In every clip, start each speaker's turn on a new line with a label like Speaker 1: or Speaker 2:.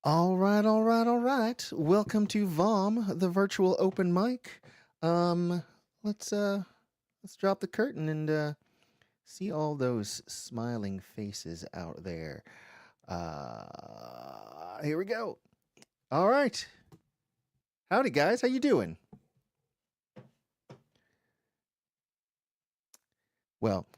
Speaker 1: All right, all right, all right. Welcome to VOM, the virtual open mic. Um, let's uh let's drop the curtain and see all those smiling faces out there. Here we go. All right. Howdy guys, how you doing? Well,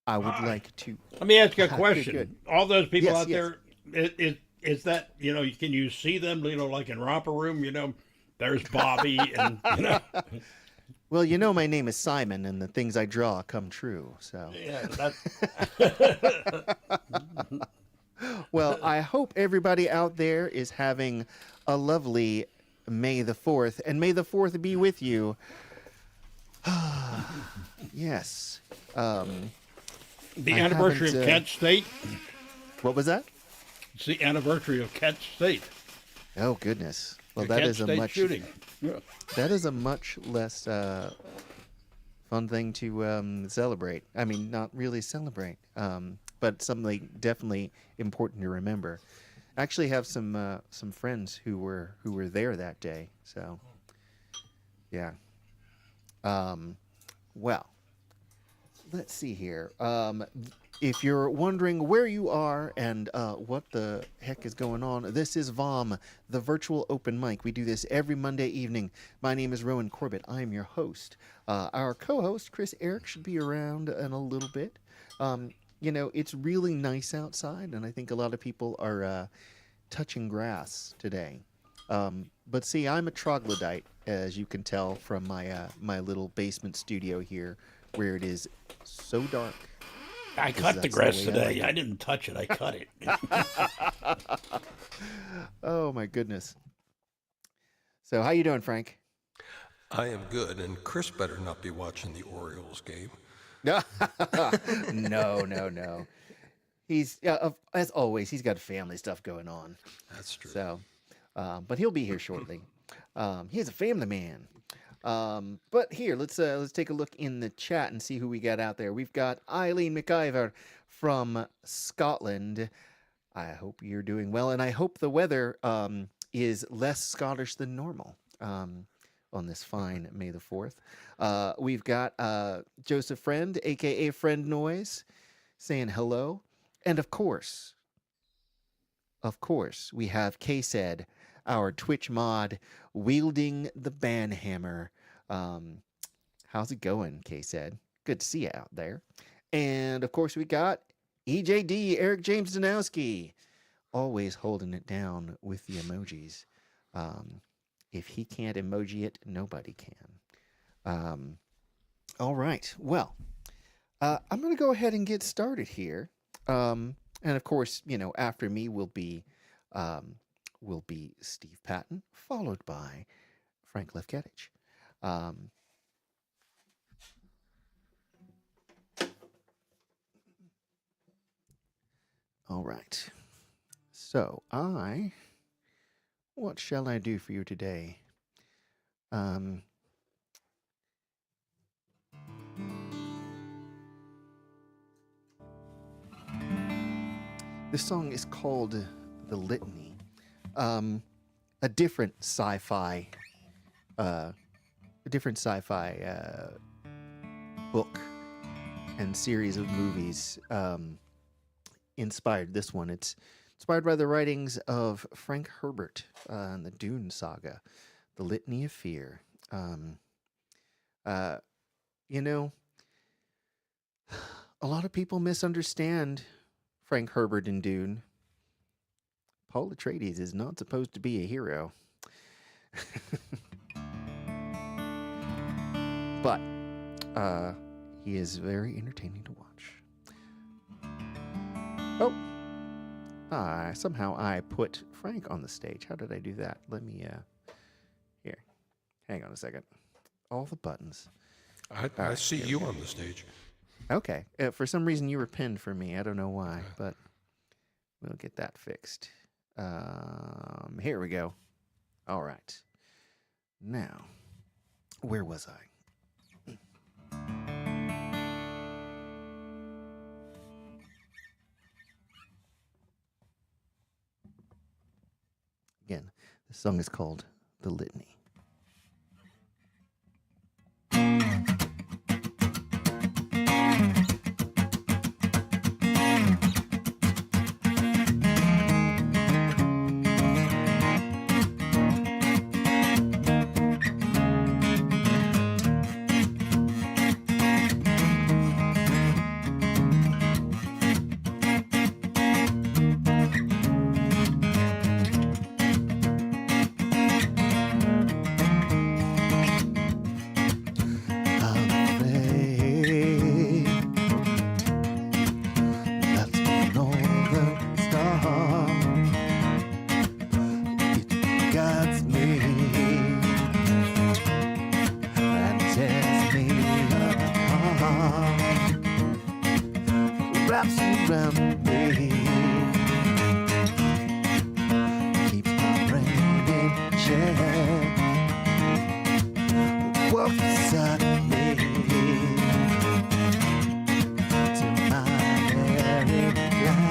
Speaker 1: I would
Speaker 2: Hi.
Speaker 1: like to
Speaker 2: Let me ask you a
Speaker 1: good, good.
Speaker 2: question. All those people
Speaker 1: Yes,
Speaker 2: out
Speaker 1: yes.
Speaker 2: there, is that can you see them? Like in romper room. There's Bobby, and
Speaker 1: Well, you know my name is Simon and the things I draw come true. So,
Speaker 2: yeah, that.
Speaker 1: well, I hope everybody out there is having a lovely May the 4th, and May the 4th be with you. Yes. Um,
Speaker 2: The
Speaker 1: I
Speaker 2: anniversary
Speaker 1: haven't.
Speaker 2: of Kent State.
Speaker 1: What was that?
Speaker 2: It's the anniversary of Kent State.
Speaker 1: Oh goodness. Well,
Speaker 2: The Kent State shooting. Yeah.
Speaker 1: that is a much less fun thing to celebrate. I mean, not really celebrate, but something definitely important to remember. I actually have some friends who were there that day. So yeah. Um, well, let's see here. If you're wondering where you are and what the heck is going on, this is VOM, the virtual open mic. We do this every Monday evening. My name is Rowan Corbett. I am your host. Our co-host, Chris Eric, should be around in a little bit. It's really nice outside, and I think a lot of people are touching grass today. But see, I'm a troglodyte, as you can tell from my little basement studio here, where it is so dark
Speaker 2: I
Speaker 1: because
Speaker 2: cut the
Speaker 1: that's the
Speaker 2: grass
Speaker 1: way I like
Speaker 2: today. I
Speaker 1: it.
Speaker 2: didn't touch it. I cut it.
Speaker 1: Oh my goodness. So how you doing, Frank?
Speaker 3: I am good, and Chris better not be watching the Orioles game.
Speaker 1: No, no, no. He's as always. He's got family stuff going on.
Speaker 3: That's true.
Speaker 1: So, but he'll be here shortly. He's a family man. But here, let's take a look in the chat and see who we got out there. We've got Eileen McIver from Scotland. I hope you're doing well, and I hope the weather is less Scottish than normal on this fine May the 4th. We've got Joseph Friend, aka Friend Noise, saying hello, and of course, we have K-Said, our Twitch mod, wielding the banhammer. Um, how's it going, K-Said? Good to see you out there. And of course, we got EJD, Eric James Danowski, always holding it down with the emojis. Um, if he can't emoji it, nobody can. Um, all right. Well, I'm going to go ahead and get started here. And of course, after me will be Steve Patton, followed by Frank Lefketich. Um, all right. So what shall I do for you today? Um, this song is called "The Litany." A different sci-fi, book and series of movies inspired this one. It's inspired by the writings of Frank Herbert and the Dune saga, The Litany of Fear. Um, uh, you know, a lot of people misunderstand Frank Herbert and Dune. Paul Atreides is not supposed to be a hero. But he is very entertaining to watch. Oh, somehow I put Frank on the stage. How did I do that? Let me, here. Hang on a second. All the buttons.
Speaker 3: I
Speaker 1: right,
Speaker 3: see
Speaker 1: here we
Speaker 3: you
Speaker 1: go.
Speaker 3: on the stage.
Speaker 1: Okay. For some reason, you were pinned for me. I don't know why, but we'll get that fixed. Here we go. All right. Now, where was I? The song is called The Litany. Wraps around me, keeps my brain in check, walks beside me to my very life.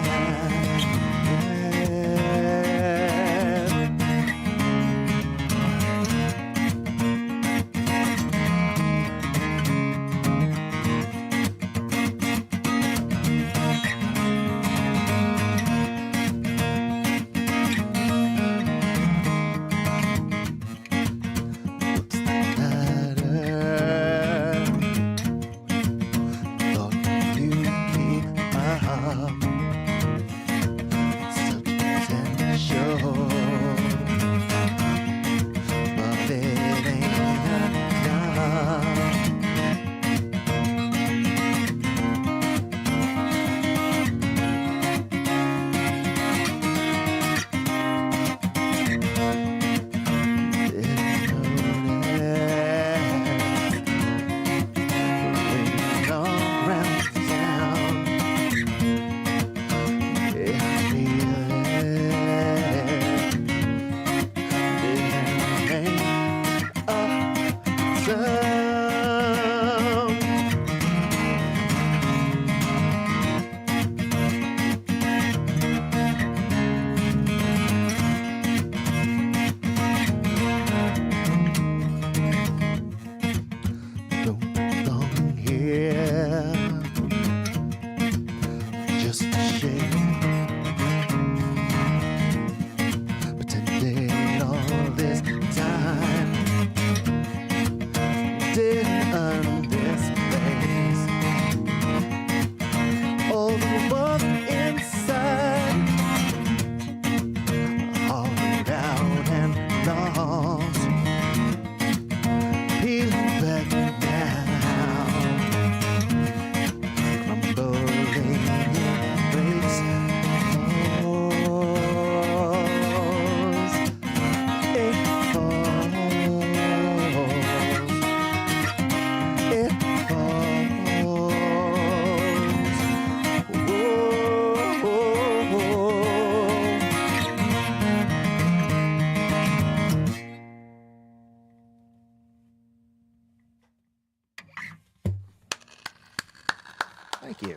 Speaker 1: Thank you.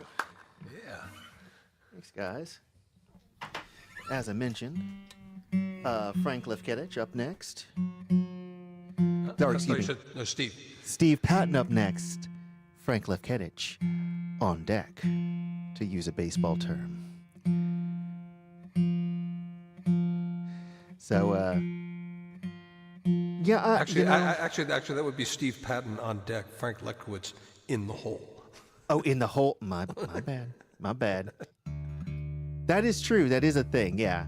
Speaker 3: Yeah.
Speaker 1: Thanks, guys. As I mentioned, Frank Lefketich up next. Or, excuse me,
Speaker 3: No, Steve.
Speaker 1: Steve Patton up next. Frank Lefketich on deck, to use a baseball term. So, yeah.
Speaker 3: Actually, actually, that would be Steve Patton on deck. Frank Lefkowitz in the hole.
Speaker 1: Oh, in the hole. My bad. My bad. That is true. That is a thing. Yeah.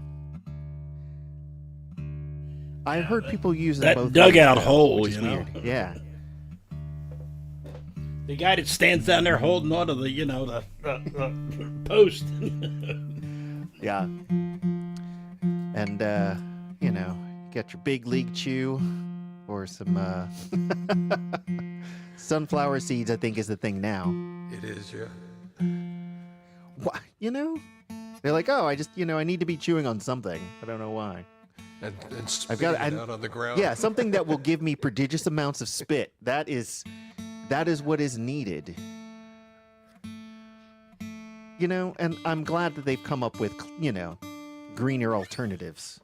Speaker 1: I heard people use them
Speaker 2: that
Speaker 1: both
Speaker 2: dugout
Speaker 1: ways, though,
Speaker 2: hole,
Speaker 1: which is
Speaker 2: you know?
Speaker 1: weird. Yeah.
Speaker 2: The guy that stands down there holding onto the, the post.
Speaker 1: Yeah. And, get your big league chew or some sunflower seeds, I think is the thing now.
Speaker 3: It is, yeah.
Speaker 1: What? They're like, oh, I just, I need to be chewing on something. I don't know why.
Speaker 3: And spitting it out on the ground.
Speaker 1: Yeah, something that will give me prodigious amounts of spit. That is what is needed. And I'm glad that they've come up with, greener alternatives.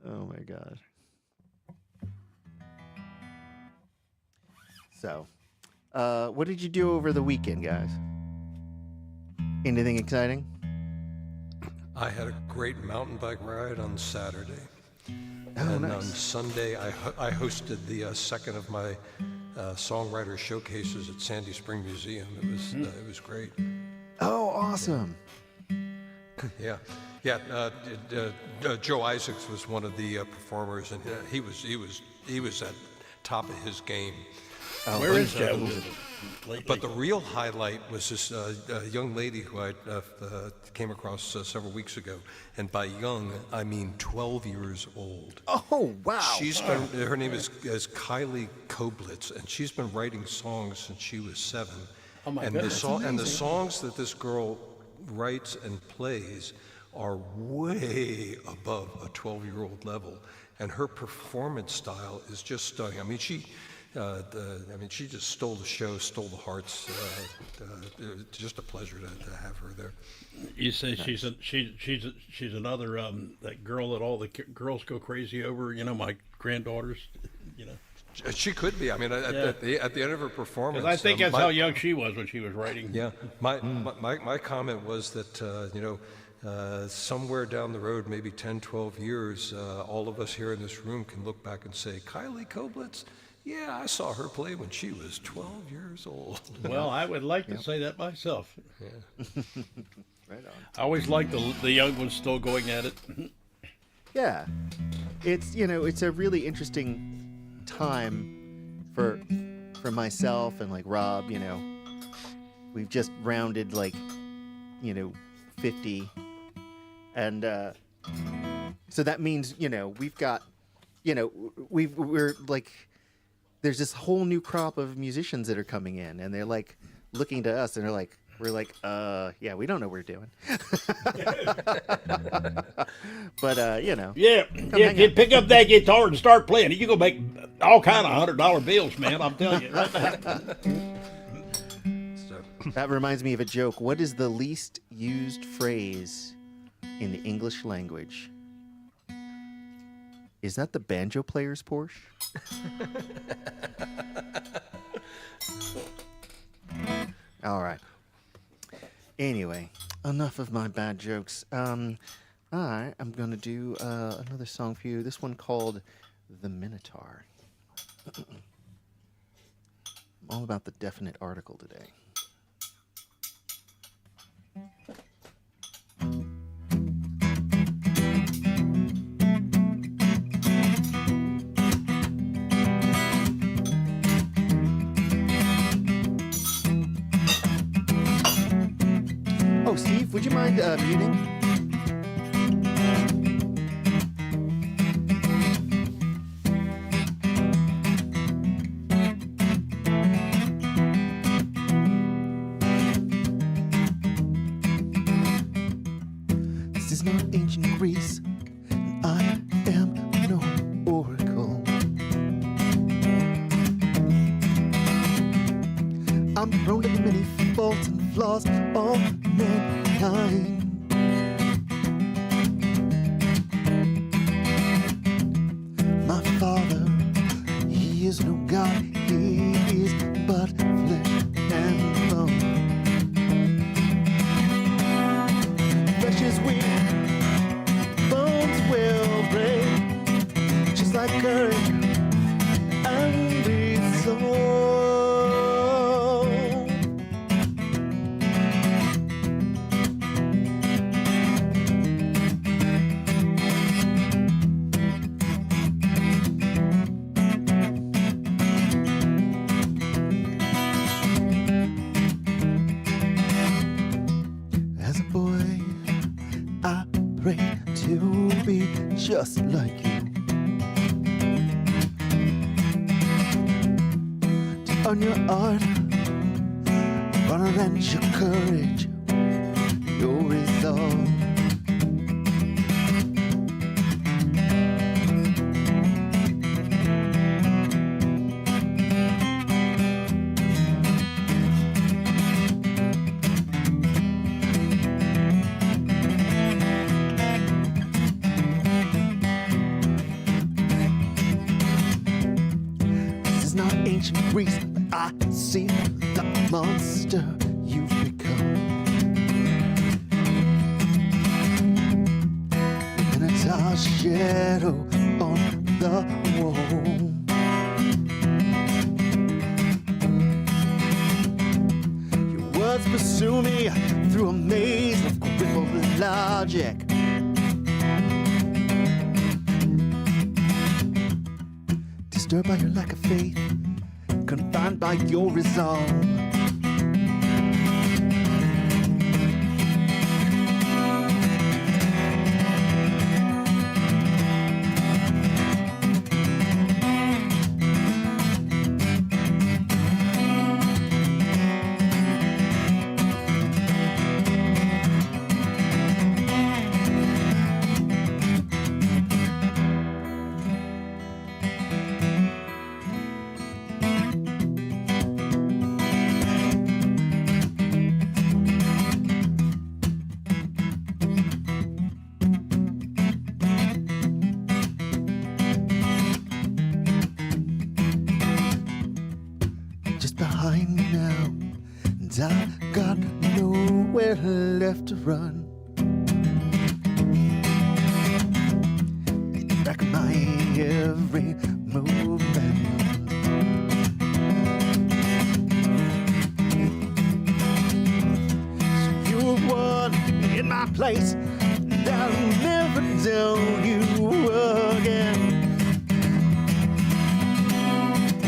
Speaker 1: Oh my god. So, what did you do over the weekend, guys? Anything exciting?
Speaker 3: I had a great mountain bike ride on Saturday.
Speaker 1: Oh,
Speaker 3: And
Speaker 1: nice.
Speaker 3: on Sunday, I hosted the second of my songwriter showcases at Sandy Spring Museum. It was great.
Speaker 1: Oh, awesome.
Speaker 3: Yeah, yeah. Joe Isaacs was one of the performers, and he was at top of his game.
Speaker 2: Where is Joe?
Speaker 3: But the real highlight was this young lady who I came across several weeks ago, and by young I mean 12 years old.
Speaker 1: Oh, wow.
Speaker 3: Her name is Kylie Koblitz, and she's been writing songs since she was 7.
Speaker 2: Oh my
Speaker 3: and
Speaker 2: goodness.
Speaker 3: the songs that this girl writes and plays are way above a 12-year-old level, and her performance style is just stunning. I mean, she just stole the show, stole the hearts. Just a pleasure to have her there.
Speaker 2: You say she's another that girl that all the girls go crazy over. You know, my granddaughters. You know,
Speaker 3: She could be. I mean, at the end of her performance,
Speaker 2: 'cause I think that's how young she was when she was writing.
Speaker 3: Yeah, my comment was that somewhere down the road, maybe 10, 12 years, all of us here in this room can look back and say, Kylie Koblitz, yeah, I saw her play when she was 12 years old.
Speaker 2: Well, I would like to say that myself.
Speaker 3: Yeah.
Speaker 1: Right on.
Speaker 2: I always like the young ones still going at it.
Speaker 1: Yeah. It's a really interesting time for myself and like Rob, we've just rounded 50. And so that means, we've got, we're like, there's this whole new crop of musicians that are coming in, and they're like looking to us, and they're like, we're like, yeah, we don't know what we're doing. But
Speaker 2: Yeah, pick up that guitar and start playing. You gonna make all kind of $100 bills, man. I'm telling you.
Speaker 1: that reminds me of a joke. What is the least used phrase in the English language? Is that the banjo player's Porsche? All right. Anyway, enough of my bad jokes. I am going to do another song for you. This one called The Minotaur. I'm all about the definite article today. Oh, Steve, would you mind muting? This is not ancient Greece, and I am no oracle. I'm prone to the many faults and flaws of mankind. My father, he is no God, he is but flesh and bone. Flesh is weak, bones will break, just like courage and resolve. As a boy, I prayed to be just like you. To earn your art, honor and your courage, your resolve. ancient Greece, I see the monster you've become. And a dark shadow on the wall. Your words pursue me through a maze of crippled logic. Disturbed by your lack of faith, confined by your resolve. Just behind me now, and I got nowhere left to run. Back of my every movement. So you won in my place, and I'll never tell you again.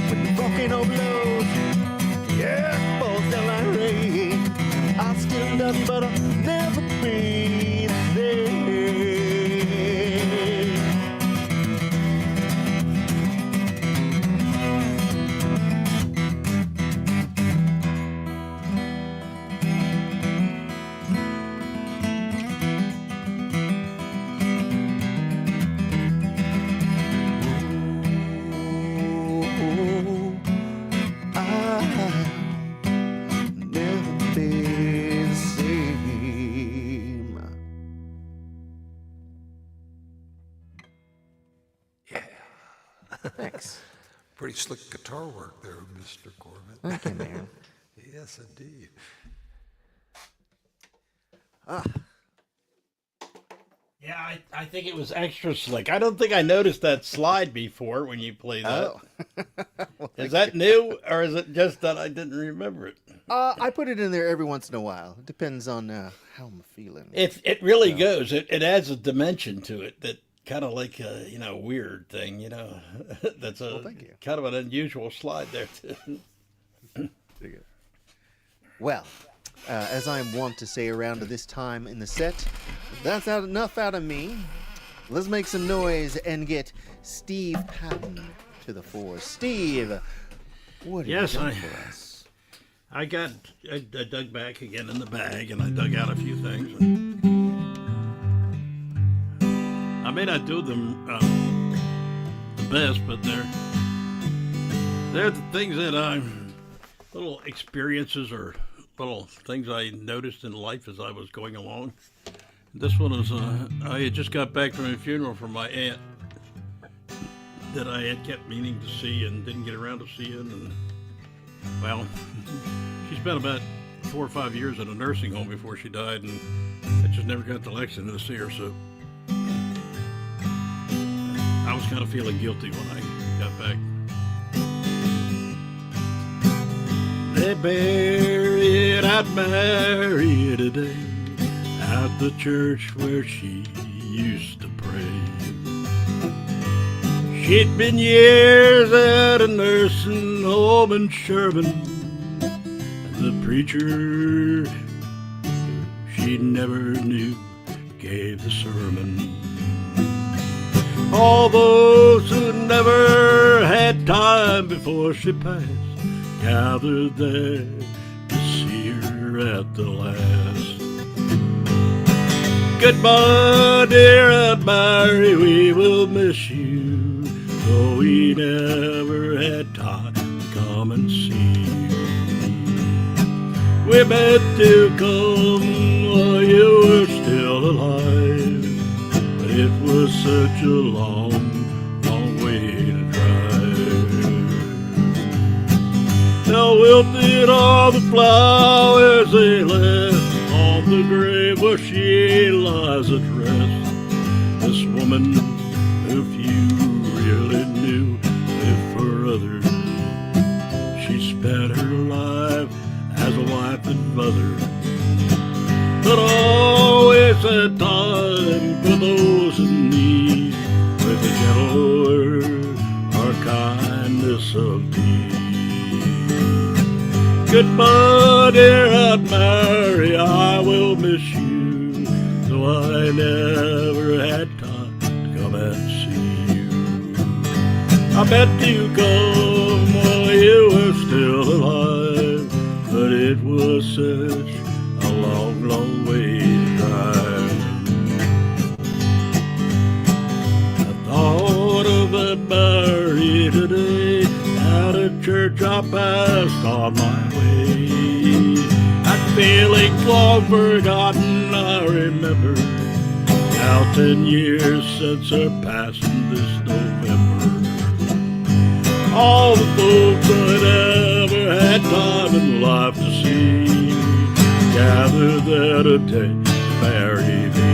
Speaker 1: When the volcano blows, yeah, falls down like rain, I'll still love you, but I'll never be the same. Thanks.
Speaker 3: Pretty slick guitar work there, Mr. Corbett.
Speaker 1: Thank you, man.
Speaker 3: Yes, indeed.
Speaker 2: Yeah, I think it was extra slick. I don't think I noticed that slide before when you played that.
Speaker 1: Oh.
Speaker 2: Is that new, or is it just that I didn't remember it?
Speaker 1: I put it in there every once in a while. It depends on how I'm feeling.
Speaker 2: It really goes. It adds a dimension to it that kind of like a weird thing. That's a
Speaker 1: thank you.
Speaker 2: kind of an unusual slide there too.
Speaker 1: Well, as I'm wont to say around this time in the set, that's not enough out of me. Let's make some noise and get Steve Patton to the fore. Steve, what have you done for us?
Speaker 2: I dug back again in the bag, and I dug out a few things. And I may not do them the best, but they're the things that little experiences or little things I noticed in life as I was going along. This one is I had just got back from a funeral for my aunt that I had kept meaning to see and didn't get around to seeing. And well, she spent about 4 or 5 years in a nursing home before she died, and I just never got to Lexington to see her. So I was kind of feeling guilty when I got back. They buried Aunt Mary today at the church where she used to pray. She'd been years at a nursing home in Sherman, and the preacher she never knew gave the sermon. All those who never had time before she passed gathered there to see her at the last. Goodbye, dear Aunt Mary, we will miss you, though we never had time to come and see you. We meant to come while you were still alive, but it was such a long, long way to drive. wilted all the flowers they left on the grave where she lies at rest. This woman, if you really knew, lived for others. She spent her life as a wife and mother, but always had time for those in need, with a gentle word or kindness of deed. Goodbye, dear Aunt Mary, I will miss you, though I never had time to come and see you. I meant to come while you were still alive, but it was such a long, long way to drive. I thought of Aunt Mary today at a church I passed on my way. That feeling's long forgotten, I remember. Now 10 years since her passing this November. All the folks I never had time in life to see gathered there today to bury me.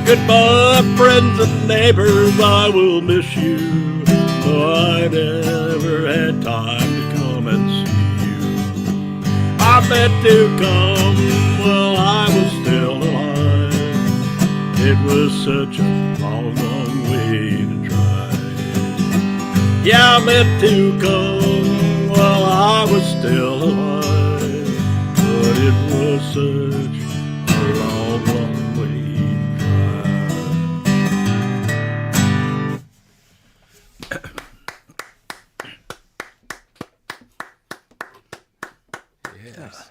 Speaker 2: Goodbye, friends and neighbors, I will miss you, though I never had time to come and see you. I meant to come while I was still alive. It was such a long, long way to try. Yeah, I meant to come while I was still alive, but it was such a long, long way to try.
Speaker 3: Yes.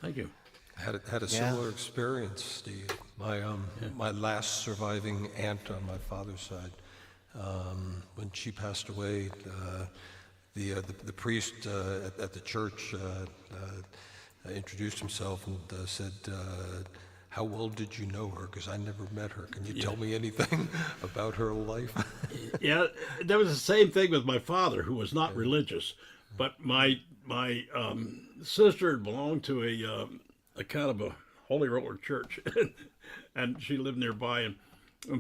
Speaker 2: Thank you.
Speaker 3: Had a similar experience, Steve. My last surviving aunt on my father's side, when she passed away, the priest at the church introduced himself and said, "How well did you know her? Because I never met her. Can you tell me anything about her life?"
Speaker 2: Yeah, there was the same thing with my father, who was not religious, but my sister belonged to a kind of a holy roller church, and she lived nearby, and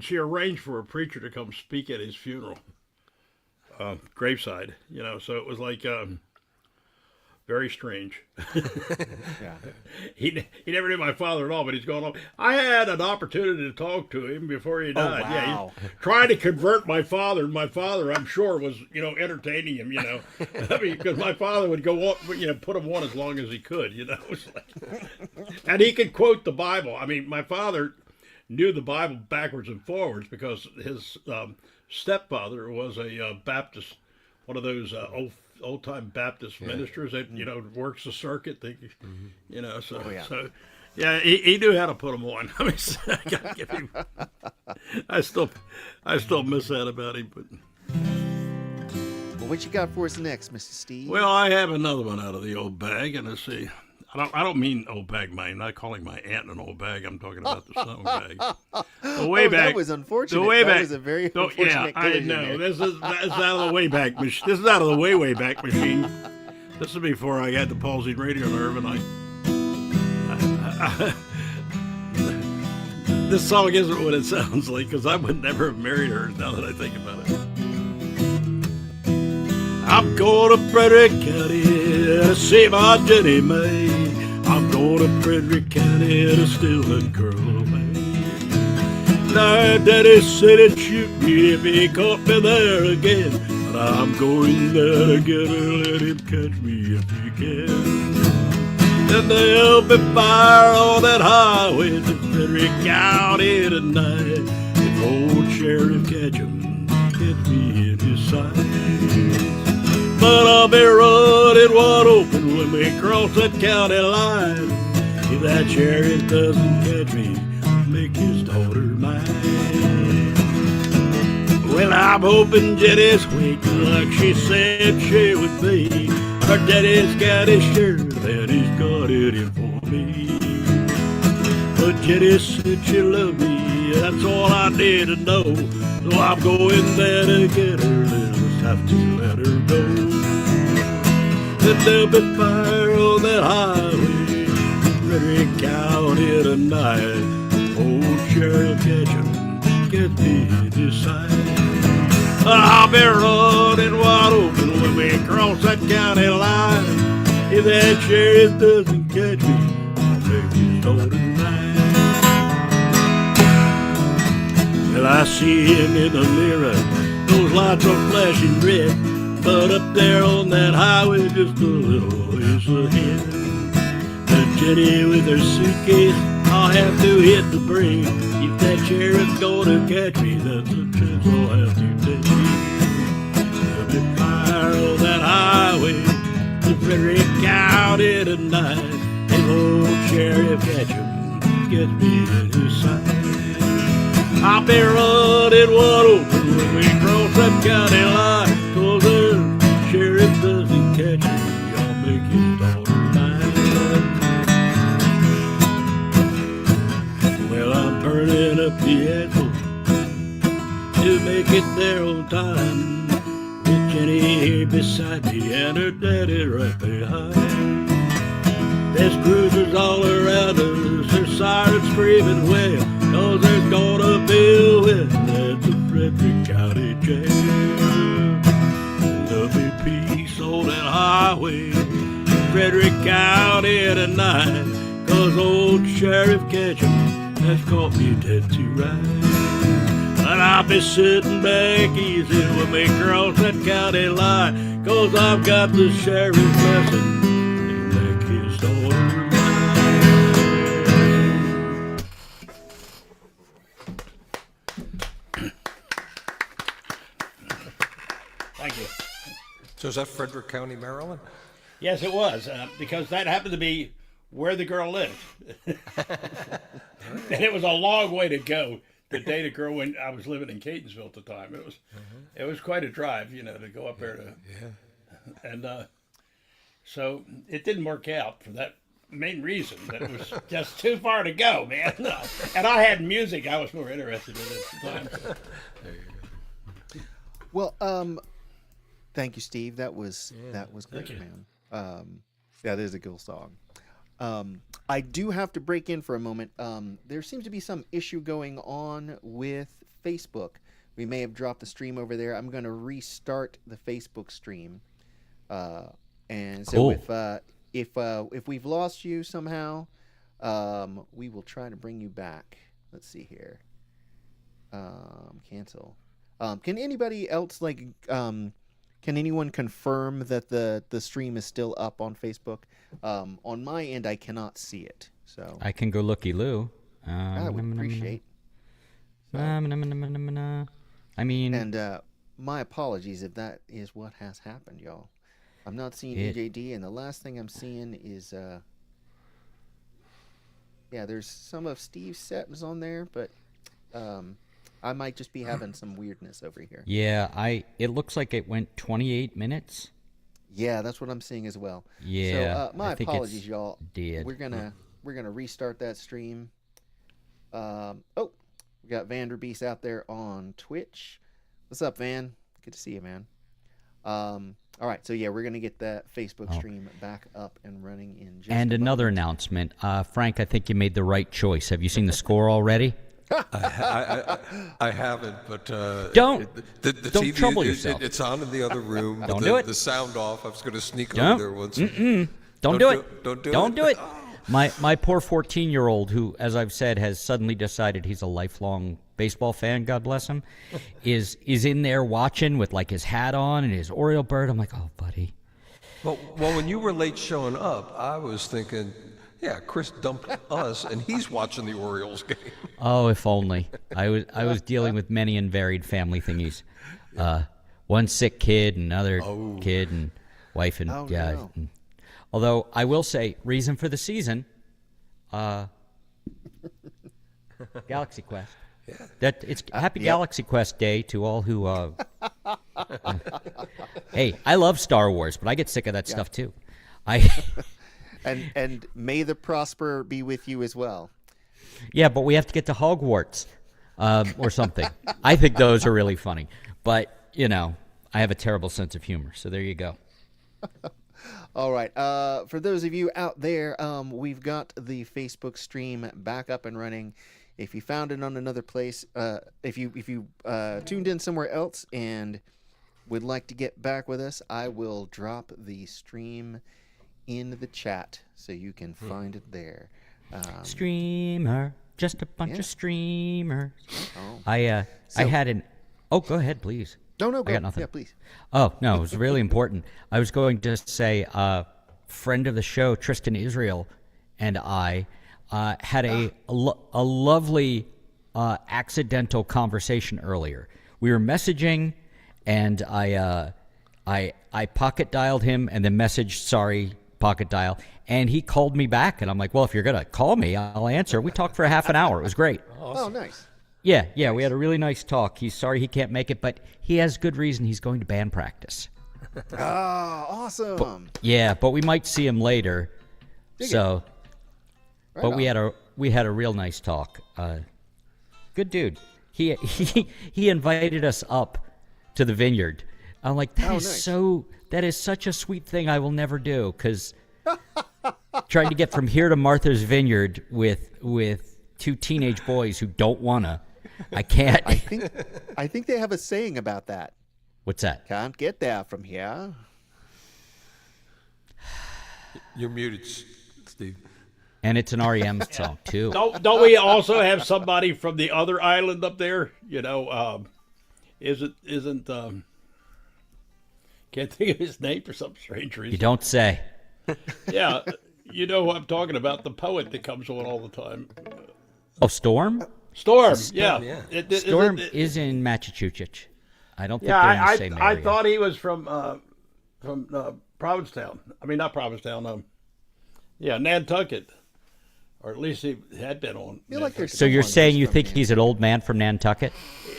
Speaker 2: she arranged for a preacher to come speak at his funeral, graveside, so it was like very strange.
Speaker 1: Yeah.
Speaker 2: He never knew my father at all, but he's going on. I had an opportunity to talk to him before he died.
Speaker 1: wow.
Speaker 2: Yeah, he's trying to convert my father. My father, I'm sure, was entertaining him. I mean, because my father would go on, put him on as long as he could. It's like, and he could quote the Bible. I mean, my father knew the Bible backwards and forwards because his stepfather was a Baptist, one of those old-time Baptist ministers that works the circuit. So yeah, he knew how to put them on. I mean, I gotta give him. I still miss that about him. But
Speaker 1: Well, what you got for us next, Mr. Steve?
Speaker 2: well, I have another one out of the old bag, and let's see. I don't mean old bag. I'm not calling my aunt an old bag. I'm talking about the song bag. The way back.
Speaker 1: That was unfortunate.
Speaker 2: The way
Speaker 1: that
Speaker 2: back.
Speaker 1: was a very
Speaker 2: Yeah,
Speaker 1: unfortunate
Speaker 2: I
Speaker 1: collision
Speaker 2: know.
Speaker 1: there.
Speaker 2: This is out of the way back machine. This is out of the way back machine. This is before I had the palsied radio nerve, and this song isn't what it sounds like, because I would never have married her. Now that I think about it. I'm going to Frederick County to see my Jenny May. I'm going to Frederick County to steal that girl away. Now Daddy said he'd shoot me if he caught me there again, but I'm going there to get her. Let him catch me if he can. And there'll be fire on that highway to Frederick County tonight. If old Sheriff Ketchum gets me in his sight. But I'll be running wide open when we cross that county line. If that sheriff doesn't catch me, I'll make his daughter mine. Well, I'm hoping Jenny's waiting like she said she would be. Her daddy's got his sheriff and he's got it in for me. But Jenny said she loved me, that's all I need to know. So I'm going there to get her, let's have to let her go. there'll be fire on that highway, Frederick County tonight. Old Sheriff Ketchum gets me to decide. I'll be running wide open when we cross that county line. If that sheriff doesn't catch me, I'll make his door tonight. Well, I see him in the mirror, those lights are flashing red, but up there on that highway just a little ways ahead. The Jenny with her suitcase, I'll have to hit the brake. If that sheriff's gonna catch me, that's a chance I'll have to take. There'll be fire on that highway, the Frederick County tonight. And old Sheriff Ketchum gets me at his side. I'll be running wide open when we cross that county line, 'cause the sheriff doesn't catch me, I'll make his daughter mine. Well, I'm burning up the asphalt to make it there on time, with Jenny here beside me and her daddy right behind. There's cruisers all around us, their sirens screaming well, 'cause there's gonna be a wedding at the Frederick County Jail. There'll be peace on that highway, Frederick County tonight, 'cause old Sheriff Ketchum has caught me dead to rights. But I'll be sitting back easy when we cross that county line, 'cause I've got the sheriff's blessing to make his daughter mine. Thank you.
Speaker 3: So is that Frederick County, Maryland?
Speaker 2: Yes, it was, because that happened to be where the girl lived. And it was a long way to go to date a girl when I was living in Catonsville at the time. It was quite a drive, to go up there to. Yeah. And so it didn't work out for that main reason, that it was just too far to go, man. And I had music I was more interested in at the time. So.
Speaker 3: There you go.
Speaker 1: Well, thank you, Steve. That was great,
Speaker 2: you.
Speaker 1: man. That is a cool song. I do have to break in for a moment. There seems to be some issue going on with Facebook. We may have dropped the stream over there. I'm going to restart the Facebook stream. And so
Speaker 4: Cool.
Speaker 1: if we've lost you somehow, we will try to bring you back. Let's see here. Cancel. Can anybody else can anyone confirm that the stream is still up on Facebook? On my end, I cannot see it. So
Speaker 4: I can go looky-loo.
Speaker 1: I would appreciate.
Speaker 4: I mean,
Speaker 1: And my apologies if that is what has happened, y'all. I'm not seeing EJD, and the last thing I'm seeing is there's some of Steve's sets on there, but I might just be having some weirdness over here.
Speaker 4: yeah, it looks like it went 28 minutes.
Speaker 1: Yeah, that's what I'm seeing as well.
Speaker 4: Yeah,
Speaker 1: So my
Speaker 4: I think
Speaker 1: apologies,
Speaker 4: it's
Speaker 1: y'all.
Speaker 4: dead.
Speaker 1: We're gonna restart that stream. We got Vanderbeest out there on Twitch. What's up, Van? Good to see you, man. All right, so yeah, we're gonna get that Facebook stream back up and running in just
Speaker 4: And
Speaker 1: a
Speaker 4: another
Speaker 1: moment.
Speaker 4: announcement. Frank, I think you made the right choice. Have you seen the score already?
Speaker 3: I haven't, but
Speaker 4: Don't
Speaker 3: the
Speaker 4: don't
Speaker 3: TV,
Speaker 4: trouble yourself.
Speaker 3: It's on in the other room.
Speaker 4: Don't
Speaker 3: with
Speaker 4: do it.
Speaker 3: The sound off. I was going to sneak
Speaker 4: Don't.
Speaker 3: over there once.
Speaker 4: Don't do it.
Speaker 3: Don't do it.
Speaker 4: My poor 14-year-old, who, as I've said, has suddenly decided he's a lifelong baseball fan, God bless him, is in there watching with like his hat on and his Oriole bird. I'm like, oh, buddy.
Speaker 3: Well, when you were late showing up, I was thinking, yeah, Chris dumped us, and he's watching the Orioles game.
Speaker 4: Oh, if only. I was dealing with many and varied family thingies. One sick kid, another kid, and wife, and
Speaker 1: Oh,
Speaker 4: yeah.
Speaker 1: no.
Speaker 4: Although I will say, reason for the season, Galaxy Quest.
Speaker 3: Yeah.
Speaker 4: That it's Happy Galaxy Quest Day to all who. Hey, I love Star Wars, but I get sick of that stuff too.
Speaker 1: And may the prosper be with you as well.
Speaker 4: Yeah, but we have to get to Hogwarts or something. I think those are really funny. But, I have a terrible sense of humor. So there you go.
Speaker 1: All right. For those of you out there, we've got the Facebook stream back up and running. If you found it on another place, if you tuned in somewhere else and would like to get back with us, I will drop the stream in the chat so you can find it there.
Speaker 4: Streamer, just a bunch
Speaker 1: Yeah.
Speaker 4: of streamers.
Speaker 1: Oh.
Speaker 4: I had an. Oh, go ahead, please.
Speaker 1: No,
Speaker 4: I got nothing.
Speaker 1: Yeah, please.
Speaker 4: Oh, no, it was really important. I was going to say, friend of the show, Tristan Israel, and I had a lovely accidental conversation earlier. We were messaging, and I pocket dialed him and then messaged, sorry, pocket dial, and he called me back, and I'm like, well, if you're going to call me, I'll answer. We talked for a half an hour. It was great.
Speaker 1: Oh, nice.
Speaker 4: Yeah, we had a really nice talk. He's sorry he can't make it, but he has good reason. He's going to band practice.
Speaker 1: Ah, awesome.
Speaker 4: But we might see him later. So,
Speaker 1: Right
Speaker 4: but
Speaker 1: on.
Speaker 4: we had a real nice talk. Good dude. He invited us up to the vineyard. I'm like, that is such a sweet thing I will never do, because trying to get from here to Martha's Vineyard with two teenage boys who don't wanna, I can't.
Speaker 1: I think they have a saying about that.
Speaker 4: What's that?
Speaker 1: Can't get there from here.
Speaker 3: You're muted, Steve.
Speaker 4: And it's an REM song too.
Speaker 2: Don't we also have somebody from the other island up there? You know, isn't can't think of his name for some strange reason.
Speaker 4: You don't say.
Speaker 2: Yeah, you know who I'm talking about, the poet that comes on all the time.
Speaker 4: Oh, Storm?
Speaker 2: Storm, yeah.
Speaker 4: Storm is in Massachusetts. I don't think
Speaker 2: Yeah,
Speaker 4: they're in the same area.
Speaker 2: I thought he was from Provincetown. I mean, not Provincetown. Nantucket, or at least he had been on.
Speaker 1: I feel like there's
Speaker 4: So you're
Speaker 1: someone
Speaker 4: saying
Speaker 1: who's
Speaker 4: you
Speaker 1: from
Speaker 4: think
Speaker 1: here.
Speaker 4: he's an old man from Nantucket?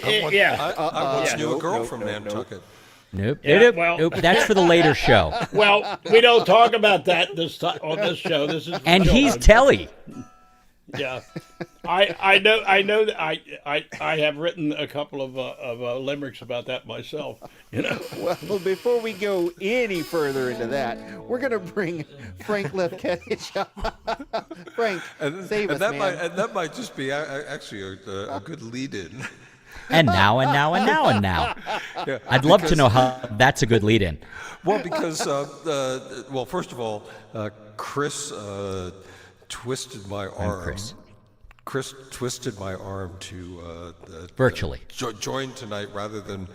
Speaker 3: I once
Speaker 2: yeah.
Speaker 3: knew a girl
Speaker 1: Nope,
Speaker 3: from
Speaker 1: nope,
Speaker 3: Nantucket.
Speaker 4: Nope.
Speaker 2: Yeah,
Speaker 4: nope,
Speaker 2: well-
Speaker 4: nope. That's for the later show.
Speaker 2: Well, we don't talk about that on this show. This is for
Speaker 4: And he's
Speaker 2: children.
Speaker 4: Telly.
Speaker 2: Yeah, I know that I have written a couple of limericks about that myself. You know.
Speaker 1: Well, before we go any further into that, we're going to bring Frank Lefkevich up. Frank, save us, man.
Speaker 3: That might just be actually a good lead-in.
Speaker 4: And now.
Speaker 3: Yeah,
Speaker 4: I'd love to know how that's a good lead-in.
Speaker 3: Well, because first of all, Chris twisted my arm. Chris twisted my arm to
Speaker 4: Virtually.
Speaker 3: join tonight rather than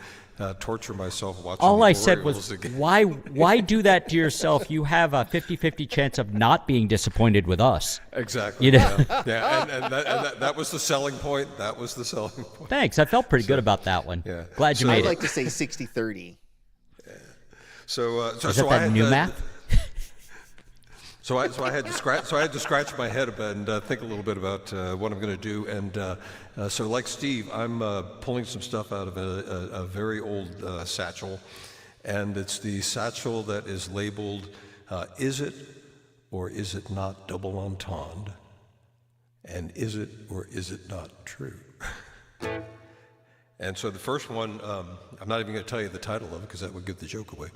Speaker 3: torture myself watching.
Speaker 4: All
Speaker 3: the
Speaker 4: I said
Speaker 3: Orioles
Speaker 4: was,
Speaker 3: again.
Speaker 4: why do that to yourself? You have a 50-50 chance of not being disappointed with us.
Speaker 3: Exactly.
Speaker 4: You know?
Speaker 3: Yeah, and that was the selling point. That was the selling point.
Speaker 4: Thanks. I felt pretty good about that one.
Speaker 3: Yeah.
Speaker 4: Glad you
Speaker 3: So
Speaker 4: made
Speaker 1: I'd
Speaker 4: it.
Speaker 1: like to say 60-30.
Speaker 3: So
Speaker 4: Is that that new math?
Speaker 3: So I had to scratch my head and think a little bit about what I'm going to do. And so, like Steve, I'm pulling some stuff out of a very old satchel, and it's the satchel that is labeled "Is it or is it not double entendre?" and "Is it or is it not true?" And so the first one, I'm not even going to tell you the title of it because that would give the joke away.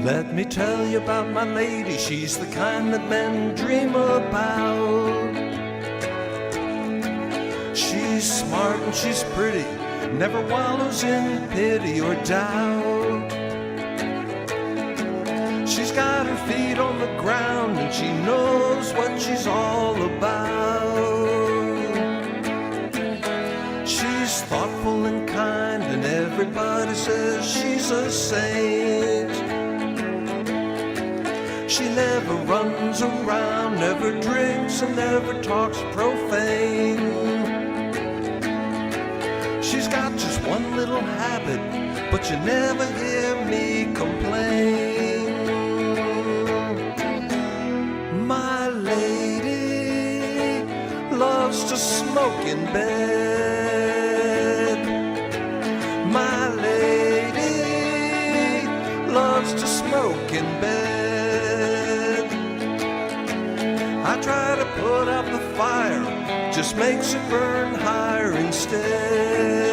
Speaker 3: Let me tell you about my lady, she's the kind that men dream about. She's smart and she's pretty, never wallows in pity or doubt. She's got her feet on the ground and she knows what she's all about. She's thoughtful and kind and everybody says she's a saint. She never runs around, never drinks, and never talks profane. She's got just one little habit, but you never hear me complain. My lady in bed. My lady loves to smoke in bed. I try to put out the fire, just makes it burn higher instead.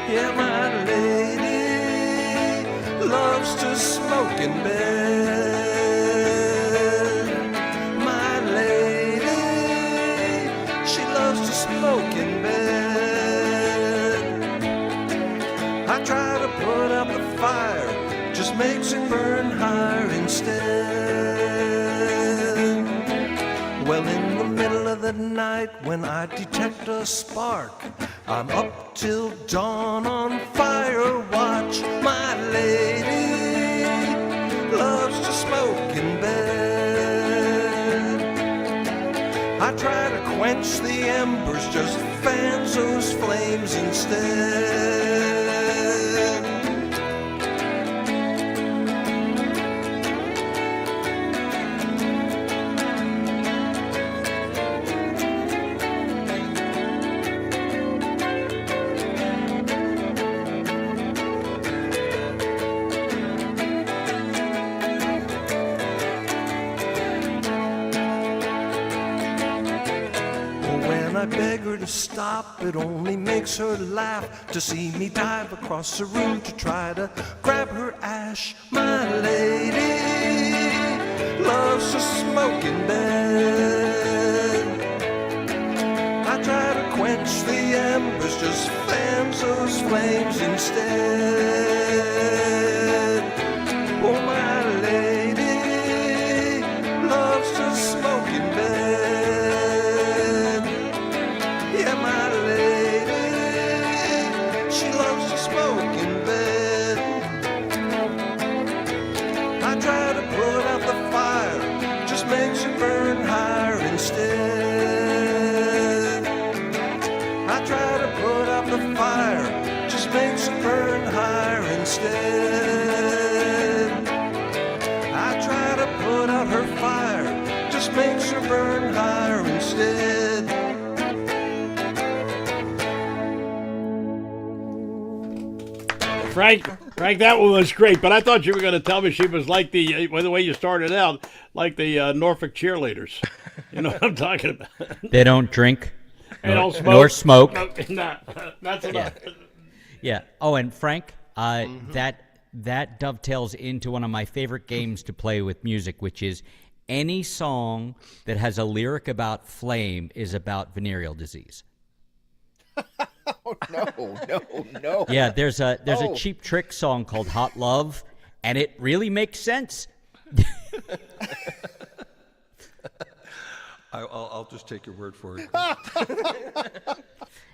Speaker 3: Yeah, my lady loves to smoke in bed. My lady, she loves to smoke in bed. I try to put out the fire, just makes it burn higher instead. Well, in the middle of the night when I detect a spark, I'm up till dawn on fire watch. My lady loves to smoke in bed. I try to quench the embers, just fans those flames instead. When I beg her to stop, it only makes her laugh to see me dive across the room to try to grab her ash. My lady loves to smoke in bed. I try to quench the embers, just fans those flames instead. Oh, my lady loves to smoke in bed. Yeah, my lady, she loves to smoke in bed. I try to put out the fire, just makes it burn higher instead. I try to put out the fire, just makes it burn higher instead. I try to put out her fire, just makes her burn higher instead.
Speaker 2: Frank, that one was great, but I thought you were going to tell me she was like the way you started out, like the Norfolk cheerleaders. You know what I'm talking about?
Speaker 4: They don't drink
Speaker 2: They don't smoke.
Speaker 4: nor smoke.
Speaker 2: No, that's enough.
Speaker 4: Yeah. Oh, and Frank, that dovetails into one of my favorite games to play with music, which is any song that has a lyric about flame is about venereal disease.
Speaker 1: Oh, no.
Speaker 4: Yeah, there's a Cheap Trick song called Hot Love, and it really makes sense.
Speaker 3: I'll just take your word for it.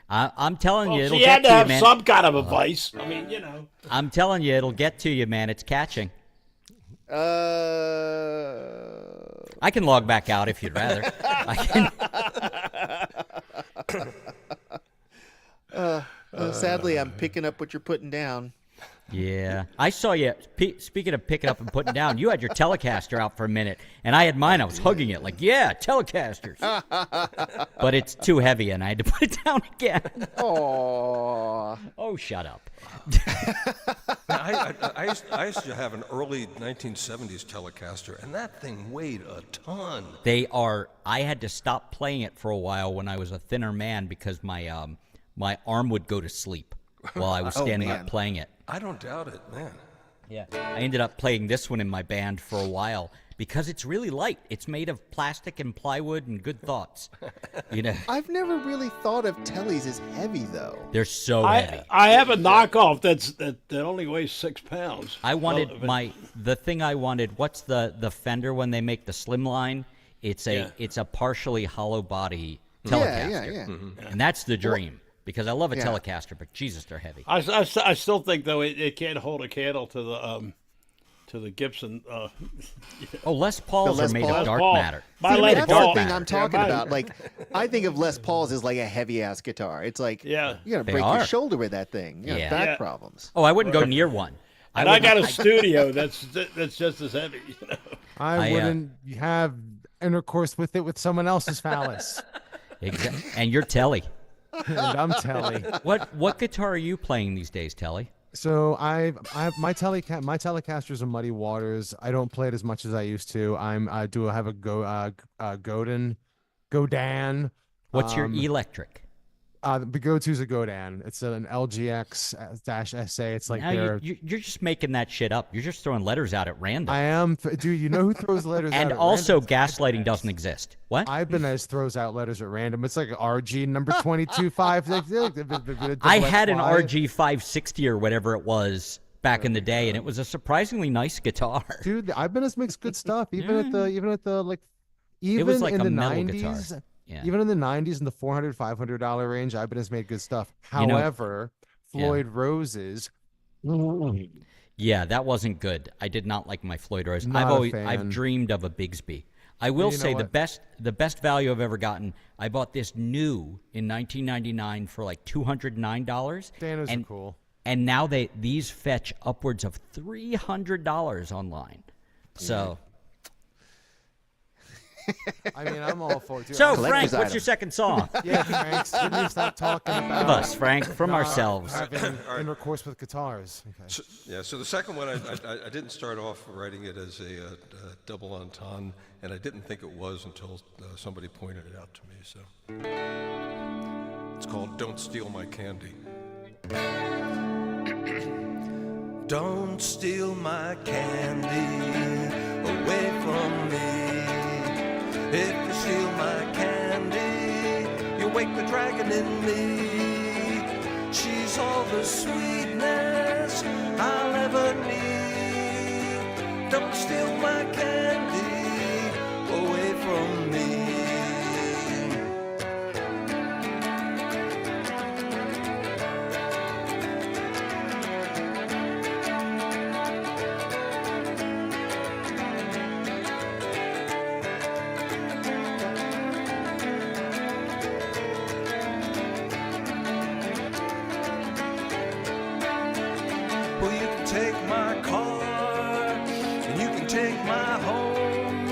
Speaker 4: I'm telling you,
Speaker 2: So
Speaker 4: it'll
Speaker 2: you
Speaker 4: get
Speaker 2: had to
Speaker 4: to you,
Speaker 2: have
Speaker 4: man.
Speaker 2: some kind of advice. I mean, you know.
Speaker 4: I'm telling you, it'll get to you, man. It's catching. I can log back out if you'd rather.
Speaker 1: Sadly, I'm picking up what you're putting down.
Speaker 4: Yeah. I saw you. Speaking of picking up and putting down, you had your Telecaster out for a minute, and I had mine. I was hugging it like, yeah, Telecasters. But it's too heavy, and I had to put it down again.
Speaker 1: Aww.
Speaker 4: Oh, shut up.
Speaker 3: I used to have an early 1970s Telecaster, and that thing weighed a ton.
Speaker 4: I had to stop playing it for a while when I was a thinner man because my my arm would go to sleep while I was standing up playing it.
Speaker 3: I don't doubt it, man.
Speaker 4: Yeah. I ended up playing this one in my band for a while because it's really light. It's made of plastic and plywood and good thoughts. You know,
Speaker 1: I've never really thought of tellies as heavy, though.
Speaker 4: they're so heavy.
Speaker 2: I have a knockoff that only weighs 6 pounds.
Speaker 4: I wanted the thing I wanted. What's the Fender when they make the Slimline? It's a partially hollow body Telecaster.
Speaker 1: Yeah.
Speaker 4: And that's the dream because I love a
Speaker 1: Yeah.
Speaker 4: Telecaster, but Jesus, they're heavy.
Speaker 2: I still think though it can't hold a candle to the Gibson.
Speaker 4: Oh, Les Pauls
Speaker 1: The Les
Speaker 4: are made
Speaker 1: Paul?
Speaker 4: of dark
Speaker 2: Paul.
Speaker 4: matter.
Speaker 2: My
Speaker 1: See,
Speaker 2: Les
Speaker 1: that's
Speaker 2: Paul.
Speaker 1: the thing I'm talking
Speaker 2: mine-
Speaker 1: about. Like, I think of Les Pauls as like a heavy ass guitar. It's like,
Speaker 2: Yeah.
Speaker 1: you're gonna
Speaker 4: They
Speaker 1: break
Speaker 4: are.
Speaker 1: your shoulder with that thing. You know,
Speaker 4: Yeah.
Speaker 1: back
Speaker 2: Yeah.
Speaker 1: problems.
Speaker 4: Oh, I wouldn't go near one.
Speaker 2: And I got a studio that's just as heavy. You know?
Speaker 5: I
Speaker 4: I,
Speaker 5: wouldn't have intercourse with it with someone else's phallus.
Speaker 4: And you're Telly.
Speaker 5: And I'm Telly.
Speaker 4: What guitar are you playing these days, Telly?
Speaker 5: So my Telecaster's a Muddy Waters. I don't play it as much as I used to. I do have a Godin.
Speaker 4: What's your electric?
Speaker 5: The go-to's a Godin. It's an LGX-SA. It's like
Speaker 4: Now
Speaker 5: they're.
Speaker 4: you're just making that shit up. You're just throwing letters out at random.
Speaker 5: I am, dude. You know who throws letters out
Speaker 4: And
Speaker 5: at
Speaker 4: also,
Speaker 5: random?
Speaker 4: gaslighting doesn't exist. What?
Speaker 5: Ibanez throws out letters at random. It's like RG number 22.5.
Speaker 4: I had an RG 560 or whatever it was back in the day, and it was a surprisingly nice guitar.
Speaker 5: Dude, the Ibanez makes good stuff. Even at the like, even
Speaker 4: was like
Speaker 5: in
Speaker 4: a
Speaker 5: the
Speaker 4: metal
Speaker 5: 90s.
Speaker 4: guitar. Yeah.
Speaker 5: Even in the 90s, in the $400-$500 range, Ibanez made good stuff.
Speaker 4: You know-
Speaker 5: However, Floyd Rose's.
Speaker 4: Yeah, that wasn't good. I did not like my Floyd Rose.
Speaker 5: Not a fan.
Speaker 4: I've dreamed of a Bigsby. I will
Speaker 5: you know
Speaker 4: say the
Speaker 5: what?
Speaker 4: best value I've ever gotten. I bought this new in 1999 for like $209.
Speaker 5: Danos
Speaker 4: and
Speaker 5: are cool.
Speaker 4: And now these fetch upwards of $300 online. So
Speaker 5: I mean, I'm all for it.
Speaker 4: so
Speaker 1: Collector's
Speaker 4: Frank, what's
Speaker 1: item.
Speaker 4: your second song?
Speaker 5: Yeah, Frank, shouldn't you stop talking about
Speaker 4: Of us, Frank, from ourselves.
Speaker 5: having intercourse with guitars? Okay.
Speaker 3: So the second one, I didn't start off writing it as a double entendre, and I didn't think it was until somebody pointed it out to me. So it's called "Don't Steal My Candy." Don't steal my candy away from me. If you steal my candy, you wake the dragon in me. She's all the sweetness I'll ever need. Don't steal my candy away from me. Well, you can take my car, and you can take my home.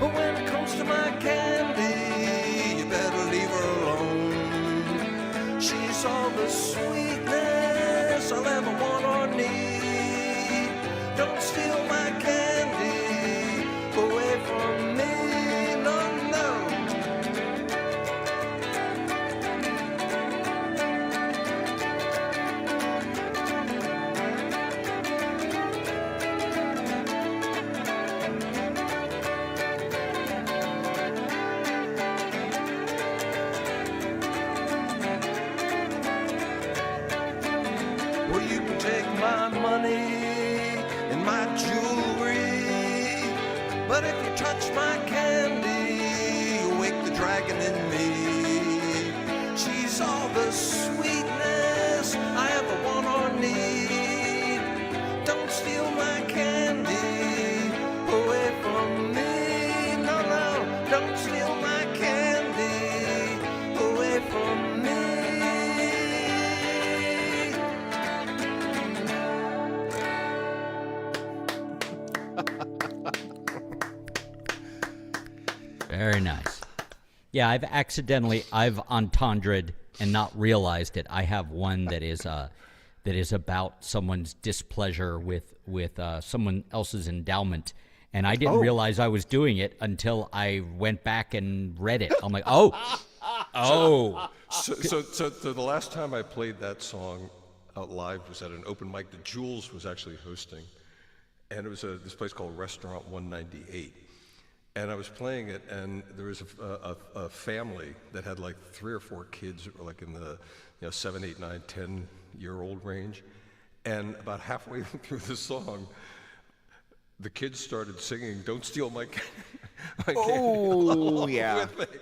Speaker 3: But when it comes to my candy, you better leave her alone. She's all the sweetness I'll ever want or need. Don't steal my candy away from me, no, no. Well, you can take my money and my jewelry, but if you touch my candy, you wake the dragon in me. She's all the sweetness I ever want or need. Don't steal my candy away from me. No, no, don't steal my candy away from me.
Speaker 4: Very nice. Yeah, I've entendred and not realized it. I have one that is about someone's displeasure with someone else's endowment, and I didn't realize I was doing it until I went back and read it. I'm like, oh.
Speaker 3: So the last time I played that song out live was at an open mic that Jules was actually hosting, and it was this place called Restaurant 198. And I was playing it, and there was a family that had like 3 or 4 kids that were like in the 7, 8, 9, 10-year-old range. And about halfway through the song, the kids started singing "Don't Steal My Candy." I can't
Speaker 1: Oh, yeah.
Speaker 3: with me.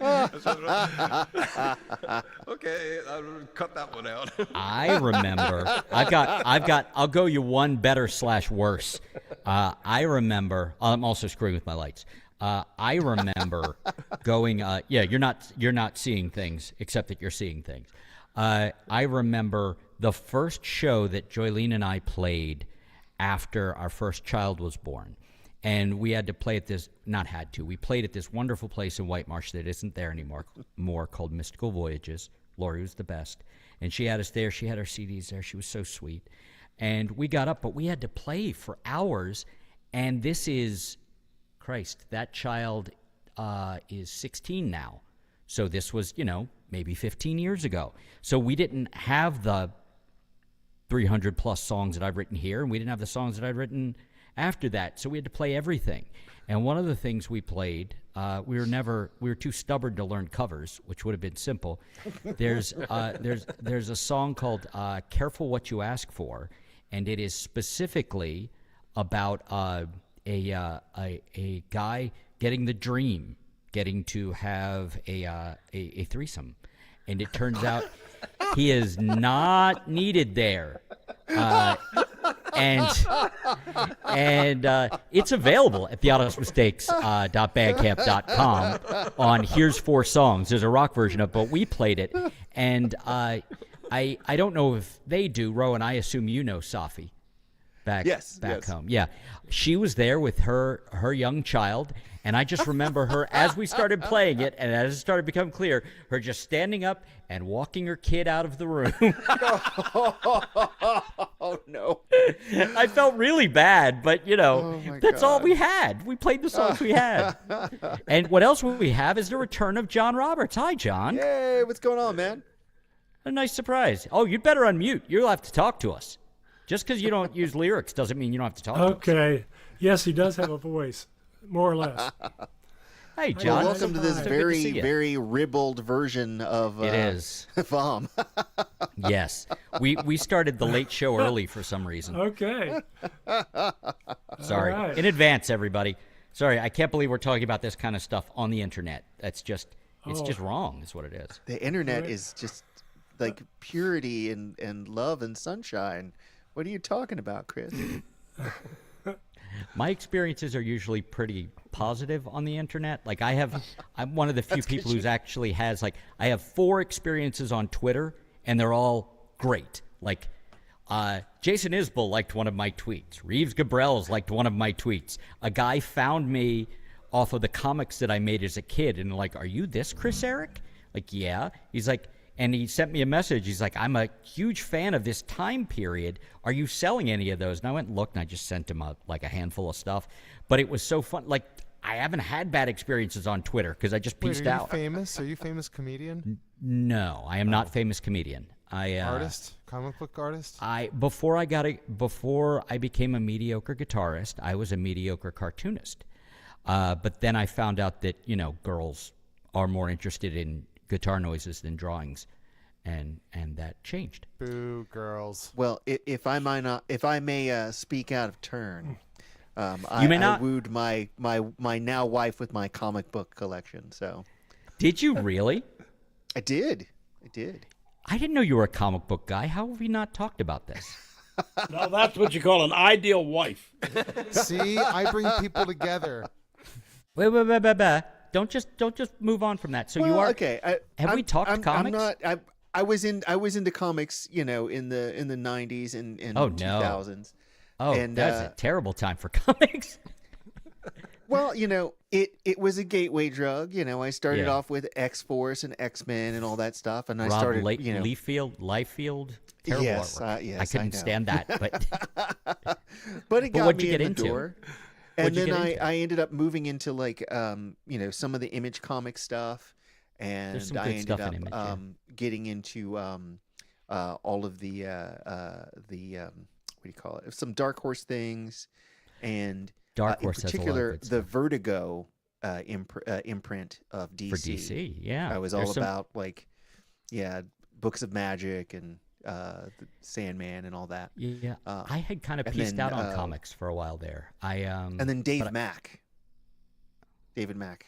Speaker 3: Okay, I'll cut that one out.
Speaker 4: I remember. I'll go you one better / worse. I remember. I'm also screwing with my lights. I remember going. Yeah, you're not seeing things except that you're seeing things. I remember the first show that Joylene and I played after our first child was born. And we had to play at this, not had to, we played at this wonderful place in White Marsh that isn't there anymore, called Mystical Voyages. Lori was the best. And she had us there. She had our CDs there. She was so sweet. And we got up, but we had to play for hours. And this is, Christ, that child is 16 now. So this was, maybe 15 years ago. So we didn't have the 300 plus songs that I've written here, and we didn't have the songs that I'd written after that. So we had to play everything. And one of the things we played, we were too stubborn to learn covers, which would have been simple. There's a song called "Careful What You Ask For," and it is specifically about a guy getting the dream, getting to have a threesome, and it turns out he is not needed there. And it's available at thehonestmistakes.bandcamp.com on Here's 4 Songs. There's a rock version of it, but we played it. And I don't know if they do, Ro, and I assume you know Safi back home. Yeah. She was there with her young child, and I just remember her as we started playing it, and as it started to become clear, her just standing up and walking her kid out of the room.
Speaker 1: Oh, no.
Speaker 4: I felt really bad, but, that's all
Speaker 1: God.
Speaker 4: we had. We played the songs we had. And what else we have is the return of John Roberts. Hi, John.
Speaker 1: Hey, what's going on, man?
Speaker 4: A nice surprise. Oh, you'd better unmute. You'll have to talk to us. Just because you don't use lyrics doesn't mean you don't have to talk to us.
Speaker 6: Okay. Yes, he does have a voice, more or less.
Speaker 4: Hey, John.
Speaker 1: Well, welcome to this
Speaker 4: So good to see
Speaker 1: very,
Speaker 4: you.
Speaker 1: very ribbled version of
Speaker 4: It is.
Speaker 1: VOM.
Speaker 4: Yes. We started the late show early for some reason.
Speaker 6: Okay.
Speaker 4: Sorry.
Speaker 6: All right.
Speaker 4: In advance, everybody. Sorry, I can't believe we're talking about this kind of stuff on the internet. It's just wrong, is what it is.
Speaker 1: The internet is just like purity and love and sunshine. What are you talking about, Chris?
Speaker 4: My experiences are usually pretty positive on the internet. Like I'm one of the few people who's actually has I have 4 experiences on Twitter, and they're all great. Like Jason Isbell liked one of my tweets. Reeves Gabrels liked one of my tweets. A guy found me off of the comics that I made as a kid, and are you this Chris Eric? Like, yeah. He's like, and he sent me a message. He's like, I'm a huge fan of this time period. Are you selling any of those? And I went and looked, and I just sent him a handful of stuff. But it was so fun. I haven't had bad experiences on Twitter because I just pieced out.
Speaker 5: Are you famous? Are you famous comedian?
Speaker 4: No, I am not famous comedian.
Speaker 5: Artist? Comic book artist?
Speaker 4: Before I became a mediocre guitarist, I was a mediocre cartoonist. But then I found out that, girls are more interested in guitar noises than drawings, and that changed.
Speaker 5: Boo, girls.
Speaker 1: Well, if I may speak out of turn,
Speaker 4: You may not.
Speaker 1: I wooed my now wife with my comic book collection. So
Speaker 4: Did you really?
Speaker 1: I did.
Speaker 4: I didn't know you were a comic book guy. How have we not talked about this?
Speaker 2: Now that's what you call an ideal wife.
Speaker 5: See, I bring people together.
Speaker 4: Wait. Don't just move on from that. So you are
Speaker 1: okay.
Speaker 4: Have we talked comics?
Speaker 1: I'm not. I was into comics, in the 90s and
Speaker 4: Oh, no.
Speaker 1: 2000s.
Speaker 4: Oh,
Speaker 1: and,
Speaker 4: that's a terrible time for comics.
Speaker 1: Well, it was a gateway drug. I started
Speaker 4: Yeah.
Speaker 1: off with X-Force and X-Men and all that stuff, and I
Speaker 4: Rob
Speaker 1: started,
Speaker 4: Liefeld, terrible
Speaker 1: Yes,
Speaker 4: artwork.
Speaker 1: yes,
Speaker 4: I couldn't
Speaker 1: know.
Speaker 4: stand that. But
Speaker 1: But it got
Speaker 4: what'd
Speaker 1: me
Speaker 4: you get
Speaker 1: in
Speaker 4: into?
Speaker 1: the door.
Speaker 4: What'd
Speaker 1: And
Speaker 4: you
Speaker 1: then
Speaker 4: get into?
Speaker 1: I ended up moving into some of the Image comic stuff, and
Speaker 4: some
Speaker 1: I
Speaker 4: good
Speaker 1: ended
Speaker 4: stuff in
Speaker 1: up
Speaker 4: Image, yeah.
Speaker 1: getting into all of the what do you call it? Some Dark Horse things, and
Speaker 4: Dark
Speaker 1: in
Speaker 4: Horse has a lot of
Speaker 1: particular
Speaker 4: good
Speaker 1: the
Speaker 4: stuff.
Speaker 1: Vertigo imprint of DC.
Speaker 4: For DC, yeah.
Speaker 1: I was
Speaker 4: There's
Speaker 1: all
Speaker 4: some-
Speaker 1: about books of magic and the Sandman and all that.
Speaker 4: Yeah, I had kind of
Speaker 1: and
Speaker 4: pieced
Speaker 1: then,
Speaker 4: out on comics for a while there.
Speaker 1: And then Dave Mack. David Mack.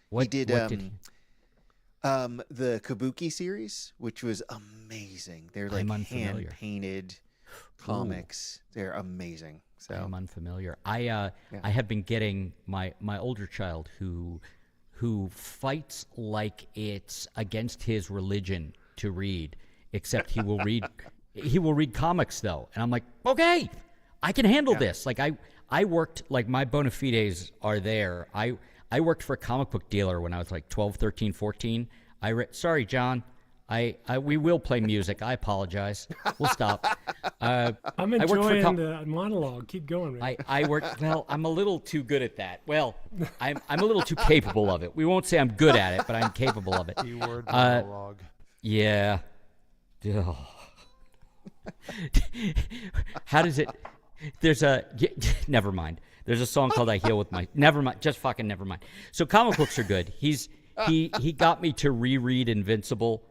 Speaker 4: What
Speaker 1: he did,
Speaker 4: what did he?
Speaker 1: the Kabuki series, which was amazing. They're like
Speaker 4: I'm unfamiliar.
Speaker 1: hand-painted comics. They're amazing. So
Speaker 4: I'm unfamiliar. I have been getting my older child who fights like it's against his religion to read, except he will read comics though. And I'm like, okay, I can handle this. Like I worked, like my bona fides are there. I worked for a comic book dealer when I was like 12, 13, 14. Sorry, John. We will play music. I apologize. We'll stop.
Speaker 6: I'm enjoying the monologue. Keep going, man.
Speaker 4: I work. Well, I'm a little too good at that. Well, I'm a little too capable of it. We won't say I'm good at it, but I'm capable of it.
Speaker 5: Keyword monologue.
Speaker 4: Yeah. Ugh. How does it? Never mind. There's a song called "I Heal with My." Never mind. Just fucking never mind. So comic books are good. He got me to reread Invincible.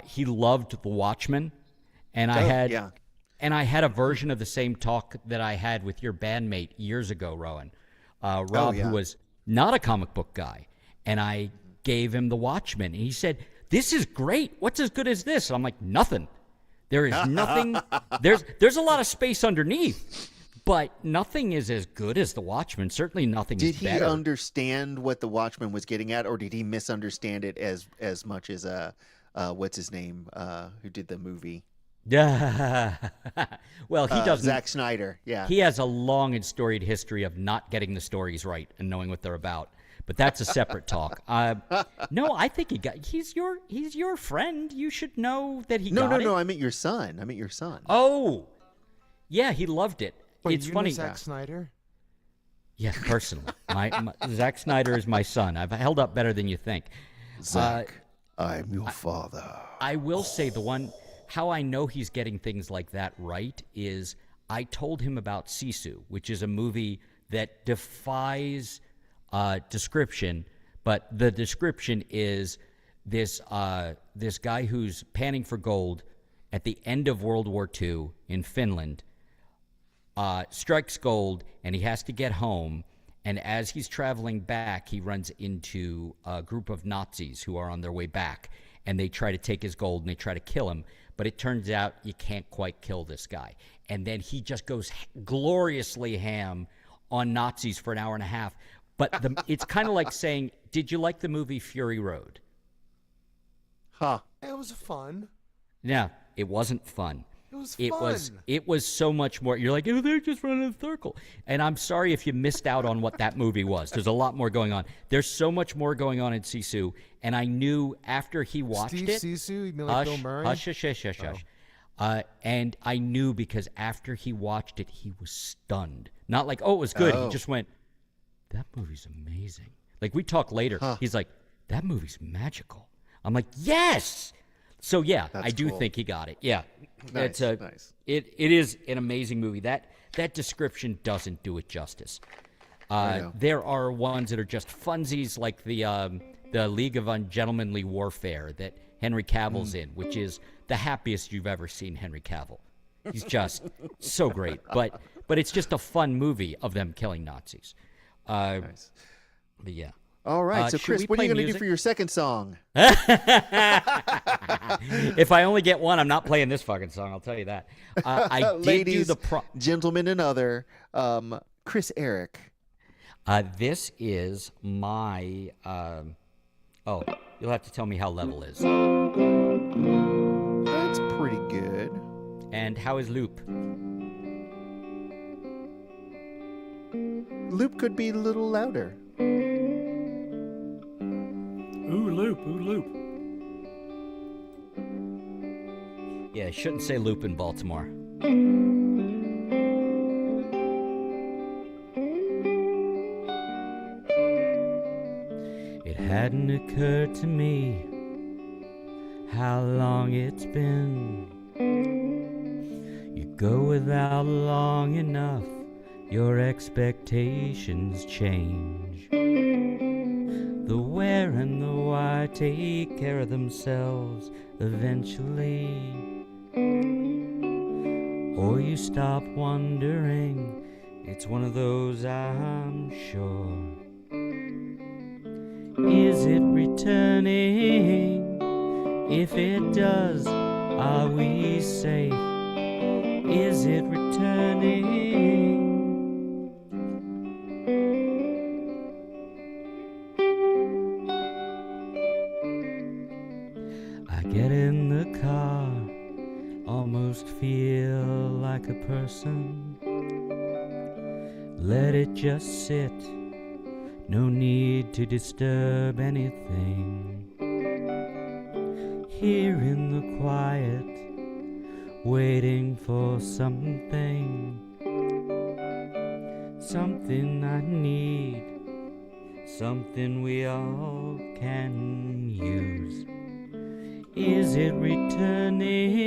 Speaker 4: He loved The Watchmen, and I had a version of the same talk that I had with your bandmate years ago, Rowan. Rob, who was not a comic book guy, and I gave him The Watchmen, and he said, "This is great. What's as good as this?" And I'm like, "Nothing. There is nothing. There's a lot of space underneath." But nothing is as good as The Watchmen. Certainly nothing is better.
Speaker 1: Did he understand what The Watchmen was getting at, or did he misunderstand it as much as what's his name, who did the movie?
Speaker 4: Well, he doesn't.
Speaker 1: Zack Snyder. Yeah.
Speaker 4: He has a long and storied history of not getting the stories right and knowing what they're about. But that's a separate talk. No, I think he's your friend. You should know that he got it.
Speaker 1: No. I meant your son.
Speaker 4: Oh, yeah, he loved it.
Speaker 5: Wait,
Speaker 4: It's funny.
Speaker 5: Zack Snyder?
Speaker 4: Yes, personally. My Zack Snyder is my son. I've held up better than you think.
Speaker 1: Zack, I'm your father.
Speaker 4: I will say how I know he's getting things like that right is I told him about Sisu, which is a movie that defies description, but the description is this guy who's panning for gold at the end of World War II in Finland, strikes gold, and he has to get home. And as he's traveling back, he runs into a group of Nazis who are on their way back, and they try to take his gold and they try to kill him. But it turns out you can't quite kill this guy. And then he just goes gloriously ham on Nazis for an hour and a half. But it's kind of like saying, did you like the movie Fury Road?
Speaker 1: Huh.
Speaker 5: It was fun.
Speaker 4: No, it wasn't fun.
Speaker 5: It was fun.
Speaker 4: It was so much more. You're like, oh, they're just running in a circle. And I'm sorry if you missed out on what that movie was. There's a lot more going on. There's so much more going on in Sisu. And I knew after he watched
Speaker 5: Steve
Speaker 4: it.
Speaker 5: Sisu? You mean like Bill Murray?
Speaker 4: Hush. And I knew because after he watched it, he was stunned. Not like, oh, it was good. He just went, that movie's amazing. Like, we talk later. He's like, that movie's magical. I'm like, yes. So yeah, I do think he got it. Yeah,
Speaker 1: Nice.
Speaker 4: It is an amazing movie. That description doesn't do it justice. There are ones that are just funsies, like the League of Ungentlemanly Warfare that Henry Cavill's in, which is the happiest you've ever seen Henry Cavill. He's just so great. But it's just a fun movie of them killing Nazis.
Speaker 1: Nice.
Speaker 4: But yeah.
Speaker 1: All right, so
Speaker 4: should
Speaker 1: Chris,
Speaker 4: we
Speaker 1: what are you
Speaker 4: play
Speaker 1: going to do
Speaker 4: music?
Speaker 1: for your second song?
Speaker 4: If I only get one, I'm not playing this fucking song. I'll tell you that. I did
Speaker 1: Ladies,
Speaker 4: do the
Speaker 1: gentlemen, and other, Chris Eric.
Speaker 4: This is my. Oh, you'll have to tell me how level is.
Speaker 1: That's pretty good.
Speaker 4: And how is loop?
Speaker 1: Loop could be a little louder.
Speaker 6: Ooh, loop, ooh, loop.
Speaker 4: Yeah, shouldn't say loop in Baltimore. It hadn't occurred to me how long it's been. You go without long enough, your expectations change. The where and the why take care of themselves eventually. Or you stop wondering, it's one of those, I'm sure. If it does, are we safe? Is it returning? I get in the car, almost feel like a person. Let it just sit, no need to disturb anything. Here in the quiet, waiting for something. Something I need, something we all can use. Is it returning?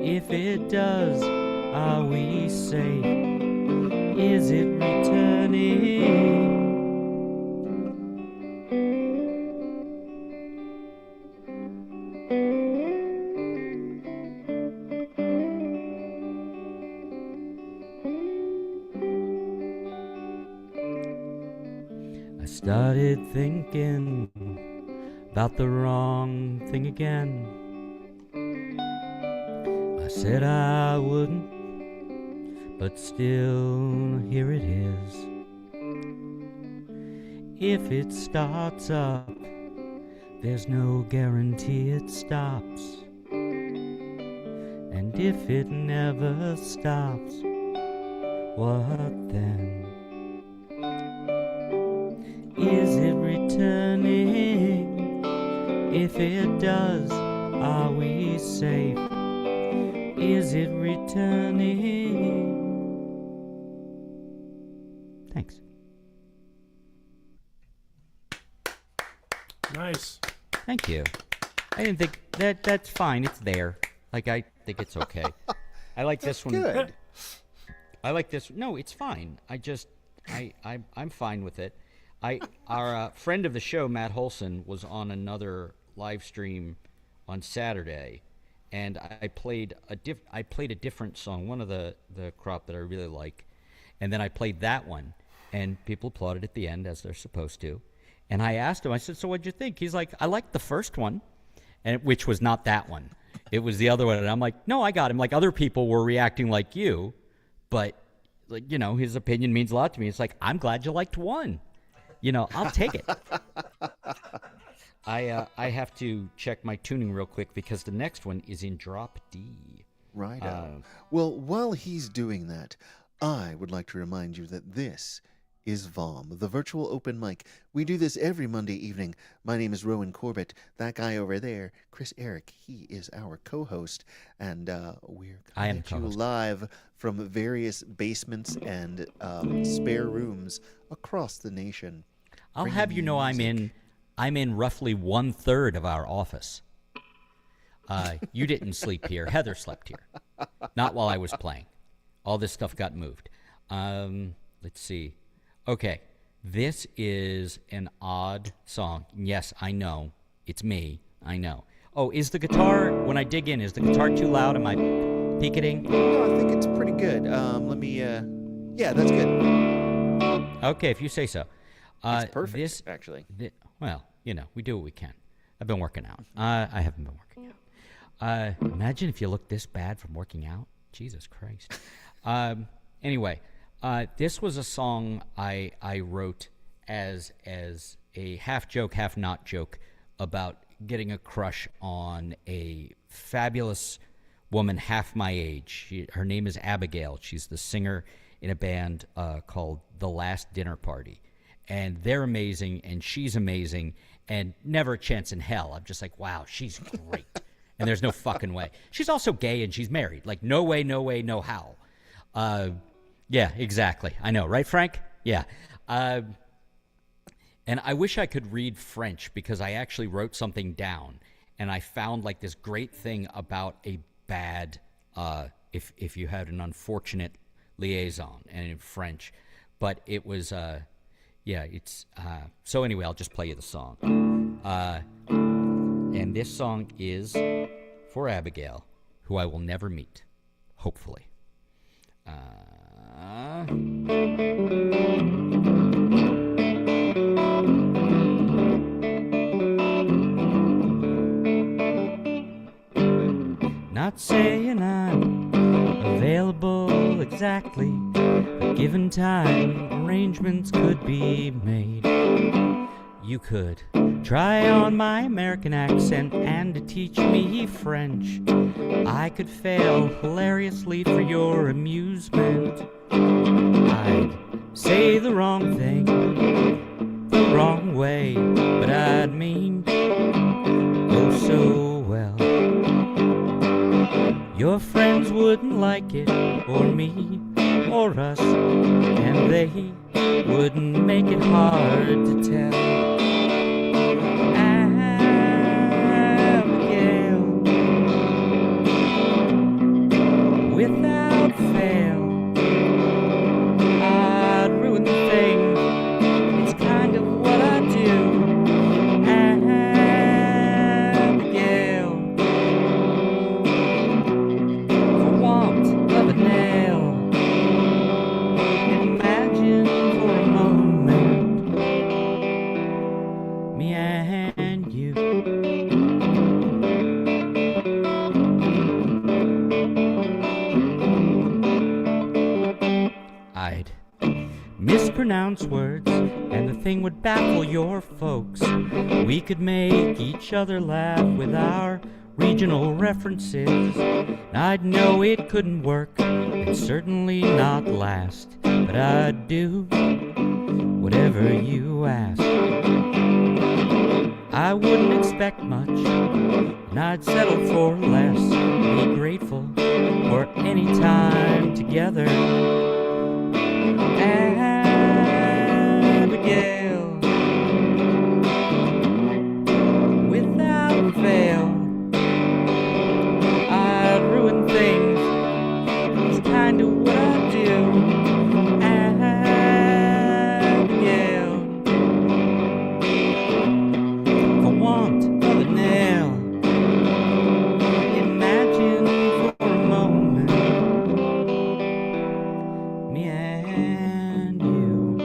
Speaker 4: If it does, are we safe? Is it returning? I started thinking about the wrong thing again. I said I wouldn't, but still here it is. If it starts up, there's no guarantee it stops. And if it never stops, what then? Is it returning? If it does, are we safe? Is it returning? Thanks.
Speaker 6: Nice.
Speaker 4: Thank you. I didn't think that's fine. It's there. Like, I think it's okay. I like this one.
Speaker 1: Good.
Speaker 4: I like this. No, it's fine. I'm fine with it. Our friend of the show, Matt Holson, was on another live stream on Saturday, and I played a different song, one of the crop that I really like, and then I played that one, and people applauded at the end, as they're supposed to. And I asked him, I said, so what'd you think? He's like, I liked the first one, and which was not that one. It was the other one. And I'm like, no, I got him. Like, other people were reacting like you, but, like, you know, his opinion means a lot to me. It's like, I'm glad you liked one. You know, I'll take it. I have to check my tuning real quick because the next one is in drop D.
Speaker 1: Right. Well, while he's doing that, I would like to remind you that this is VOM, the virtual open mic. We do this every Monday evening. My name is Rowan Corbett. That guy over there, Chris Eric, he is our co-host. And we're coming at you live from various basements and spare rooms across the nation.
Speaker 4: I'll have you know I'm in roughly 1/3 of our office. You didn't sleep here. Heather slept here. Not while I was playing. All this stuff got moved. Let's see. Okay, this is an odd song. Yes, I know. It's me. I know. Oh, is the guitar, when I dig in, is the guitar too loud? Am I picketing?
Speaker 1: No, I think it's pretty good. Let me, yeah, that's good.
Speaker 4: Okay, if you say so.
Speaker 1: It's perfect, actually.
Speaker 4: Well, you know, we do what we can. I've been working out. I haven't been working out. Imagine if you looked this bad from working out. Jesus Christ. Anyway, this was a song I wrote as a half joke, half not joke about getting a crush on a fabulous woman half my age. Her name is Abigail. She's the singer in a band called The Last Dinner Party. And they're amazing, and she's amazing, and never a chance in hell. I'm just like, wow, she's great. And there's no fucking way. She's also gay, and she's married. Like, no way, no way, no how. Yeah, exactly. I know, right, Frank? Yeah. And I wish I could read French because I actually wrote something down, and I found, like, this great thing about a bad, if you had an unfortunate liaison, and in French. But it was... yeah, it's... so anyway, I'll just play you the song. And this song is for Abigail, who I will never meet, hopefully. saying I'm available exactly, but given time, arrangements could be made. You could try on my American accent and teach me French. I could fail hilariously for your amusement. I'd say the wrong thing the wrong way, but I'd mean oh so well. Your friends wouldn't like it, or me, or us, and they wouldn't make it hard to tell. Abigail, without fail, I'd ruin the thing. It's kind of what I do. Abigail, for want of a nail. Imagine for a moment me and you. I'd mispronounce words, and the thing would baffle your folks. We could make each other laugh with our regional references. I'd know it couldn't work, and certainly not last, but I'd do whatever you ask. I wouldn't expect much, and I'd settle for less. Be grateful for any time together. Abigail, without fail, I'd ruin things. It's kind of what I do. Abigail, for want of a nail. Imagine for a moment me and you.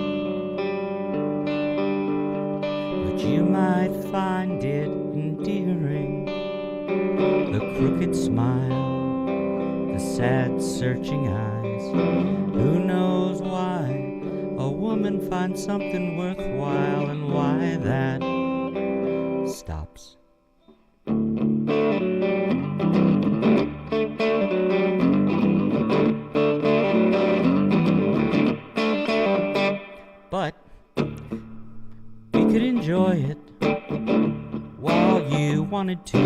Speaker 4: But you might find it endearing, the crooked smile, the sad searching eyes. Who knows why a woman finds something worthwhile and why that stops. But we could enjoy it while you wanted to,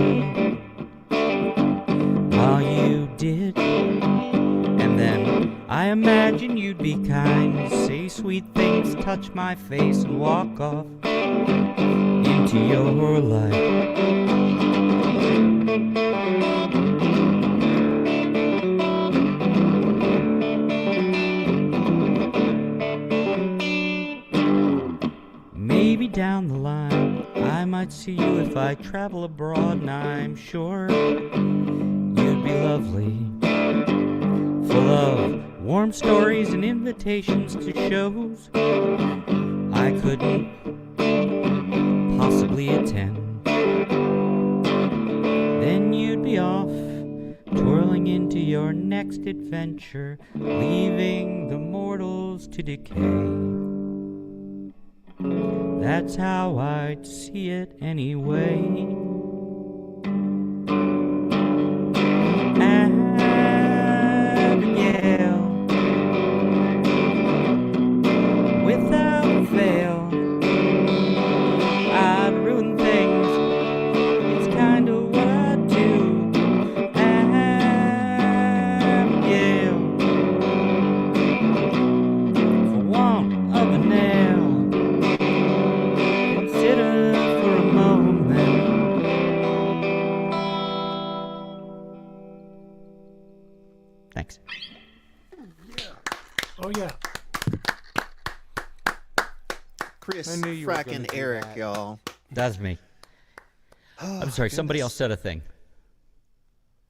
Speaker 4: while you did, and then I imagine you'd be kind, say sweet things, touch my face, and walk off into your life. Maybe down the line I might see you if I travel abroad, and I'm sure you'd be lovely, full of warm stories and invitations to shows I couldn't possibly attend. Then you'd be off, twirling into your next adventure, leaving the mortals to decay. That's how I'd see it anyway. Abigail, without fail, I'd ruin things. It's kind of what I do. Abigail, for want of a nail. Consider for a moment. Thanks.
Speaker 6: Oh yeah.
Speaker 1: Chris,
Speaker 5: I knew you were gonna
Speaker 1: fracking
Speaker 5: do
Speaker 1: Eric,
Speaker 5: that.
Speaker 1: y'all.
Speaker 4: That's me. I'm sorry, somebody else said a thing.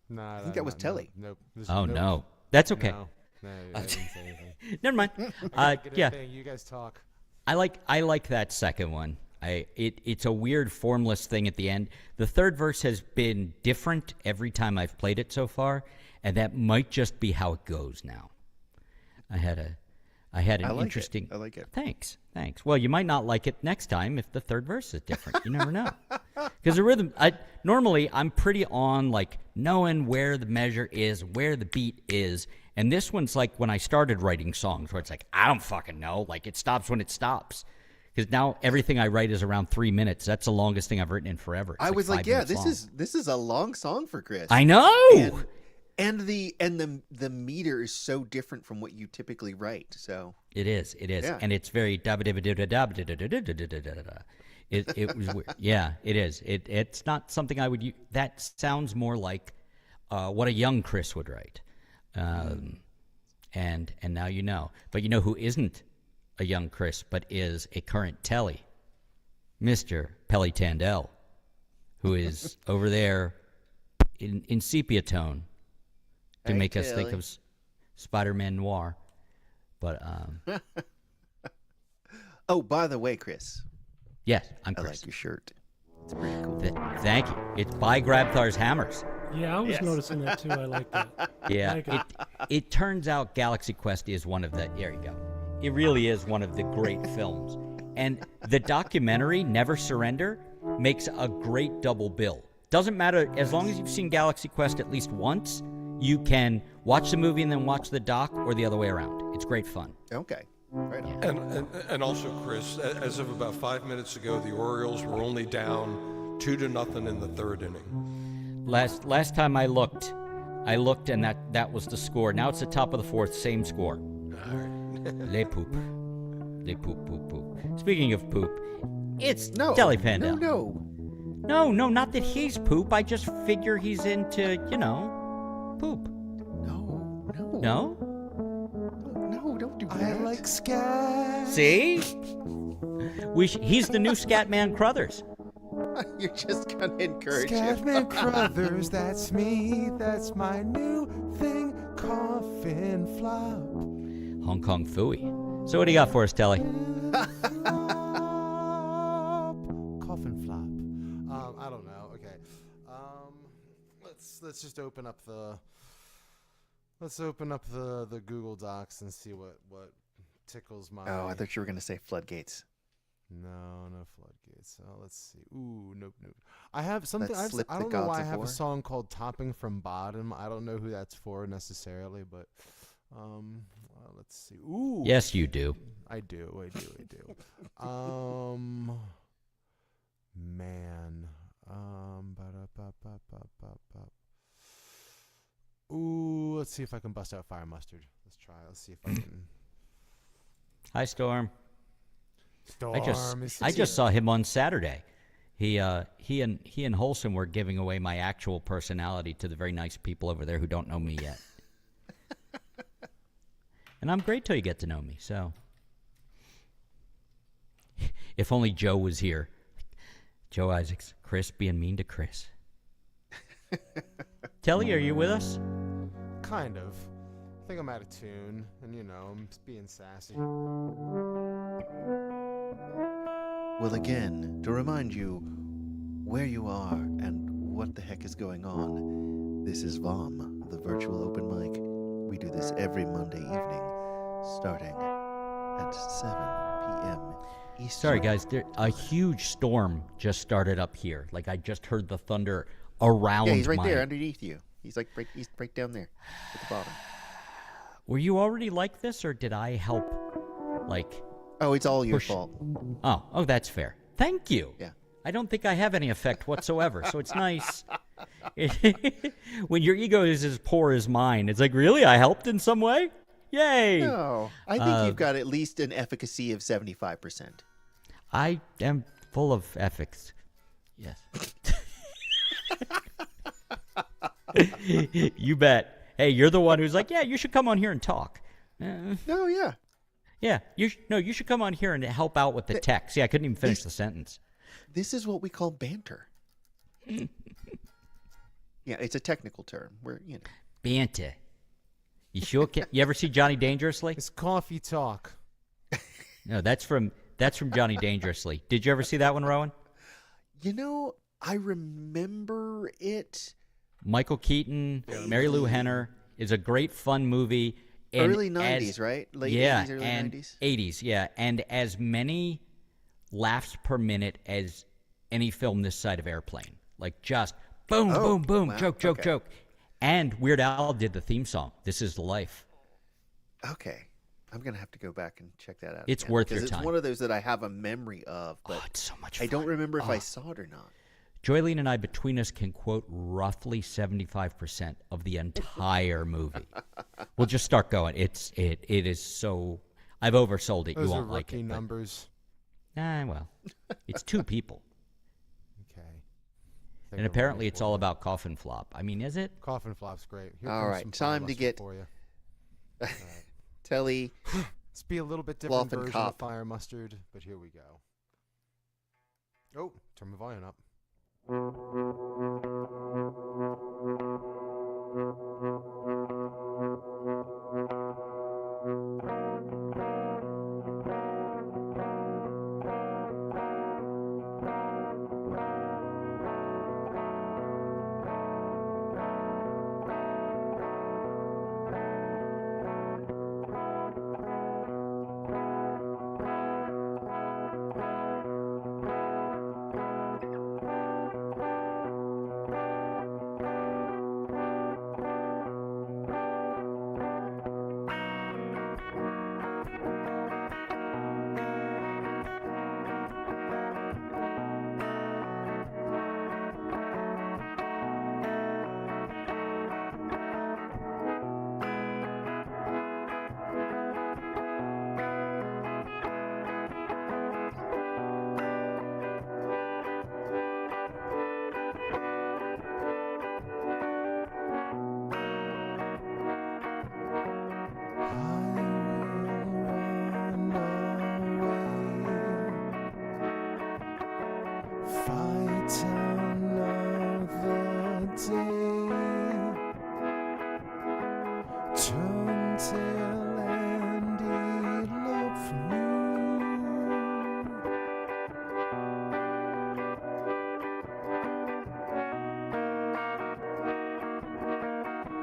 Speaker 5: Nah,
Speaker 1: I think that was Telly.
Speaker 5: Nope.
Speaker 4: Oh, no. That's okay.
Speaker 5: No, I didn't say anything.
Speaker 4: Never mind.
Speaker 5: Get a
Speaker 4: Yeah,
Speaker 5: thing, you guys talk.
Speaker 4: I like that second one. It's a weird formless thing at the end. The third verse has been different every time I've played it so far, and that might just be how it goes now. I had an interesting.
Speaker 1: I like it.
Speaker 4: Thanks. Well, you might not like it next time if the third verse is different. You never know. Because the rhythm, normally I'm pretty on like knowing where the measure is, where the beat is, and this one's like when I started writing songs, where it's like I don't fucking know. Like it stops when it stops. Because now everything I write is around 3 minutes. That's the longest thing I've written in forever. It's
Speaker 1: I was like,
Speaker 4: 5
Speaker 1: yeah,
Speaker 4: minutes long.
Speaker 1: this is a long song for Chris.
Speaker 4: I know.
Speaker 1: And the meter is so different from what you typically write. So
Speaker 4: It is,
Speaker 1: Yeah.
Speaker 4: and it's very it was weird. Yeah, it is. It's not something I would use. That sounds more like what a young Chris would write, and now you know. But you know who isn't a young Chris, but is a current Telly, Mr. Pelly Tandell, who is over there in sepia tone to
Speaker 1: Hey,
Speaker 4: make us think
Speaker 1: Telly.
Speaker 4: of Spider-Man Noir. But
Speaker 1: oh, by the way, Chris,
Speaker 4: yes, I'm
Speaker 1: I
Speaker 4: Chris.
Speaker 1: like your shirt. It's pretty cool.
Speaker 4: Thank you. It's by Grabthar's Hammers.
Speaker 6: Yeah, I was
Speaker 1: Yes.
Speaker 6: noticing that too. I like that.
Speaker 4: Yeah,
Speaker 6: Like it.
Speaker 4: it turns out Galaxy Quest is one of the. There you go. It really is one of the great films, and the documentary Never Surrender makes a great double bill. Doesn't matter as long as you've seen Galaxy Quest at least once. You can watch the movie and then watch the doc, or the other way around. It's great fun.
Speaker 1: Okay, right on.
Speaker 3: And also, Chris, as of about 5 minutes ago, the Orioles were only down 2-0 in the third inning.
Speaker 4: Last time I looked, and that was the score. Now it's the top of the fourth, same score. Les poop. Les poop, poop, poop. Speaking of poop, it's
Speaker 1: No,
Speaker 4: Telly Pandel.
Speaker 1: No,
Speaker 4: No, not that he's poop. I just figure he's into, poop.
Speaker 1: no,
Speaker 4: No?
Speaker 1: don't do
Speaker 5: I
Speaker 1: that.
Speaker 5: like scat.
Speaker 4: See? He's the new Scatman Crothers.
Speaker 1: You're just gonna encourage him.
Speaker 5: Scatman Crothers, that's me. That's my new thing. Coffin flop.
Speaker 4: Hong Kong Phooey. So what do you got for us, Telly?
Speaker 5: Coffin flop. I don't know. Okay. Let's just open up the. Let's open up the Google Docs and see what tickles my.
Speaker 1: Oh, I thought you were gonna say floodgates.
Speaker 5: No floodgates. Let's see. Ooh, nope. I have something.
Speaker 1: Let's slip
Speaker 5: I
Speaker 1: the
Speaker 5: don't know
Speaker 1: gods
Speaker 5: why I
Speaker 1: of
Speaker 5: have
Speaker 1: war.
Speaker 5: a song called "Topping from Bottom." I don't know who that's for necessarily, but let's see. Ooh.
Speaker 4: Yes, you do.
Speaker 5: I do. Man. Ooh, let's see if I can bust out Fire Mustard. Let's try. Let's see if I can.
Speaker 4: Hi, Storm.
Speaker 5: Storm.
Speaker 4: I just saw him on Saturday. He and Wholesome were giving away my actual personality to the very nice people over there who don't know me yet. And I'm great till you get to know me. So, if only Joe was here. Joe Isaacs, Chris being mean to Chris. Telly, are you with us?
Speaker 5: Kind of. I think I'm out of tune, and I'm just being sassy.
Speaker 1: Well, again, to remind you where you are and what the heck is going on, this is VOM, the virtual open mic. We do this every Monday evening, starting at 7 p.m. Eastern.
Speaker 4: Sorry, guys. A huge storm just started up here. Like, I just heard the thunder around
Speaker 1: Yeah, he's right
Speaker 4: my...
Speaker 1: there underneath you. He's right down there at the bottom.
Speaker 4: Were you already like this, or did I help, like...
Speaker 1: Oh, it's all your
Speaker 4: Push.
Speaker 1: fault.
Speaker 4: Oh, that's fair. Thank you.
Speaker 1: Yeah.
Speaker 4: I don't think I have any effect whatsoever, so it's nice. When your ego is as poor as mine, it's like, really? I helped in some way? Yay!
Speaker 1: No, I think you've got at least an efficacy of 75%.
Speaker 4: I am full of ethics. Yes. You bet. Hey, you're the one who's like, yeah, you should come on here and talk.
Speaker 1: No, yeah.
Speaker 4: Yeah, you should come on here and help out with the tech. See, I couldn't even finish the sentence.
Speaker 1: This is what we call banter. Yeah, it's a technical term.
Speaker 4: Banter. You sure can? You ever see Johnny Dangerously?
Speaker 5: It's coffee talk.
Speaker 4: No, that's from That's from Johnny Dangerously. Did you ever see that one, Rowan?
Speaker 1: You know, I remember it.
Speaker 4: Michael Keaton, Mary Lou Henner is a great fun movie. And
Speaker 1: Early 90s, right? Late
Speaker 4: yeah,
Speaker 1: 80s, early
Speaker 4: and
Speaker 1: 90s?
Speaker 4: 80s, yeah. And as many laughs per minute as any film this side of Airplane. Like just boom,
Speaker 1: Oh,
Speaker 4: boom, boom,
Speaker 1: wow,
Speaker 4: joke, joke,
Speaker 1: okay.
Speaker 4: joke. And Weird Al did the theme song, This Is the Life.
Speaker 1: Okay. I'm going to have to go back and check that out.
Speaker 4: It's
Speaker 1: again,
Speaker 4: worth your
Speaker 1: because
Speaker 4: time.
Speaker 1: it's one of those that I have a memory of, but
Speaker 4: Oh, it's so much
Speaker 1: I
Speaker 4: fun.
Speaker 1: don't remember if I saw it or not.
Speaker 4: Joylene and I, between us, can quote roughly 75% of the entire movie. We'll just start going. It is so. I've oversold it.
Speaker 5: Those
Speaker 4: You
Speaker 5: are
Speaker 4: won't like
Speaker 5: rookie
Speaker 4: it. but-
Speaker 5: numbers.
Speaker 4: Well, it's two people,
Speaker 5: Okay.
Speaker 4: and apparently it's all about coffin flop. I mean, is it?
Speaker 5: Coffin flop's great. Here
Speaker 1: All
Speaker 5: comes
Speaker 1: right,
Speaker 5: some
Speaker 1: time to
Speaker 5: filibuster
Speaker 1: get-
Speaker 5: for you.
Speaker 1: Telly,
Speaker 5: Let's be a little bit different
Speaker 1: Fluff and
Speaker 5: version
Speaker 1: Cop.
Speaker 5: of Fire Mustard, but here we go. Oh, turn my volume up. Fight another day. Turn tail and elope from you.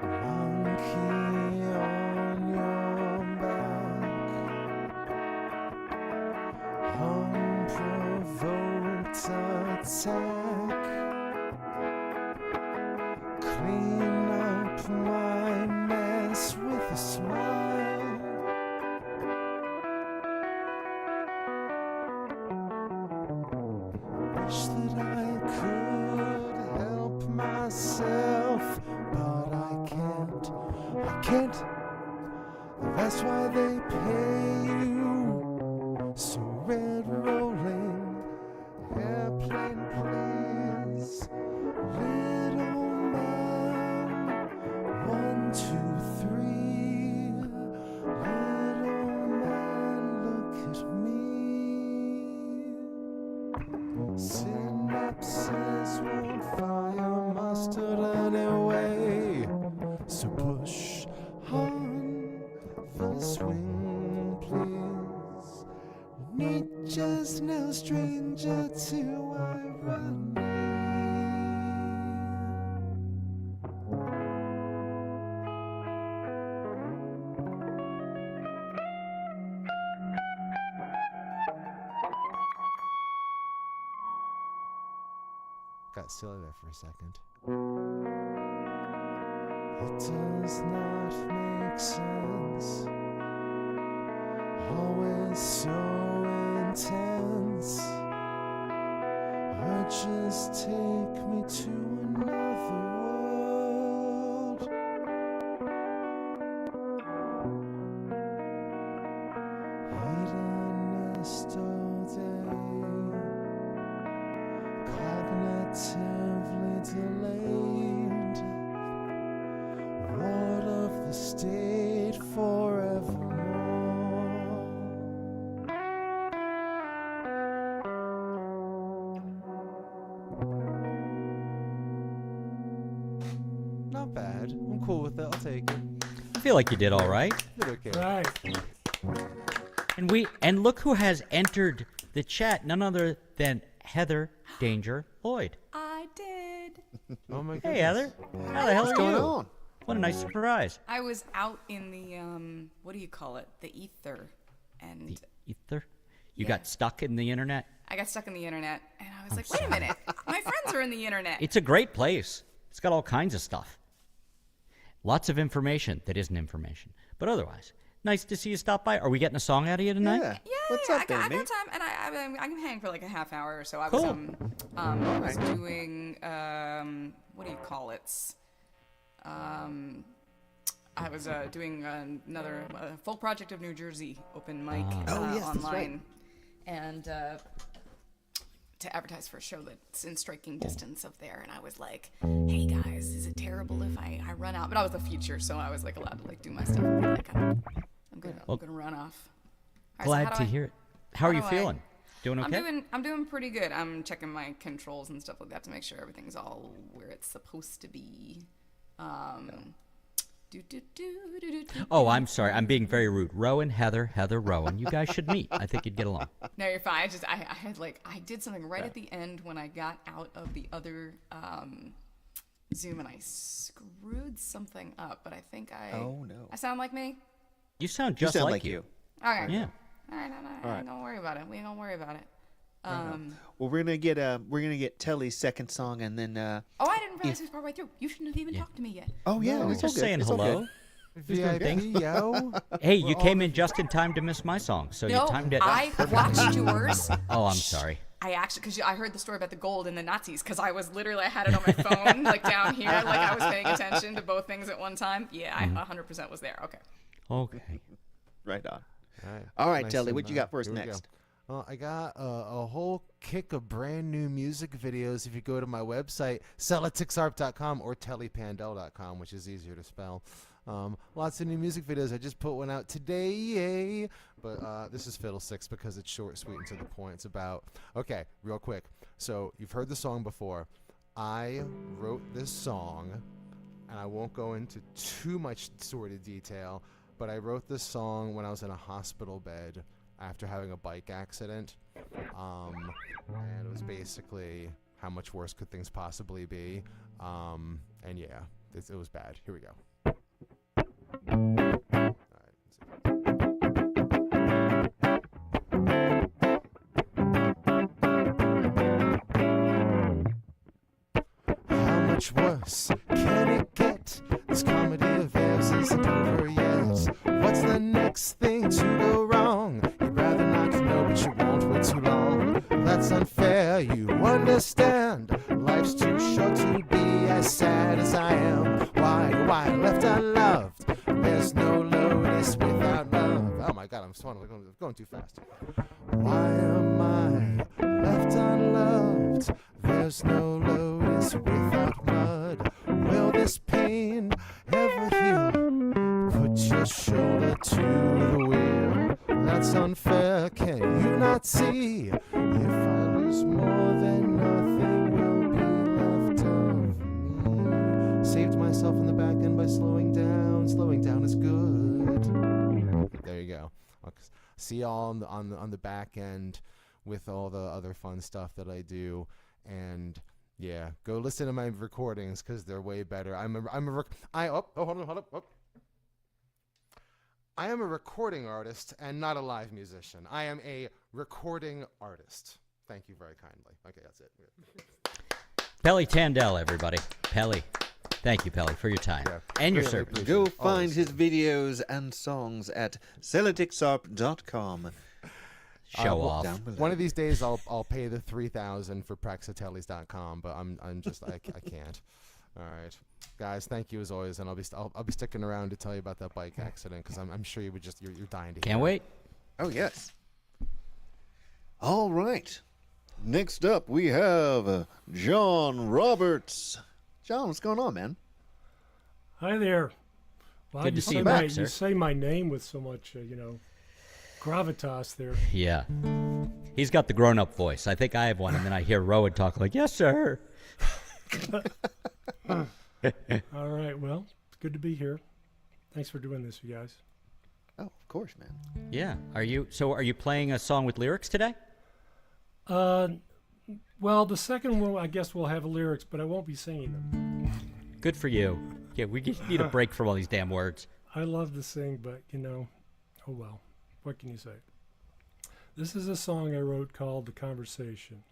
Speaker 5: Monkey on your back. Unprovoked attack. Clean up my mess with a smile. Wish that I could help myself, but I can't. I can't. That's why they pay you. So red rolling airplane, please. Little man, 1, 2, 3. Little man, look at me. Synapses won't fire mustard anyway. So push on the swing, please. Nature's no stranger to irony. Got silly there for a second. It does not make sense. Always so intense. Urges take me to another world. Hedonist all day. Cognitively delayed. Ward of the state forevermore. Not bad. I'm cool with it. I'll take it.
Speaker 4: I feel like you did all right.
Speaker 5: Did okay.
Speaker 6: Right.
Speaker 4: And look who has entered the chat. None other than Heather Danger Lloyd.
Speaker 7: I did.
Speaker 5: Oh my goodness.
Speaker 4: Hey Heather, how the hell
Speaker 1: What's
Speaker 4: are
Speaker 1: going
Speaker 4: you?
Speaker 1: on?
Speaker 4: What a nice surprise.
Speaker 7: I was out in the what do you call it? The ether, and
Speaker 4: Ether, you
Speaker 7: Yeah.
Speaker 4: got stuck in the internet.
Speaker 7: I got stuck in the internet, and I was like, wait a minute, my friends are in the internet.
Speaker 4: It's a great place. It's got all kinds of stuff. Lots of information that isn't information, but otherwise, nice to see you stop by. Are we getting a song out of you tonight?
Speaker 1: Yeah.
Speaker 7: Yeah,
Speaker 1: What's
Speaker 7: yeah,
Speaker 1: up,
Speaker 7: I got
Speaker 1: baby?
Speaker 7: time, and I can hang for like a half hour or so. I
Speaker 4: Cool.
Speaker 7: was I was doing what do you call it? I was doing another full project of New Jersey open mic
Speaker 1: Oh, yes, that's
Speaker 7: online,
Speaker 1: right.
Speaker 7: and to advertise for a show that's in striking distance of there. And I was like, "Hey guys, is it terrible if I run out?" But I was a feature, so I was like allowed to like do my stuff. And be like, I'm gonna run off. All right, so
Speaker 4: Glad
Speaker 7: how
Speaker 4: to
Speaker 7: do I-
Speaker 4: hear it. How are you
Speaker 7: do I-
Speaker 4: feeling? Doing okay?
Speaker 7: I'm doing pretty good. I'm checking my controls and stuff like that to make sure everything's all where it's supposed to be.
Speaker 4: Oh, I'm sorry. I'm being very rude. Rowan, Heather, Rowan. You guys should meet. I think you'd get along.
Speaker 7: No, you're fine. I had like I did something right at the end when I got out of the other Zoom, and I screwed something up. But I think
Speaker 1: Oh, no.
Speaker 7: I sound like me.
Speaker 4: You sound
Speaker 1: You
Speaker 4: just
Speaker 1: sound
Speaker 4: like
Speaker 1: like you.
Speaker 7: Okay.
Speaker 4: Yeah.
Speaker 7: All right. No, I ain't gonna worry about it. We ain't gonna worry about it.
Speaker 1: Well, we're gonna get Telly's second song, and then.
Speaker 7: Oh, I didn't realize he was partway through. You shouldn't have even talked to me yet.
Speaker 1: Oh yeah,
Speaker 4: We're
Speaker 1: it's all
Speaker 4: just
Speaker 1: good.
Speaker 4: saying
Speaker 1: It's all
Speaker 4: hello.
Speaker 1: good.
Speaker 5: VIP, yo.
Speaker 4: Hey, you came in just in time to miss my song, so
Speaker 7: No,
Speaker 4: you timed it.
Speaker 7: I watched yours.
Speaker 4: Oh, I'm sorry.
Speaker 7: I actually, because I heard the story about the gold and the Nazis, because I was literally, I had it on my phone, like down here, like I was paying attention to both things at one time. Yeah, I 100% was there. Okay.
Speaker 4: Okay.
Speaker 1: Right on.
Speaker 5: All
Speaker 1: All right,
Speaker 5: Nice
Speaker 1: Telly,
Speaker 5: and,
Speaker 1: what you got for us
Speaker 5: here we go.
Speaker 1: next?
Speaker 5: Well, I got a whole kick of brand new music videos. If you go to my website, cellatixarp.com or tellypandel.com, which is easier to spell. Lots of new music videos. I just put one out today, but this is Fiddlesticks because it's short, sweet, and to the point. It's about, okay, real quick. So you've heard the song before. I wrote this song, and I won't go into too much sort of detail, but I wrote this song when I was in a hospital bed after having a bike accident. And it was basically how much worse could things possibly be. And yeah, it was bad. Here we go. All right, how much worse can it get? This comedy of theirs isn't over yet. What's the next thing to go wrong? You'd rather not know, but you won't wait too long. That's unfair, you understand. Life's too short to be as sad as I am. Why left unloved? There's no lotus without love. Oh my God, I'm going too fast. Why am I left unloved? There's no lotus without mud. Will this pain ever heal? Put your shoulder to the wheel. That's unfair, can you not see? If I lose more, then nothing will be left of me. Saved myself in the back end by slowing down. Slowing down is good. There you go. I'll see y'all on the back end with all the other fun stuff that I do. And yeah, go listen to my recordings because they're way better. I am a recording artist and not a live musician. I am a recording artist. Thank you very kindly. Okay, that's it.
Speaker 4: Pelly Tandell, everybody. Pelly. Thank you, Pelly, for your time and your
Speaker 5: Really
Speaker 4: service.
Speaker 5: appreciate
Speaker 1: Go
Speaker 5: it.
Speaker 1: find
Speaker 5: Always.
Speaker 1: his videos and songs at cellatixarp.com.
Speaker 4: Show off.
Speaker 1: Down below.
Speaker 5: One of these days, I'll pay the $3,000 for praxiteles.com, but I'm just I can't. All right, guys, thank you as always, and I'll be sticking around to tell you about that bike accident because I'm sure you're dying to hear.
Speaker 4: Can't wait.
Speaker 1: Oh, yes. All right. Next up, we have John Roberts. John, what's going on, man?
Speaker 6: Hi there. Well,
Speaker 4: Good to
Speaker 6: you
Speaker 4: see
Speaker 6: say
Speaker 4: you
Speaker 6: my-
Speaker 4: back, sir.
Speaker 6: You say my name with so much, gravitas there.
Speaker 4: Yeah. He's got the grown-up voice. I think I have one, and then I hear Rowan talk like, yes, sir.
Speaker 6: All right. Well, it's good to be here. Thanks for doing this, you guys.
Speaker 1: Oh, of course, man.
Speaker 4: Yeah. Are you playing a song with lyrics today?
Speaker 6: Well, the second one, I guess, will have lyrics, but I won't be singing them.
Speaker 4: Good for you. Yeah, we just need a break from all these damn words.
Speaker 6: I love to sing, but, oh well. What can you say? This is a song I wrote called The Conversation.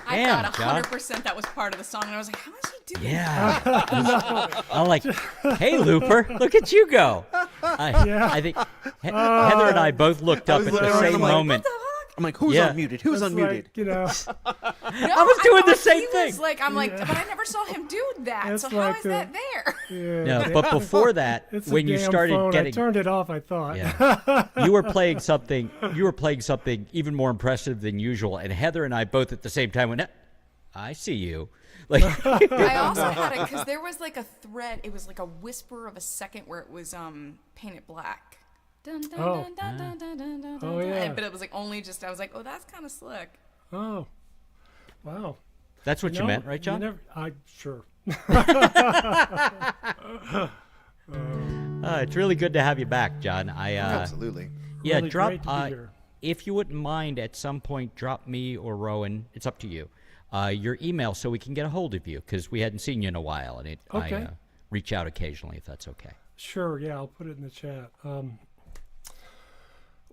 Speaker 7: I
Speaker 4: Damn,
Speaker 7: thought
Speaker 4: John.
Speaker 7: 100% that was part of the song, and I was like, how is he doing?
Speaker 4: Yeah. I'm like, hey, Looper, look at you go. I think Heather and I both looked up at the
Speaker 1: looking around,
Speaker 4: same
Speaker 1: I'm like,
Speaker 4: moment.
Speaker 1: I'm like, who's
Speaker 4: Yeah.
Speaker 1: unmuted? Who's
Speaker 6: It's
Speaker 1: unmuted?
Speaker 6: like, you know,
Speaker 7: No,
Speaker 4: I was doing the
Speaker 7: thought
Speaker 4: same
Speaker 7: he
Speaker 4: thing.
Speaker 7: Was like, I'm like, but I never saw him do that.
Speaker 6: It's
Speaker 7: So how
Speaker 6: like
Speaker 7: is that there?
Speaker 6: yeah,
Speaker 4: No, but before that,
Speaker 6: it's
Speaker 4: when
Speaker 6: a
Speaker 4: you
Speaker 6: damn
Speaker 4: started
Speaker 6: phone. I
Speaker 4: getting,
Speaker 6: turned it off. I thought.
Speaker 4: yeah, you were playing something. You were playing something even more impressive than usual. And Heather and I both at the same time went, "I see you." Like,
Speaker 7: I also had it because there was like a thread. It was like a whisper of a second where it was painted black. Dun, dun,
Speaker 6: Oh.
Speaker 7: dun, dun, dun, dun, dun, dun,
Speaker 6: Oh,
Speaker 7: dun.
Speaker 6: yeah.
Speaker 7: But it was like only just. I was like, oh, that's kind of slick.
Speaker 6: Oh, wow.
Speaker 4: that's what you
Speaker 6: No,
Speaker 4: meant, right, John?
Speaker 6: Sure.
Speaker 4: It's really good to have you back, John.
Speaker 1: Absolutely.
Speaker 4: Yeah,
Speaker 6: Really
Speaker 4: drop.
Speaker 6: great to be here.
Speaker 4: If you wouldn't mind, at some point, drop me or Rowan. It's up to you. Your email so we can get a hold of you because we hadn't seen you in a while, and
Speaker 6: Okay.
Speaker 4: I reach out occasionally if that's okay.
Speaker 6: Sure, yeah, I'll put it in the chat.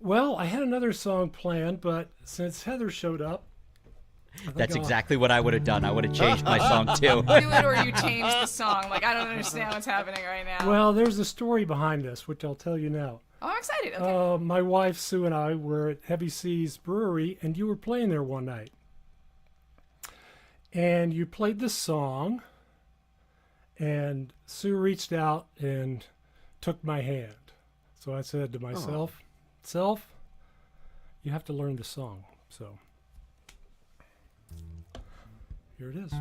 Speaker 6: Well, I had another song planned, but since Heather showed up,
Speaker 4: That's
Speaker 6: God.
Speaker 4: exactly what I would have done. I would have changed my song too.
Speaker 7: Do it or you change the song. Like I don't understand what's happening right now.
Speaker 6: well, there's a story behind this, which I'll tell you now.
Speaker 7: Oh, I'm excited. Okay.
Speaker 6: My wife Sue and I were at Heavy Seas Brewery, and you were playing there one night. And you played this song, and Sue reached out and took my hand. So I said to myself, Self, you have to learn the song. So here it is.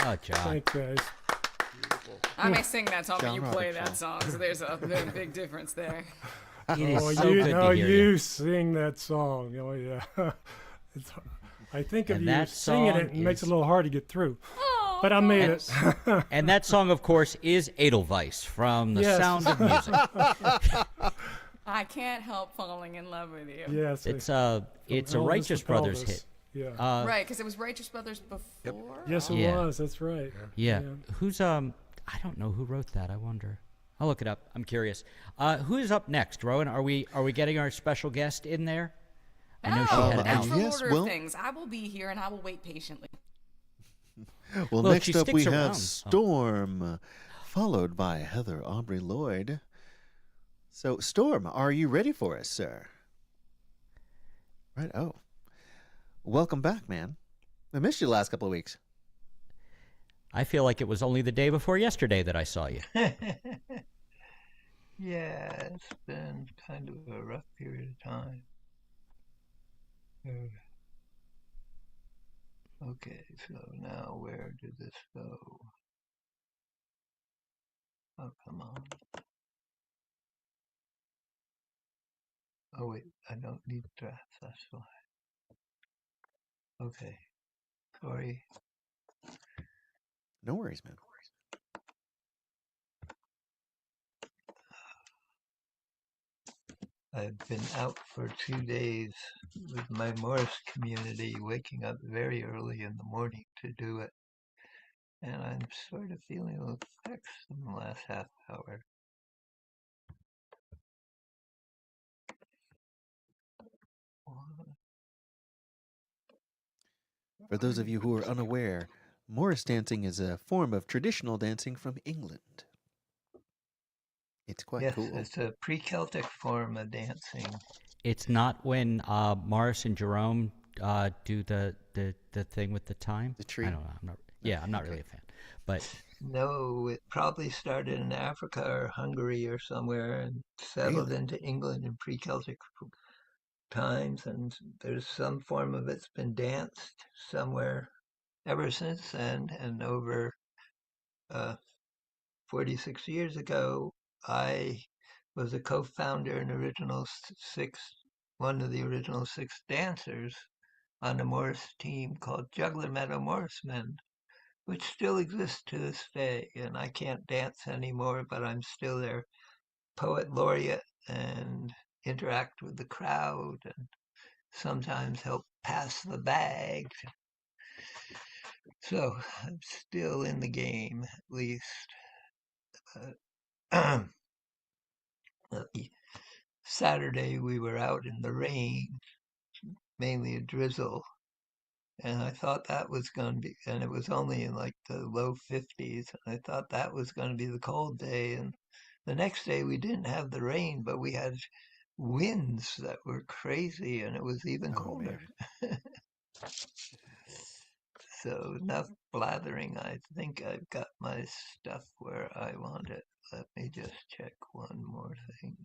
Speaker 4: Oh, John.
Speaker 6: Thanks, guys.
Speaker 7: I may sing that song, but
Speaker 1: John
Speaker 7: you
Speaker 1: Roberts
Speaker 7: play that
Speaker 1: show.
Speaker 7: song, so there's a very big difference there.
Speaker 4: It is
Speaker 6: Oh,
Speaker 4: so
Speaker 6: you
Speaker 4: good
Speaker 6: know,
Speaker 4: to hear
Speaker 6: you
Speaker 4: you.
Speaker 6: sing that song. Oh yeah, it's, I think of
Speaker 4: And
Speaker 6: you
Speaker 4: that
Speaker 6: singing
Speaker 4: song
Speaker 6: it, and it makes it
Speaker 4: is-
Speaker 6: a little hard to get through.
Speaker 7: Oh,
Speaker 6: But I made it.
Speaker 4: And that song, of course, is Edelweiss from The
Speaker 6: Yes.
Speaker 4: Sound of Music.
Speaker 7: I can't help falling in love with you.
Speaker 6: Yes,
Speaker 4: It's a
Speaker 6: Elvis
Speaker 4: Righteous
Speaker 6: to
Speaker 4: Brothers
Speaker 6: Pelvis.
Speaker 4: hit.
Speaker 6: Yeah.
Speaker 7: Right, because it was Righteous Brothers before.
Speaker 6: Yes, it
Speaker 4: Yeah.
Speaker 6: was. That's right.
Speaker 4: Yeah. Who's I don't know who wrote that. I wonder. I'll look it up. I'm curious. Who is up next, Rowan? Are we getting our special guest in there? I know she
Speaker 7: Oh,
Speaker 4: had an out.
Speaker 7: natural
Speaker 1: Yes,
Speaker 7: order
Speaker 1: well-
Speaker 7: of things. I will be here, and I will wait patiently.
Speaker 1: Well,
Speaker 4: Look, she
Speaker 1: next up we
Speaker 4: sticks
Speaker 1: have
Speaker 4: around.
Speaker 1: Storm, followed by Heather Aubrey Lloyd. So, Storm, are you ready for us, sir? Right. Oh, welcome back, man. I missed you the last couple of weeks.
Speaker 4: I feel like it was only the day before yesterday that I saw you.
Speaker 8: Yeah, it's been kind of a rough period of time. Okay, so now where did this go? Oh, come on. Oh, wait, I don't need drafts, that's why. Okay, sorry.
Speaker 1: No worries, man.
Speaker 8: I've been out for 2 days with my Morris community, waking up very early in the morning to do it. And I'm sort of feeling the effects in the last half hour.
Speaker 1: For those of you who are unaware, Morris dancing is a form of traditional dancing from England. It's quite
Speaker 8: Yes,
Speaker 1: cool.
Speaker 8: it's a pre-Celtic form of dancing.
Speaker 4: It's not when Morris and Jerome do the thing with the time.
Speaker 1: The tree?
Speaker 4: I don't know. I'm not really a fan. But
Speaker 8: No, it probably started in Africa or Hungary or somewhere and settled
Speaker 1: Really?
Speaker 8: into England in pre-Celtic times, and there's some form of it's been danced somewhere ever since then. And over 46 years ago, I was a co-founder and one of the original six dancers on a Morris team called Juggler Meadow Morris Men, which still exists to this day. And I can't dance anymore, but I'm still their poet laureate and interact with the crowd and sometimes help pass the bag. So I'm still in the game, at least. Saturday we were out in the rain, mainly a drizzle, and I thought that was going to be, and it was only in like the low 50s, and I thought that was going to be the cold day. And the next day we didn't have the rain, but we had winds that were crazy, and it was even
Speaker 1: Oh,
Speaker 8: colder.
Speaker 1: man.
Speaker 8: So enough blathering. I think I've got my stuff where I want it. Let me just check one more thing.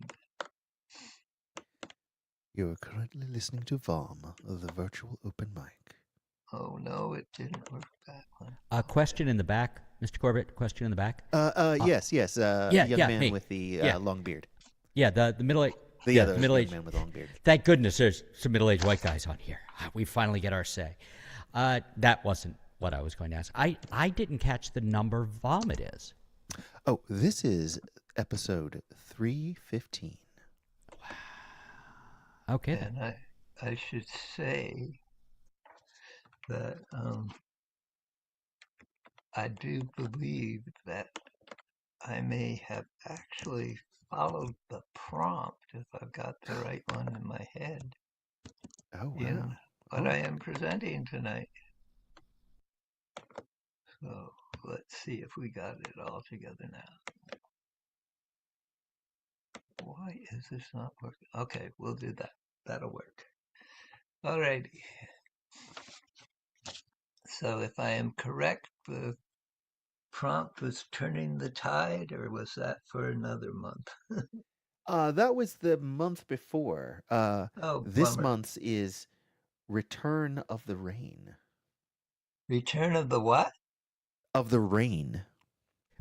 Speaker 1: You are currently listening to VOM, the virtual open mic.
Speaker 8: Oh no, it didn't work that one.
Speaker 4: a question in the back, Mr. Corbett. Question in the back.
Speaker 1: Yes.
Speaker 4: yeah,
Speaker 1: young
Speaker 4: yeah,
Speaker 1: man
Speaker 4: me.
Speaker 1: with the
Speaker 4: Yeah.
Speaker 1: long beard.
Speaker 4: Yeah, the middle age.
Speaker 1: The
Speaker 4: yeah,
Speaker 1: other
Speaker 4: the middle
Speaker 1: young
Speaker 4: age.
Speaker 1: man with long beard.
Speaker 4: Thank goodness there's some middle-aged white guys on here. We finally get our say. That wasn't what I was going to ask. I didn't catch the number VOM it is.
Speaker 1: Oh, this is episode 315.
Speaker 4: Okay. Then.
Speaker 8: And I should say that I do believe that I may have actually followed the prompt if I've got the right one in my head
Speaker 1: Oh, wow.
Speaker 8: in what I am presenting tonight. So let's see if we got it all together now. Why is this not working? Okay, we'll do that. That'll work. Alrighty. So if I am correct, the prompt was turning the tide, or was that for another month?
Speaker 1: That was the month before.
Speaker 8: Oh,
Speaker 1: This
Speaker 8: bummer.
Speaker 1: month's is Return of the Rain.
Speaker 8: Return of the what?
Speaker 1: Of the Rain.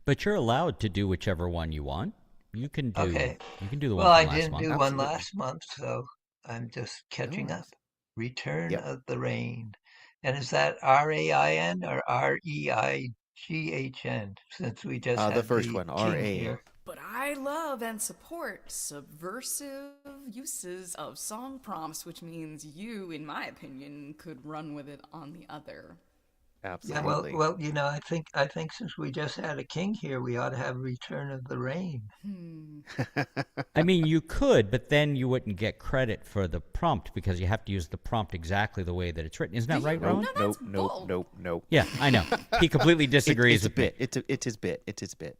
Speaker 4: But you're allowed to do whichever one you want. You can do
Speaker 8: Okay.
Speaker 4: the one
Speaker 8: Well, I
Speaker 4: from last
Speaker 8: didn't
Speaker 4: month.
Speaker 8: do one
Speaker 1: Absolutely.
Speaker 8: last month, so I'm just
Speaker 1: No
Speaker 8: catching up.
Speaker 1: worries.
Speaker 8: Return
Speaker 1: Yep.
Speaker 8: of the Rain. And is that Rain or Reighn? Since we just
Speaker 1: The
Speaker 8: had
Speaker 1: first
Speaker 8: the
Speaker 1: one,
Speaker 8: king
Speaker 1: R.A.
Speaker 8: here.
Speaker 7: But I love and support subversive uses of song prompts, which means you, in my opinion, could run with it on the other.
Speaker 8: Yeah,
Speaker 1: Absolutely.
Speaker 8: I think since we just had a king here, we ought to have Return of the Rain.
Speaker 4: I mean, you could, but then you wouldn't get credit for the prompt because you have to use the prompt exactly the way that it's written. Isn't that right,
Speaker 1: Nope,
Speaker 4: Rowan?
Speaker 7: No,
Speaker 1: nope,
Speaker 7: that's
Speaker 1: nope,
Speaker 7: bull.
Speaker 1: nope, nope.
Speaker 4: Yeah, I know. He completely disagrees
Speaker 1: It's a
Speaker 4: with me.
Speaker 1: bit. It's his bit. It's his bit.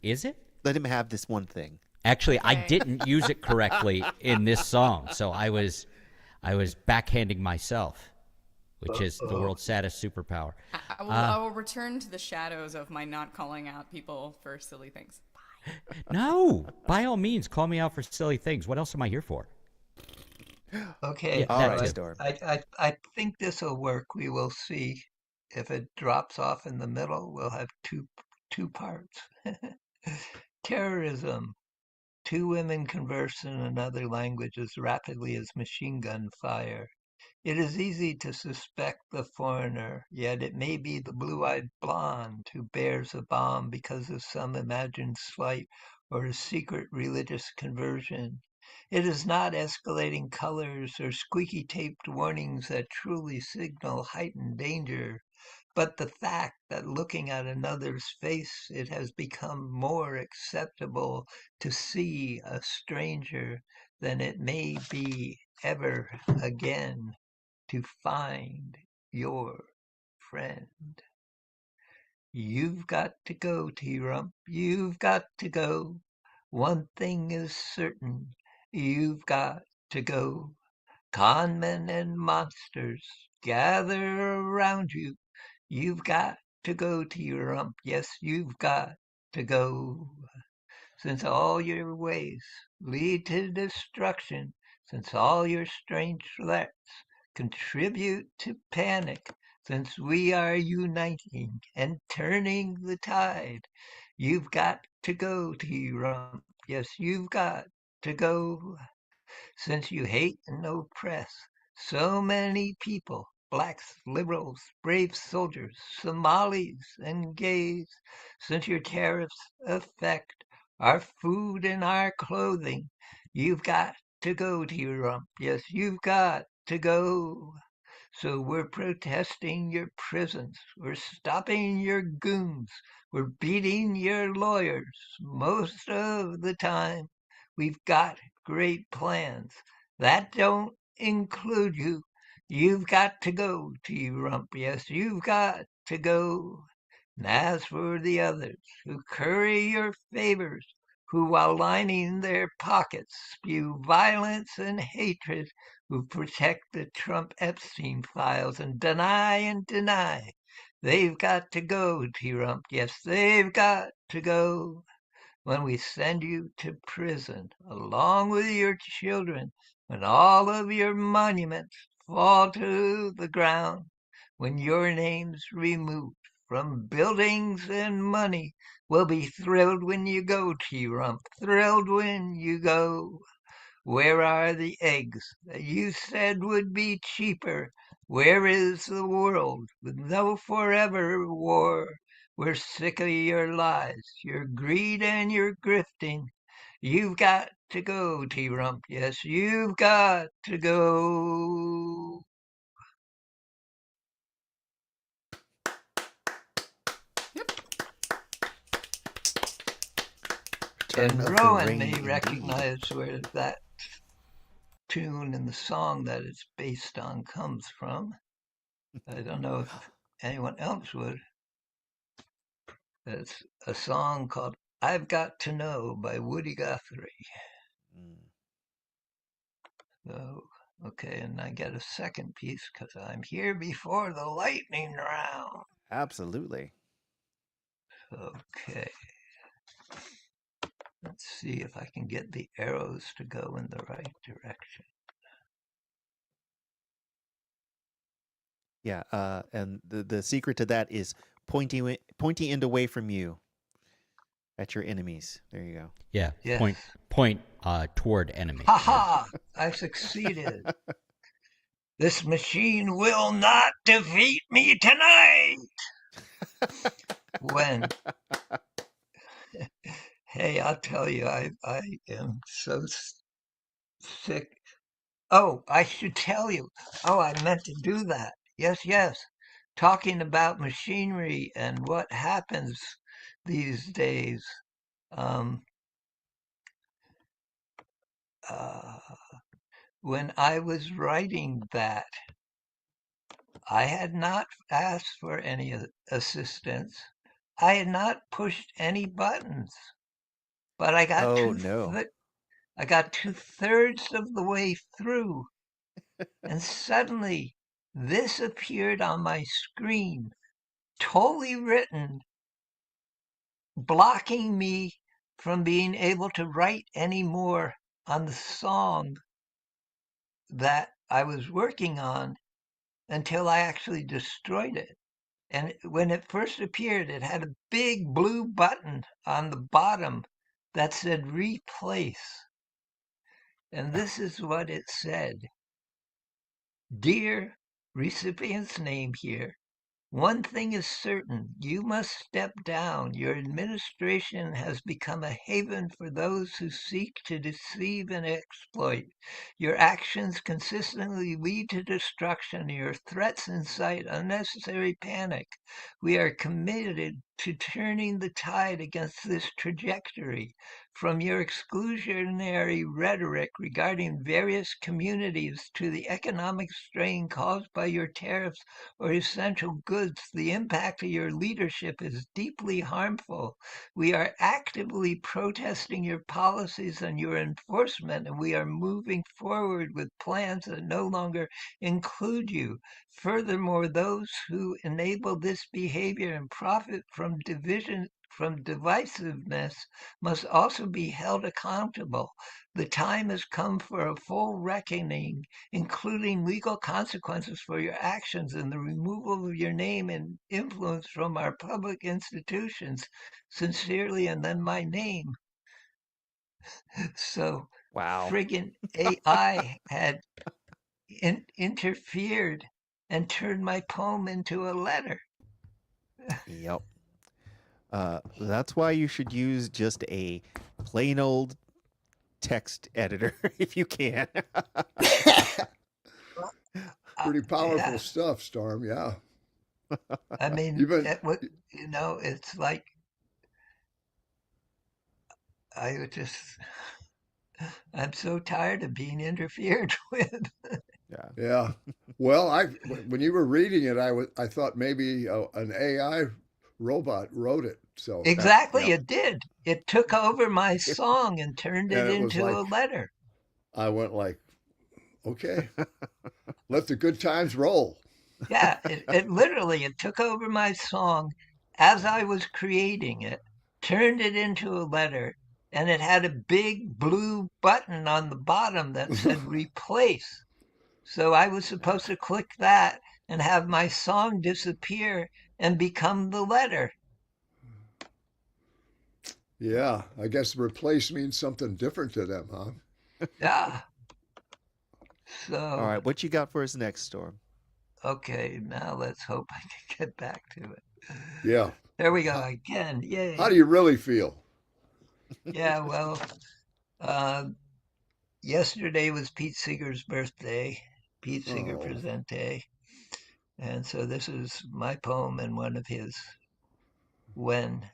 Speaker 4: Is it?
Speaker 1: Let him have this one thing.
Speaker 4: Actually, I
Speaker 7: Okay.
Speaker 4: didn't use it correctly in this song, so I was backhanding myself, which is the world's saddest superpower.
Speaker 7: I will return to the shadows of my not calling out people for silly things.
Speaker 4: No, by all means, call me out for silly things. What else am I here for?
Speaker 8: Okay,
Speaker 4: Yeah,
Speaker 1: All
Speaker 4: that
Speaker 8: so
Speaker 1: right,
Speaker 4: too.
Speaker 1: Storm.
Speaker 8: I think this will work. We will see. If it drops off in the middle, we'll have two parts. Terrorism. Two women converse in another language as rapidly as machine gun fire. It is easy to suspect the foreigner, yet it may be the blue-eyed blonde who bears a bomb because of some imagined slight or a secret religious conversion. It is not escalating colors or squeaky-taped warnings that truly signal heightened danger, but the fact that looking at another's face, it has become more acceptable to see a stranger than it may be ever again to find your friend. You've got to go, T-Rump. You've got to go. One thing is certain. You've got to go. Conmen and monsters gather around you. You've got to go, T-Rump. Yes, you've got to go. Since all your ways lead to destruction, since all your strange threats contribute to panic, since we are uniting and turning the tide, you've got to go, T-Rump. Yes, you've got to go. Since you hate and oppress so many people, blacks, liberals, brave soldiers, Somalis, and gays, since your tariffs affect our food and our clothing, you've got to go to your rump. Yes, you've got to go. So we're protesting your prisons. We're stopping your goons. We're beating your lawyers. Most of the time, we've got great plans. That don't include you. You've got to go, T-Rump. Yes, you've got to go. And as for the others who curry your favors, who while lining their pockets spew violence and hatred, who protect the Trump Epstein files and deny, they've got to go, T-Rump. Yes, they've got to go. When we send you to prison along with your children, when all of your monuments fall to the ground, when your name's removed from buildings and money, we'll be thrilled when you go, T-Rump, thrilled when you go. Where are the eggs that you said would be cheaper? Where is the world with no forever war? We're sick of your lies, your greed, and your grifting. You've got to go, T-Rump. Yes, you've got to go.
Speaker 1: Return
Speaker 8: And
Speaker 1: of the
Speaker 8: Rowan
Speaker 1: Rain,
Speaker 8: may
Speaker 1: indeed.
Speaker 8: recognize where that tune in the song that it's based on comes from. I don't know if anyone else would. It's a song called I've Got to Know by Woody Guthrie.
Speaker 1: Mm,
Speaker 8: So, okay, and I get a second piece because I'm here before the lightning round.
Speaker 1: absolutely.
Speaker 8: Okay, let's see if I can get the arrows to go in the right direction.
Speaker 1: Yeah. And the secret to that is pointy end away from you. At your enemies. There you go.
Speaker 4: Yeah.
Speaker 8: Yes.
Speaker 4: Point toward enemy.
Speaker 8: Ha ha! I succeeded. This machine will not defeat me tonight. When, hey, I'll tell you, I am so sick. Oh, I should tell you. Oh, I meant to do that. Yes, yes. Talking about machinery and what happens these days. Um, uh, when I was writing that, I had not asked for any assistance. I had not pushed any buttons, but
Speaker 1: Oh no.
Speaker 8: I got 2/3 of the way through, and suddenly this appeared on my screen, totally written, blocking me from being able to write any more on the song that I was working on until I actually destroyed it. And when it first appeared, it had a big blue button on the bottom that said replace. And this is what it said. Dear recipient's name here, one thing is certain, you must step down. Your administration has become a haven for those who seek to deceive and exploit. Your actions consistently lead to destruction. Your threats incite unnecessary panic. We are committed to turning the tide against this trajectory. From your exclusionary rhetoric regarding various communities to the economic strain caused by your tariffs or essential goods, the impact of your leadership is deeply harmful. We are actively protesting your policies and your enforcement, and we are moving forward with plans that no longer include you. Furthermore, those who enable this behavior and profit from divisiveness must also be held accountable. The time has come for a full reckoning, including legal consequences for your actions and the removal of your name and influence from our public institutions. Sincerely, and then my name. So
Speaker 1: Wow.
Speaker 8: friggin' AI had interfered and turned my poem into a letter.
Speaker 1: Yep. That's why you should use just a plain old text editor if you can.
Speaker 9: Pretty powerful
Speaker 8: Yeah,
Speaker 9: stuff, Storm. Yeah.
Speaker 8: I mean,
Speaker 9: You've been,
Speaker 8: it's like I would just, I'm so tired of being interfered with.
Speaker 1: Yeah.
Speaker 9: yeah. Well, when you were reading it, I thought maybe an AI robot wrote it. So,
Speaker 8: Exactly,
Speaker 1: Yep.
Speaker 8: it did. It took over my song and turned it
Speaker 9: and it was
Speaker 8: into
Speaker 9: like,
Speaker 8: a letter.
Speaker 9: I went like, okay, let the good times roll.
Speaker 8: Yeah, it literally it took over my song as I was creating it, turned it into a letter, and it had a big blue button on the bottom that said replace. So I was supposed to click that and have my song disappear and become the letter.
Speaker 9: Yeah, I guess replace means something different to them, huh?
Speaker 8: Yeah.
Speaker 1: All
Speaker 8: So,
Speaker 1: right. What you got for us next, Storm?
Speaker 8: okay, now let's hope I can get back to it.
Speaker 9: Yeah.
Speaker 8: There we go
Speaker 9: How,
Speaker 8: again.
Speaker 9: how do
Speaker 8: Yay.
Speaker 9: you really feel?
Speaker 8: Yeah, well, uh, yesterday was Pete Seeger's birthday, Pete Seeger
Speaker 9: Oh,
Speaker 8: Presente. And so this is my poem and one of his. When.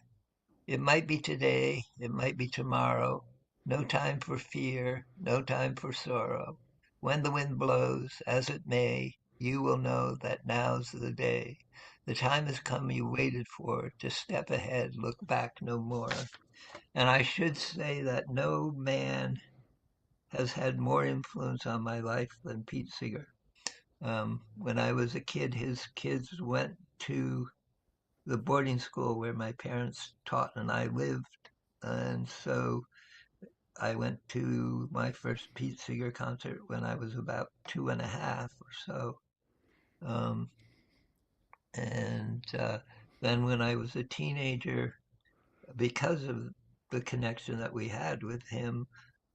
Speaker 8: It might be today, it might be tomorrow. No time for fear, no time for sorrow. When the wind blows, as it may, you will know that now's the day. The time has come you waited for to step ahead, look back no more. And I should say that no man has had more influence on my life than Pete Seeger. When I was a kid, his kids went to the boarding school where my parents taught and I lived. And so I went to my first Pete Seeger concert when I was about 2.5 or so. Um, and then when I was a teenager, because of the connection that we had with him,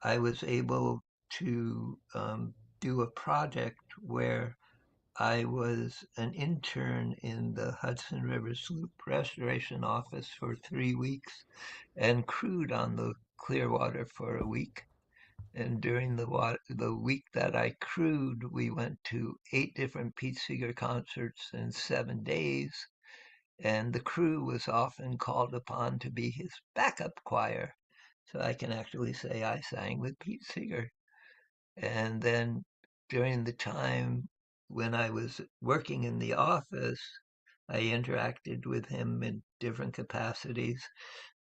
Speaker 8: I was able to do a project where I was an intern in the Hudson River Sloop Restoration Office for 3 weeks and crewed on the Clearwater for a week. And during the week that I crewed, we went to 8 different Pete Seeger concerts in 7 days. And the crew was often called upon to be his backup choir. So I can actually say I sang with Pete Seeger. And then during the time when I was working in the office, I interacted with him in different capacities.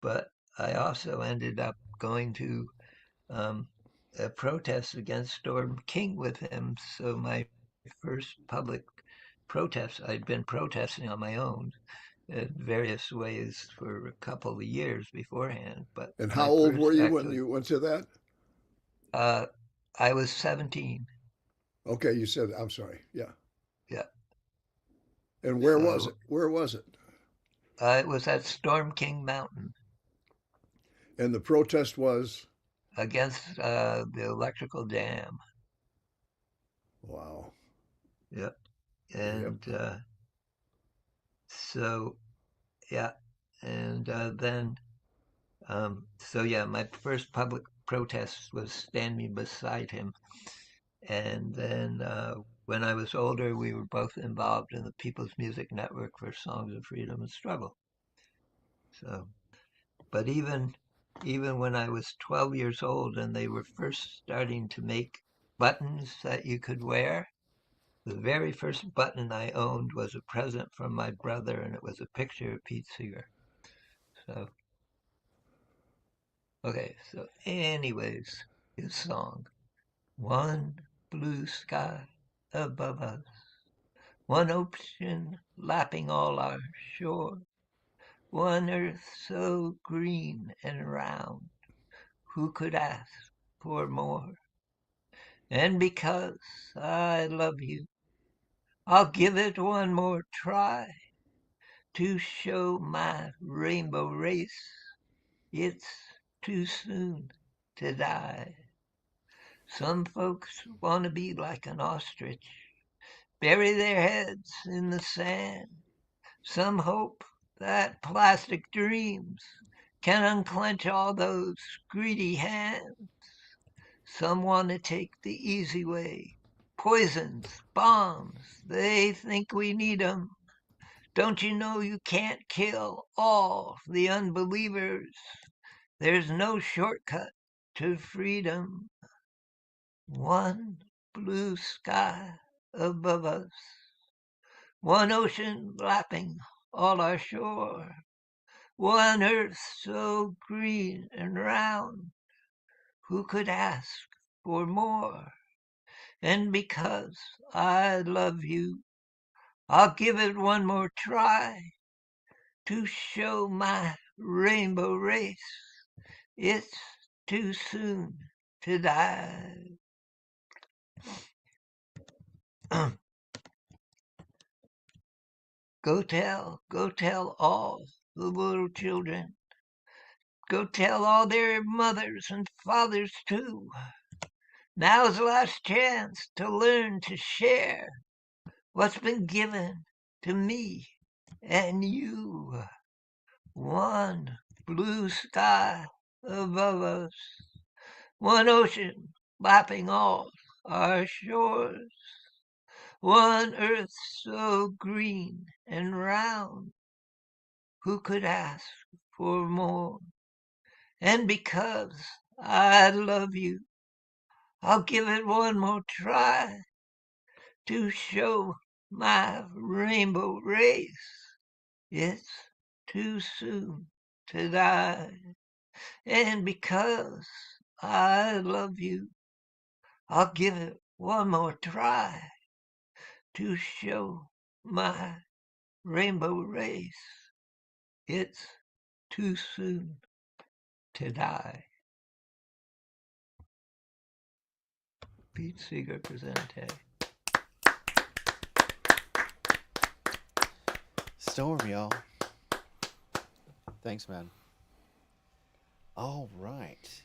Speaker 8: But I also ended up going to a protest against Storm King with him. So my first public protest, I'd been protesting on my own in various ways for a couple of years beforehand. But
Speaker 9: And how
Speaker 8: my
Speaker 9: old were
Speaker 8: first
Speaker 9: you when
Speaker 8: actually,
Speaker 9: you went to that?
Speaker 8: I was 17.
Speaker 9: Okay, you said, I'm sorry. Yeah.
Speaker 8: Yeah.
Speaker 9: And where was it?
Speaker 8: So
Speaker 9: Where was it?
Speaker 8: it was at Storm King Mountain
Speaker 9: And the protest was?
Speaker 8: against the electrical dam.
Speaker 9: Wow.
Speaker 8: Yep.
Speaker 9: Yep.
Speaker 8: And so, yeah. And then, so yeah, my first public protest was standing beside him. And then when I was older, we were both involved in the People's Music Network for Songs of Freedom and Struggle. So, but even when I was 12 years old and they were first starting to make buttons that you could wear, the very first button I owned was a present from my brother, and it was a picture of Pete Seeger. So, okay, so anyways, his song, One Blue Sky Above Us, one ocean lapping all our shore, one earth so green and round, who could ask for more? And because I love you, I'll give it one more try to show my rainbow race. It's too soon to die. Some folks want to be like an ostrich, bury their heads in the sand. Some hope that plastic dreams can unclench all those greedy hands. Some want to take the easy way, poisons, bombs, they think we need 'em. Don't you know you can't kill all the unbelievers? There's no shortcut to freedom. One blue sky above us, one ocean lapping all our shore, one earth so green and round, who could ask for more? And because I love you, I'll give it one more try to show my rainbow race. It's too soon to die. Go tell all the little children. Go tell all their mothers and fathers too. Now's the last chance to learn to share what's been given to me and you. One blue sky above us, one ocean lapping all our shores, one earth so green and round, who could ask for more? And because I love you, I'll give it one more try to show my rainbow race. It's too soon to die. And because I love you, I'll give it one more try to show my rainbow race. It's too soon to die. Pete Seeger Presente.
Speaker 1: Storm, y'all. Thanks, man. All right.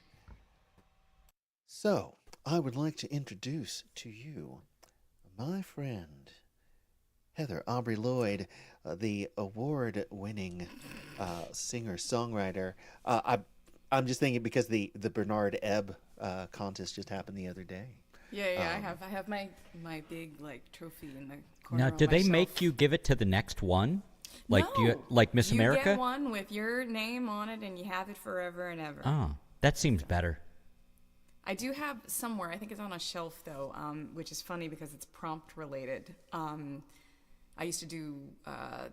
Speaker 1: So, I would like to introduce to you my friend, Heather Aubrey Lloyd, the award-winning singer-songwriter. I'm just thinking because the Bernard Ebb contest just happened the other day.
Speaker 7: Yeah, I have my big like trophy in the corner.
Speaker 4: Now,
Speaker 7: on
Speaker 4: did
Speaker 7: my
Speaker 4: they
Speaker 7: shelf.
Speaker 4: make you give it to the next one? Like,
Speaker 7: No.
Speaker 4: do you, like Miss America?
Speaker 7: You get one with your name on it, and you have it forever and ever.
Speaker 4: Oh, that seems better.
Speaker 7: I do have somewhere. I think it's on a shelf though, which is funny because it's prompt related. I used to do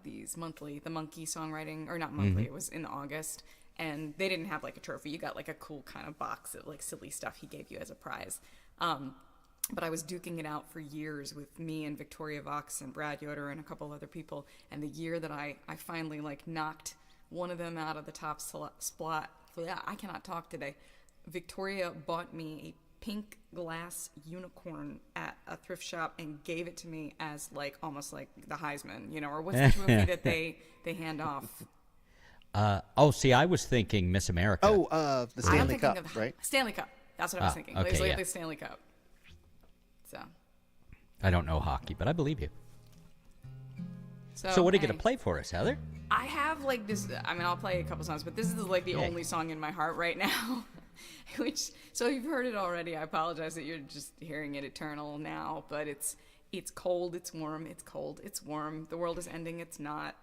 Speaker 7: these monthly, the Monkey songwriting, or not monthly. It was in August, and they didn't have like a trophy. You got like a cool kind of box of like silly stuff he gave you as a prize. But I was duking it out for years with me and Victoria Vox and Brad Yoder and a couple other people. And the year that I finally like knocked one of them out of the top spot, yeah, I cannot talk today. Victoria bought me a pink glass unicorn at a thrift shop and gave it to me as like almost like the Heisman, you know, or what's the trophy that they hand off?
Speaker 4: See, I was thinking Miss America.
Speaker 1: Oh, the Stanley Cup, right?
Speaker 7: Stanley Cup. That's what I was thinking.
Speaker 4: Okay,
Speaker 7: It was like
Speaker 4: yeah.
Speaker 7: the Stanley Cup. So.
Speaker 4: I don't know hockey, but I believe you.
Speaker 7: So
Speaker 4: So what are you
Speaker 7: hey,
Speaker 4: going to play for us, Heather?
Speaker 7: I have like this. I mean, I'll play a couple songs, but this is like the only song in my heart right now. Which, so you've heard it already. I apologize that you're just hearing it eternal now, but it's cold, it's warm, it's cold, it's warm. The world is ending. It's not.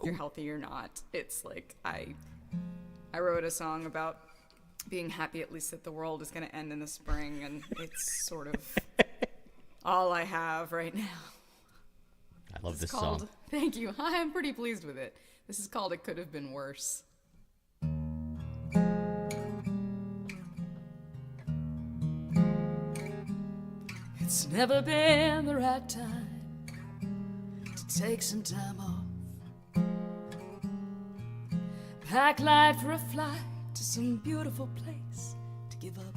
Speaker 7: You're healthy, you're not. It's like I wrote a song about being happy at least that the world is going to end in the spring, and it's sort of all I have right now.
Speaker 4: I love this
Speaker 7: called,
Speaker 4: song.
Speaker 7: Thank you. I'm pretty pleased with it. This is called It Could Have Been Worse. It's never been the right time to take some time off. Pack light for a flight to some beautiful place to give up.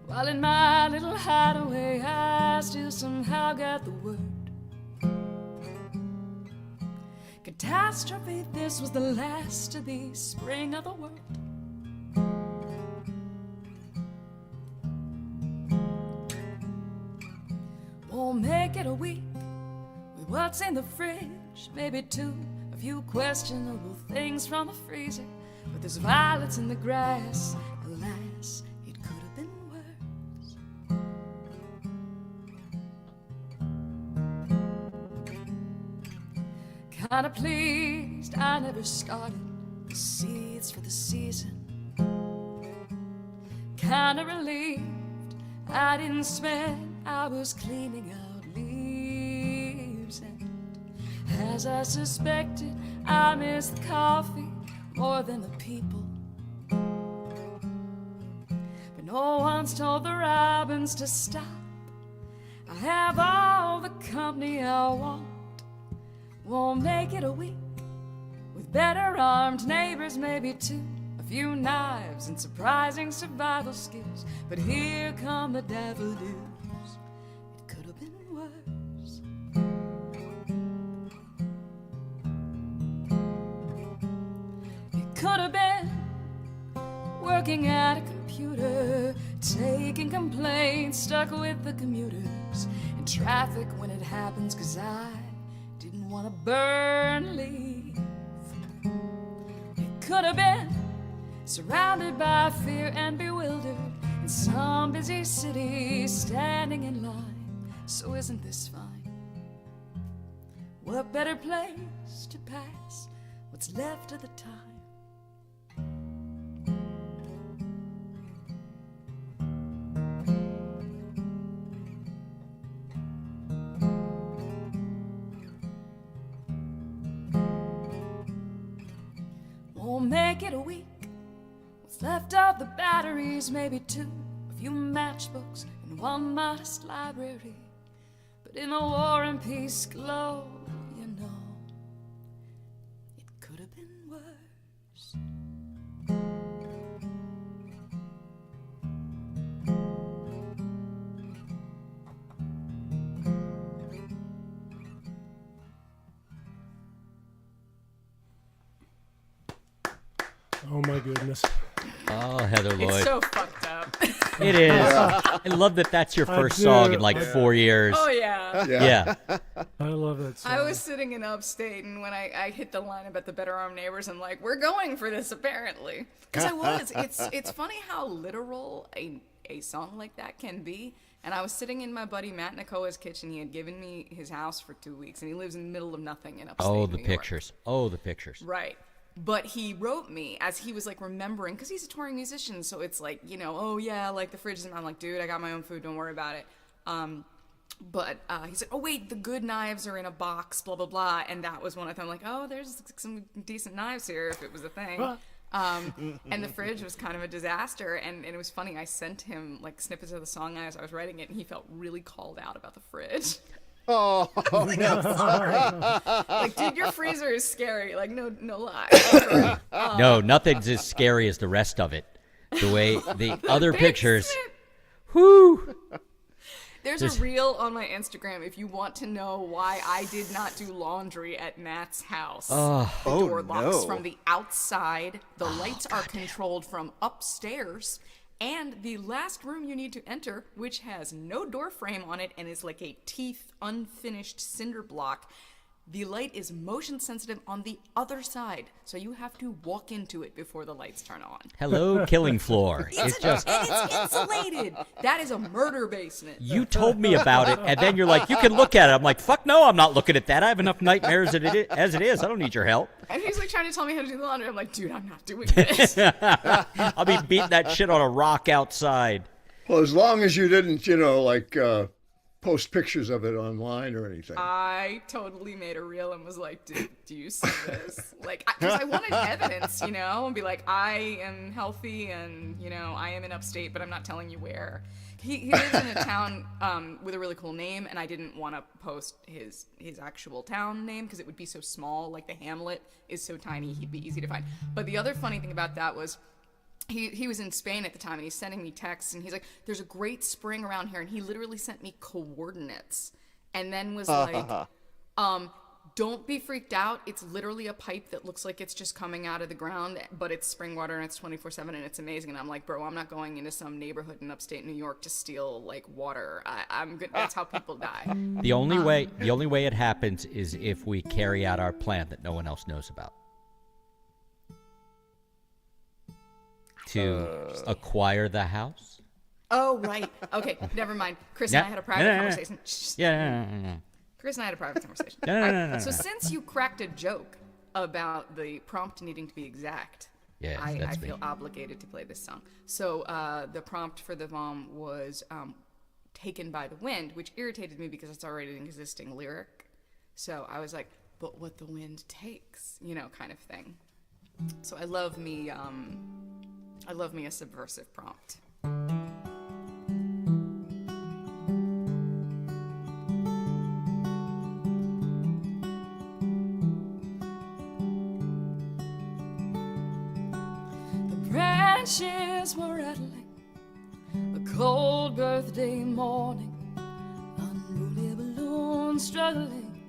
Speaker 7: While in my little hideaway, I still somehow got the word. Catastrophe, this was the last of the spring of the world. Won't make it a week with what's in the fridge, maybe two, a few questionable things from the freezer. But there's violets in the grass, alas, it could have been worse. Kinda pleased I never started the seeds for the season. Kinda relieved I didn't spend hours cleaning out leaves, and as I suspected, I missed the coffee more than the people. But no one's told the robins to stop. I have all the company I want. Won't make it a week with better armed neighbors, maybe two, a few knives and surprising survival skills. But here come the daffodils. It could have been worse. It could have been working at a computer, taking complaints, stuck with the commuters in traffic when it happens, 'cause I didn't want to burn leave. It could have been surrounded by fear and bewildered in some busy city, standing in line. So isn't this fine? What better place to pass what's left of the time? Won't make it a week. What's left of the batteries, maybe two, a few matchbooks, and one modest library. But in the war and peace glow, you know, it could have been worse.
Speaker 6: Oh my goodness.
Speaker 4: Oh, Heather Lloyd.
Speaker 7: It's so fucked up.
Speaker 4: It is. I love that that's your first song in like 4 years.
Speaker 7: Oh yeah.
Speaker 4: Yeah.
Speaker 6: I love that song.
Speaker 7: I was sitting in upstate, and when I hit the line about the Better Armed Neighbors, I'm like, we're going for this apparently. Because I was. It's funny how literal a song like that can be. And I was sitting in my buddy Matt Nakoa's kitchen. He had given me his house for 2 weeks, and he lives in the middle of nothing in upstate
Speaker 4: Oh, the
Speaker 7: New York.
Speaker 4: pictures. Oh, the pictures.
Speaker 7: Right. But he wrote me as he was like remembering, because he's a touring musician, so it's like, you know, oh yeah, like the fridge is. I'm like, dude, I got my own food, don't worry about it. But he said, oh wait, the good knives are in a box, blah blah blah, and that was one of them. I'm like, oh, there's some decent knives here if it was a thing. And the fridge was kind of a disaster, and it was funny. I sent him like snippets of the song as I was writing it, and he felt really called out about the fridge.
Speaker 1: Oh,
Speaker 7: Like, dude, your freezer is scary. Like, no lie.
Speaker 4: No, nothing's as scary as the rest of it. The way the other pictures. Whoo!
Speaker 7: There's a reel on my Instagram if you want to know why I did not do laundry at Matt's house. The door locks from the outside. The lights are controlled from upstairs. And the last room you need to enter, which has no door frame on it and is like a teeth unfinished cinder block, the light is motion sensitive on the other side. So you have to walk into it before the lights turn on.
Speaker 4: Hello, killing floor. It's just.
Speaker 7: And it's insulated. That is a murder basement.
Speaker 4: You told me about it, and then you're like, you can look at it. I'm like, fuck no, I'm not looking at that. I have enough nightmares as it is. I don't need your help.
Speaker 7: And he's like trying to tell me how to do the laundry. I'm like, dude, I'm not doing this.
Speaker 4: I'll be beating that shit on a rock outside.
Speaker 9: Well, as long as you didn't, you know, like post pictures of it online or anything.
Speaker 7: I totally made a reel and was like, dude, do you see this? Like, because I wanted evidence, you know, and be like, I am healthy and, you know, I am in upstate, but I'm not telling you where. He lives in a town with a really cool name, and I didn't want to post his actual town name because it would be so small. Like, the hamlet is so tiny, he'd be easy to find. But the other funny thing about that was, he was in Spain at the time, and he's sending me texts, and he's like, there's a great spring around here, and he literally sent me coordinates, and then was like, don't be freaked out, it's literally a pipe that looks like it's just coming out of the ground, but it's spring water, and it's 24/7, and it's amazing. And I'm like, bro, I'm not going into some neighborhood in upstate New York to steal, like, water. I'm good. That's how people die.
Speaker 4: The only way it happens is if we carry out our plan that no one else knows about. To acquire the house?
Speaker 7: Oh, right. Okay, never mind. Chris and I had a private conversation.
Speaker 4: Yeah.
Speaker 7: Chris and I had a private conversation.
Speaker 4: No.
Speaker 7: So since you cracked a joke about the prompt needing to be exact,
Speaker 4: Yes,
Speaker 7: I
Speaker 4: that's me.
Speaker 7: feel obligated to play this song. So the prompt for the VOM was Taken by the Wind, which irritated me because it's already an existing lyric. So I was like, but what the wind takes, you know, kind of thing. So I love me a subversive prompt. The branches were rattling, a cold birthday morning, unruly balloons struggling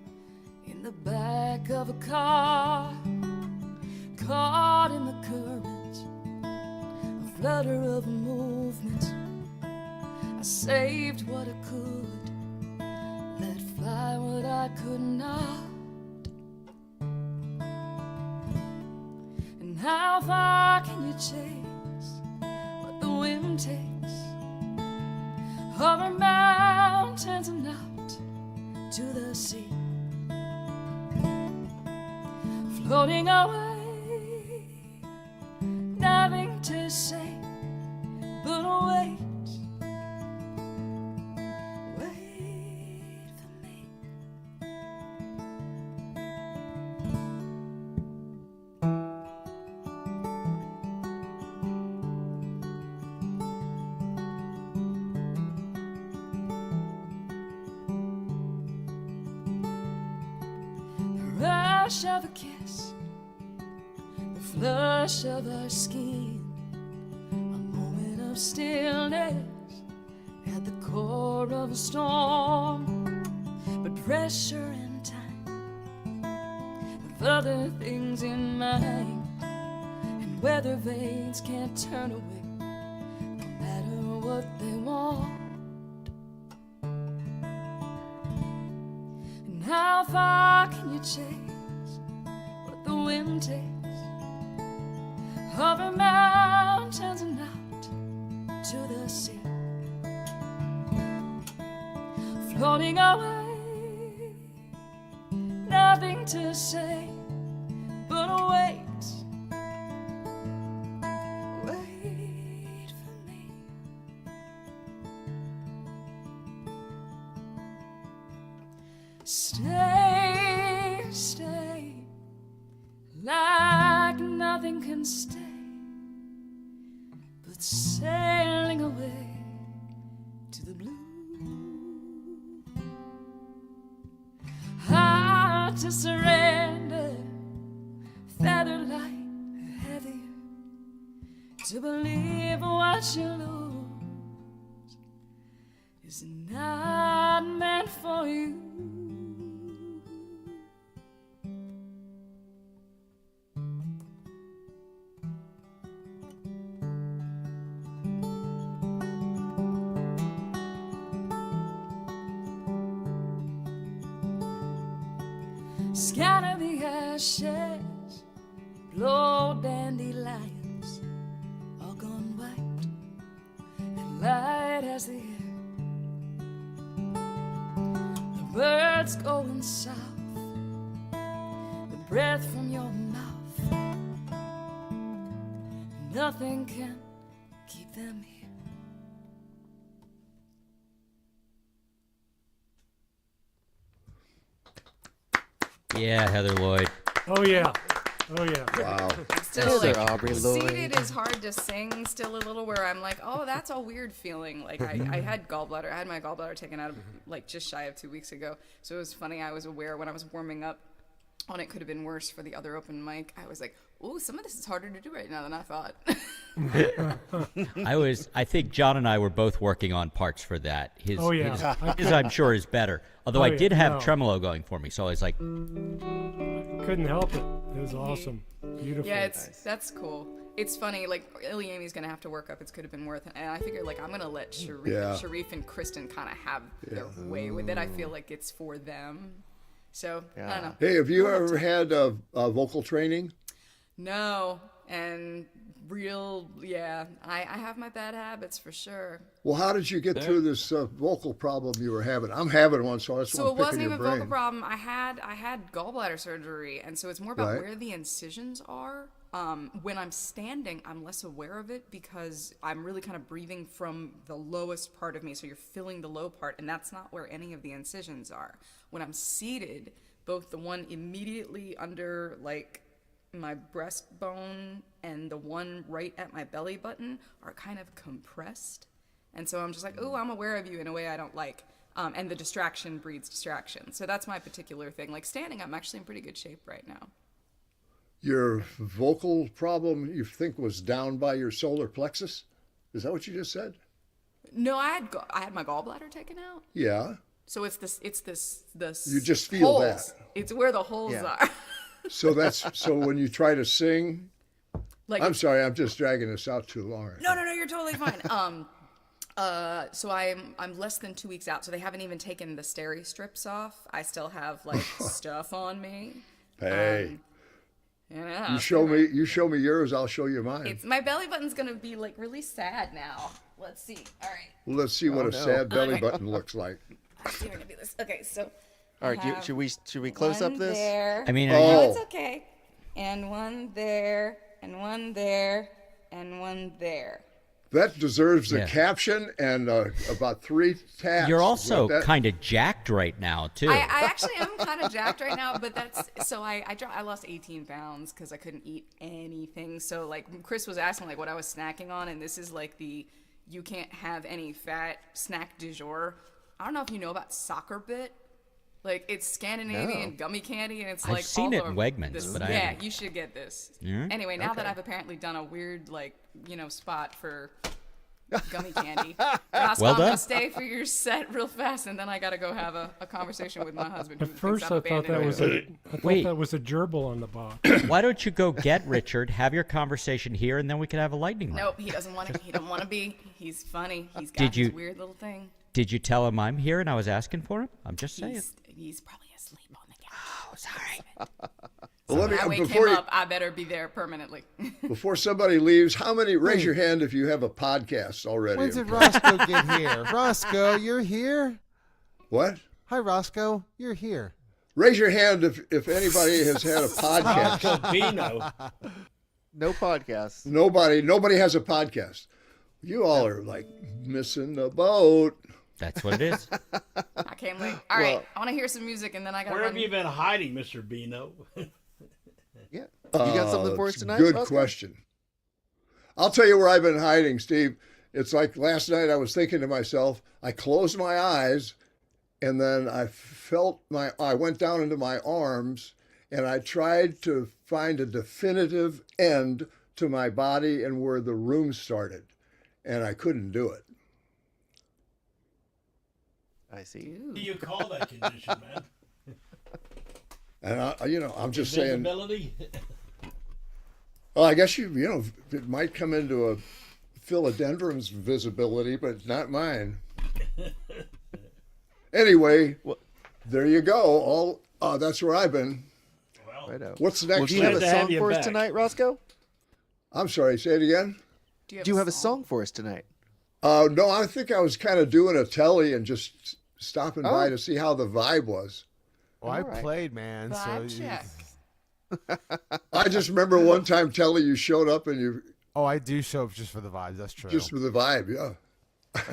Speaker 7: in the back of a car, caught in the current, a flutter of movement. I saved what I could, let fly what I could not. And how far can you chase what the wind takes? Over mountains and out to the sea, floating away, nothing to say, but wait for me. The rush of a kiss, the flush of our skin, a moment of stillness at the core of a storm, but pressure and time, with other things in mind, and
Speaker 10: where their veins can't turn away, no matter what they want. And how far can you chase what the wind takes over mountains and out to the sea, floating away, nothing to say but wait. Wait for me. Stay, stay, like nothing can stay but sailing away to the blue. Hard to surrender, feather light, heavier to believe what you lose is not meant for you. Scatter the ashes, blow dandelions, all gone white and light as the air. The birds going south, the breath from your mouth, nothing can keep them here.
Speaker 4: Yeah, Heather Lloyd.
Speaker 6: Oh yeah. Oh yeah.
Speaker 9: Wow.
Speaker 7: Still,
Speaker 1: Heather
Speaker 7: like,
Speaker 1: Aubrey Lloyd.
Speaker 7: seated is hard to sing still a little, where I'm like, oh, that's a weird feeling. Like, I had my gallbladder taken out like just shy of 2 weeks ago. So it was funny. I was aware when I was warming up on It Could Have Been Worse for the other open mic. I was like, ooh, some of this is harder to do right now than I thought.
Speaker 4: I think John and I were both working on parts for that. His, I'm sure, is better. Although I did have tremolo going for me, so I was like,
Speaker 6: couldn't help it. It was awesome. Beautiful.
Speaker 7: Yeah, that's cool. It's funny, like, Illy Amy's going to have to work up It Could Have Been Worth, and I figured, like, I'm going to let Sharif and Kristen kind of have their way with it. I feel like it's for them. So, I don't know.
Speaker 9: Hey, have you ever had vocal training?
Speaker 7: No, and I have my bad habits for sure.
Speaker 9: Well, how did you get through this vocal problem you were having? I'm having one, so I just
Speaker 7: So
Speaker 9: want
Speaker 7: it
Speaker 9: to pick
Speaker 7: wasn't
Speaker 9: in
Speaker 7: even
Speaker 9: your
Speaker 7: a
Speaker 9: brain.
Speaker 7: vocal problem. I had gallbladder surgery, and so it's more about where the incisions are. When I'm standing, I'm less aware of it because I'm really kind of breathing from the lowest part of me. So you're filling the low part, and that's not where any of the incisions are. When I'm seated, both the one immediately under, like, my breastbone and the one right at my belly button are kind of compressed. And so I'm just like, oh, I'm aware of you in a way I don't like. And the distraction breeds distraction. So that's my particular thing. Like, standing, I'm actually in pretty good shape right now.
Speaker 9: Your vocal problem you think was down by your solar plexus? Is that what you just said?
Speaker 7: No, I had my gallbladder taken out.
Speaker 9: Yeah.
Speaker 7: So it's this
Speaker 9: You just feel
Speaker 7: holes.
Speaker 9: that.
Speaker 7: It's where the holes are.
Speaker 9: So when you try to sing,
Speaker 7: Like,
Speaker 9: I'm sorry, I'm just dragging this out too long.
Speaker 7: No, you're totally fine. So I'm less than 2 weeks out, so they haven't even taken the steri strips off. I still have, like, stuff on me.
Speaker 9: Hey.
Speaker 7: Yeah.
Speaker 9: You show me yours, I'll show you mine.
Speaker 7: My belly button's gonna be, like, really sad now. Let's see. All right.
Speaker 9: Well, let's see what a sad belly button looks like.
Speaker 7: Let's see if I can do this. Okay, so.
Speaker 1: All right, should we close up this?
Speaker 7: There.
Speaker 4: I mean,
Speaker 7: No, it's okay. And one there, and one there, and one there.
Speaker 9: That deserves a caption and about 3 taps.
Speaker 4: you're also kind of jacked right now, too.
Speaker 7: I actually am kind of jacked right now, but that's so I lost 18 pounds because I couldn't eat anything. So, like, Chris was asking, like, what I was snacking on, and this is like the you can't have any fat snack du jour. I don't know if you know about Soccer Bit. Like, it's Scandinavian gummy candy, and it's like
Speaker 4: I've seen it in Wegmans, but I haven't.
Speaker 7: you should get this.
Speaker 4: Yeah?
Speaker 7: Anyway, now that I've apparently done a weird, like, spot for gummy candy. Roscoe,
Speaker 4: Well
Speaker 7: I'm gonna
Speaker 4: done.
Speaker 7: stay for your set real fast, and then I gotta go have a conversation with my husband.
Speaker 6: At
Speaker 7: who
Speaker 6: first,
Speaker 7: thinks
Speaker 6: I
Speaker 7: I'm
Speaker 6: thought that was
Speaker 7: abandoned.
Speaker 4: Wait.
Speaker 6: that was a gerbil on the box.
Speaker 4: Why don't you go get Richard, have your conversation here, and then we could have a lightning round?
Speaker 7: Nope, he doesn't want to. He don't want to be. He's funny. He's got
Speaker 4: Did
Speaker 7: his
Speaker 4: you-
Speaker 7: weird little thing.
Speaker 4: Did you tell him I'm here and I was asking for him? I'm just saying.
Speaker 7: He's probably asleep on the couch.
Speaker 4: Oh, sorry.
Speaker 9: Well, let
Speaker 7: When I
Speaker 9: me,
Speaker 7: wake
Speaker 9: before
Speaker 7: him
Speaker 9: you,
Speaker 7: up, I better be there permanently.
Speaker 9: before somebody leaves, how many? Raise your hand if you have a podcast already.
Speaker 5: When did
Speaker 9: okay?
Speaker 5: Roscoe get here? Roscoe, you're here?
Speaker 9: What?
Speaker 5: Hi, Roscoe. You're here.
Speaker 9: Raise your hand if anybody has had a podcast.
Speaker 2: Bino.
Speaker 1: No podcasts.
Speaker 9: Nobody has a podcast. You all are like missing the boat.
Speaker 4: That's what it is.
Speaker 7: I can't wait. All right, I want to hear some music, and then I gotta
Speaker 2: Where
Speaker 7: run.
Speaker 2: have you been hiding, Mr. Bino?
Speaker 1: Yeah. You got something for us tonight?
Speaker 9: Good
Speaker 1: Roscoe?
Speaker 9: question. I'll tell you where I've been hiding, Steve. It's like last night I was thinking to myself, I closed my eyes and then I went down into my arms and I tried to find a definitive end to my body and where the room started. And I couldn't do it.
Speaker 1: I see.
Speaker 2: What do you call that condition, man?
Speaker 9: And I'm just saying,
Speaker 2: Invisibility?
Speaker 9: well, I guess it might come into a philodendron's visibility, but not mine. Anyway, there you go. That's where I've been.
Speaker 2: Well,
Speaker 1: Righto.
Speaker 9: What's the next
Speaker 1: Well, do you have a
Speaker 2: Glad to have
Speaker 1: song
Speaker 2: you
Speaker 1: for us
Speaker 2: back.
Speaker 1: tonight, Roscoe?
Speaker 9: I'm sorry, say it again.
Speaker 7: Do
Speaker 1: Do you have a song for us tonight?
Speaker 9: No, I think I was kind of doing a telly and just stopping by to see how the vibe was.
Speaker 5: Well, I
Speaker 1: Alright.
Speaker 5: played, man.
Speaker 7: Vibe
Speaker 5: So
Speaker 7: check.
Speaker 9: I just remember one time Telly, you showed up and you
Speaker 5: Oh, I do show up just for the vibes. That's true.
Speaker 9: just for the vibe. Yeah,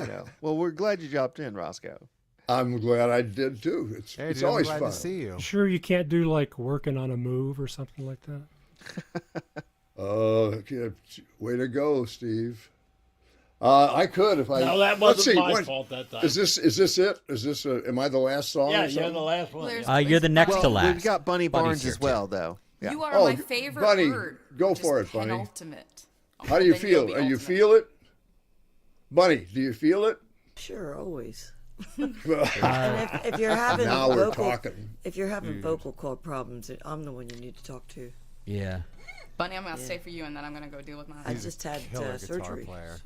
Speaker 1: I know. Well, we're glad you dropped in, Roscoe.
Speaker 9: I'm glad I did too. It's
Speaker 5: Hey,
Speaker 9: it's
Speaker 5: dude, I'm
Speaker 9: always
Speaker 5: glad
Speaker 9: fun.
Speaker 5: to see you.
Speaker 6: Sure, you can't do like working on a move or something like that.
Speaker 9: Yeah, way to go, Steve. I could if I.
Speaker 2: no, that
Speaker 9: Let's
Speaker 2: wasn't
Speaker 9: see,
Speaker 2: my
Speaker 9: what-
Speaker 2: fault that time.
Speaker 9: Is this it? Is this? Am I the last song?
Speaker 2: yeah,
Speaker 9: or
Speaker 2: you're
Speaker 9: something?
Speaker 2: the last one.
Speaker 7: There's-
Speaker 2: yeah.
Speaker 4: You're the next to
Speaker 1: Well,
Speaker 4: last.
Speaker 1: we've got Bunny
Speaker 4: Bunny's
Speaker 1: Barnes
Speaker 4: here,
Speaker 1: as
Speaker 4: too.
Speaker 1: well, though. Yeah.
Speaker 7: You are
Speaker 9: Oh,
Speaker 7: my favorite
Speaker 9: Bunny,
Speaker 7: bird.
Speaker 9: go
Speaker 7: Just
Speaker 9: for it, Bunny.
Speaker 7: penultimate.
Speaker 9: How do you
Speaker 7: Then you'll
Speaker 9: feel?
Speaker 7: be
Speaker 9: You
Speaker 7: ultimate.
Speaker 9: feel it, Bunny? Do you feel it?
Speaker 11: Sure, always.
Speaker 4: Uh,
Speaker 11: And if you're having
Speaker 9: now we're
Speaker 11: vocal,
Speaker 9: talking.
Speaker 11: if you're having vocal cord problems, I'm the one you need to talk to.
Speaker 4: Yeah.
Speaker 7: Bunny, I'm gonna stay for you, and then I'm gonna go deal with my
Speaker 11: I
Speaker 7: husband.
Speaker 11: just had
Speaker 5: Killer guitar
Speaker 11: surgery.
Speaker 5: player.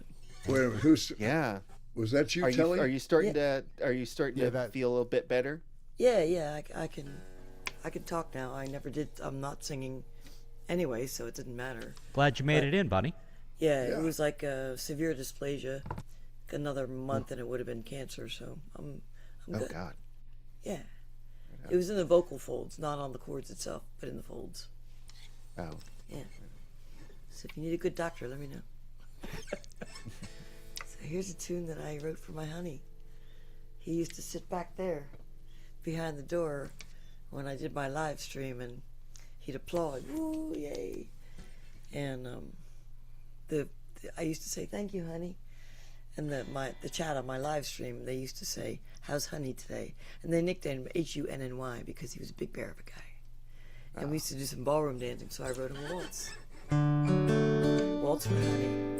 Speaker 9: Wait a minute. Who's?
Speaker 1: Yeah.
Speaker 9: Was that you,
Speaker 1: Are you
Speaker 9: Telly?
Speaker 1: are you starting to feel a bit better?
Speaker 11: Yeah, I can talk now. I never did. I'm not singing anyway, so it didn't matter.
Speaker 4: Glad you made it in, Bunny.
Speaker 11: Yeah, it was like a severe dysplasia. Another month and it would have been cancer. So I'm
Speaker 1: Oh
Speaker 11: good.
Speaker 1: God.
Speaker 11: Yeah, it was in the vocal folds, not on the cords itself, but in the folds.
Speaker 1: Oh.
Speaker 11: Yeah. So if you need a good doctor, let me know. So here's a tune that I wrote for my honey. He used to sit back there behind the door when I did my live stream and he'd applaud, woo, yay. And I used to say, thank you, honey. And the chat on my live stream, they used to say, how's honey today? And they nicknamed him Hunny because he was a big bear of a guy. And we used to do some ballroom dancing, so I wrote him a waltz. Waltz for honey.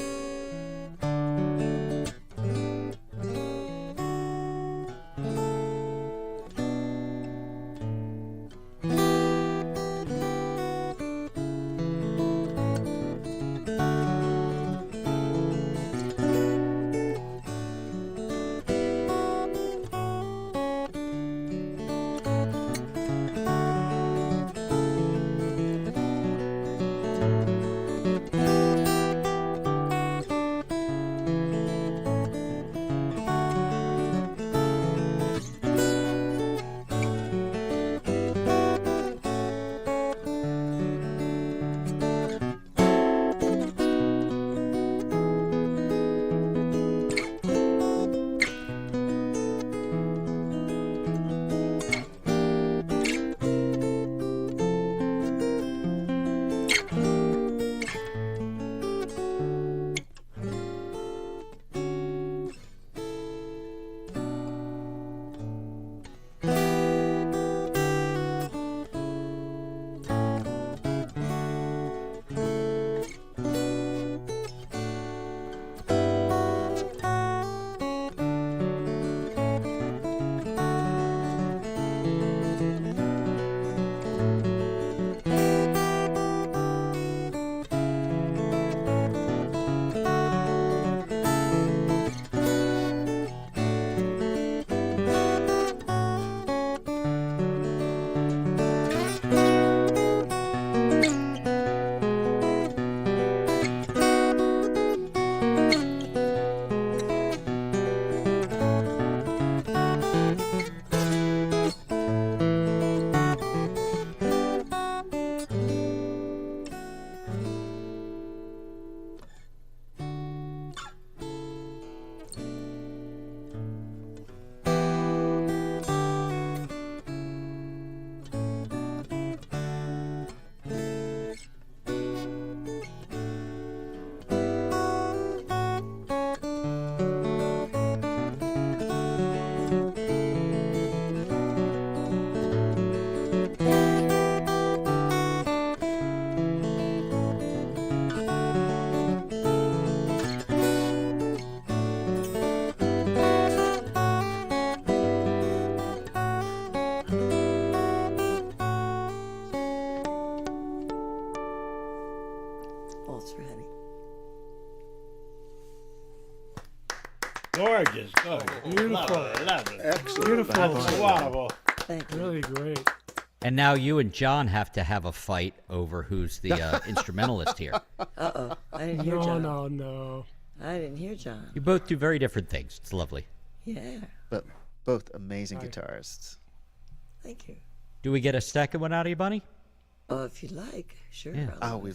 Speaker 11: Waltz for Henny.
Speaker 2: Gorgeous, gorgeous.
Speaker 6: Beautiful.
Speaker 2: Lovely.
Speaker 9: Excellent.
Speaker 6: Beautiful.
Speaker 2: Wonderful.
Speaker 11: Thank you.
Speaker 6: Really great.
Speaker 4: And now you and John have to have a fight over who's the instrumentalist here.
Speaker 11: Uh-oh. I didn't hear
Speaker 6: No,
Speaker 11: John.
Speaker 6: no.
Speaker 11: I didn't hear John.
Speaker 4: You both do very different things. It's lovely.
Speaker 11: Yeah.
Speaker 1: But both amazing guitarists.
Speaker 11: Thank you.
Speaker 4: Do we get a second one out of you, Bunny?
Speaker 11: Oh, if you'd like. Sure.
Speaker 4: Yeah.
Speaker 11: I'll
Speaker 1: We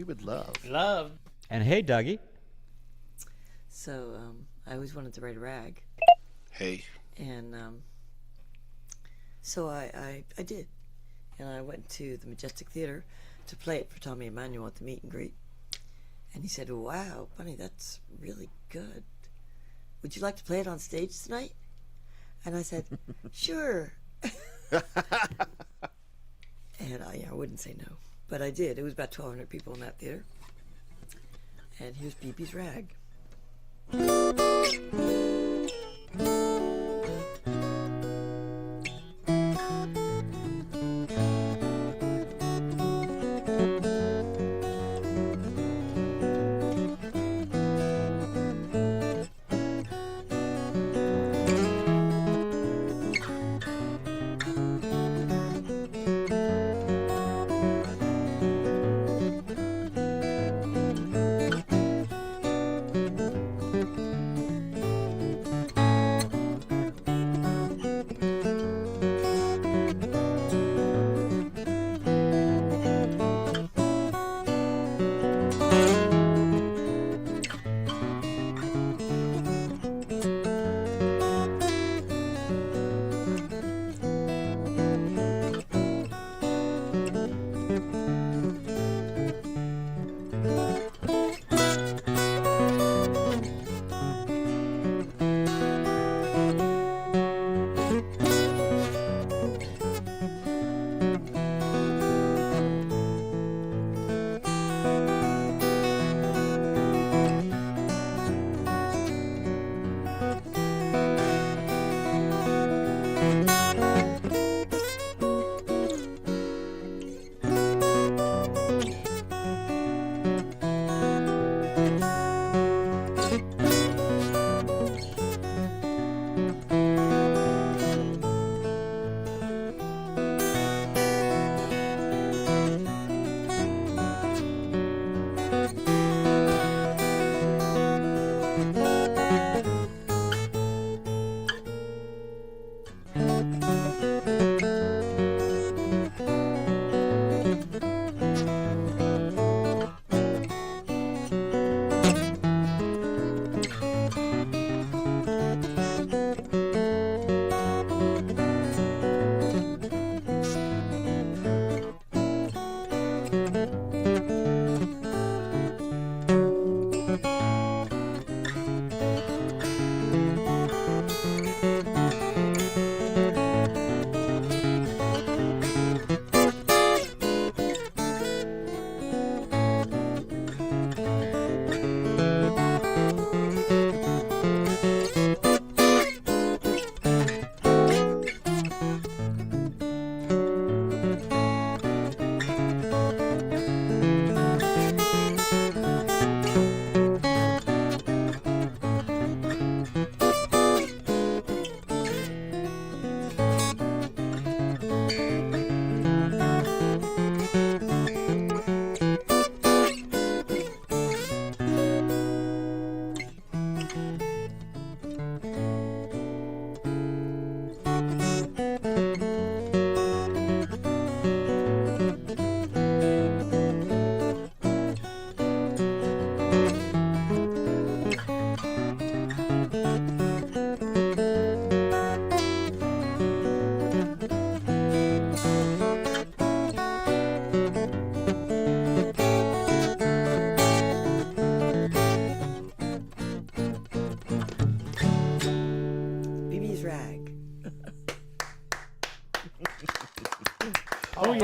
Speaker 1: would love.
Speaker 2: Love.
Speaker 4: And hey, Dougie.
Speaker 11: So, I always wanted to write a rag.
Speaker 12: Hey.
Speaker 11: And so I did. And I went to the Majestic Theater to play it for Tommy Emmanuel at the meet and greet. And he said, "Wow, Bunny, that's really good. Would you like to play it on stage tonight?" And I said, "Sure." And I wouldn't say no. But I did. It was about 1,200 people in that theater. And here's BB's Rag.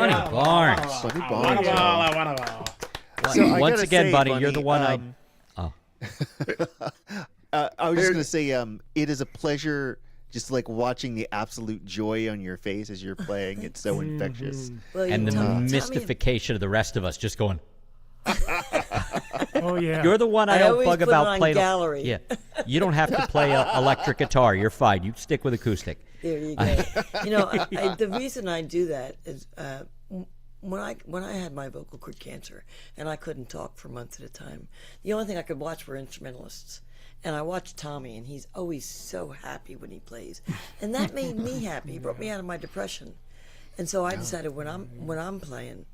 Speaker 4: Bunny Barnes.
Speaker 1: Bunny
Speaker 2: One
Speaker 1: Barnes.
Speaker 2: ball, I want a ball.
Speaker 1: So I
Speaker 4: Once
Speaker 1: gotta
Speaker 4: again,
Speaker 1: say,
Speaker 4: Bunny, you're the one
Speaker 1: I was just gonna say, it is a pleasure just like watching the absolute joy on your face as you're playing. It's so infectious.
Speaker 11: Well,
Speaker 4: and the
Speaker 11: Tommy-
Speaker 4: mystification of the rest of us just going,
Speaker 6: Oh yeah.
Speaker 4: You're the one I
Speaker 11: I
Speaker 4: don't
Speaker 11: always
Speaker 4: bug
Speaker 11: put it
Speaker 4: about
Speaker 11: on
Speaker 4: playing.
Speaker 11: gallery.
Speaker 4: Yeah, you don't have to play electric guitar. You're fine. You stick with acoustic.
Speaker 11: There you go. You know, the reason I do that is when I had my vocal cord cancer and I couldn't talk for months at a time, the only thing I could watch were instrumentalists. And I watched Tommy, and he's always so happy when he plays, and that made me happy. He brought me out of my depression, and so I decided when I'm playing,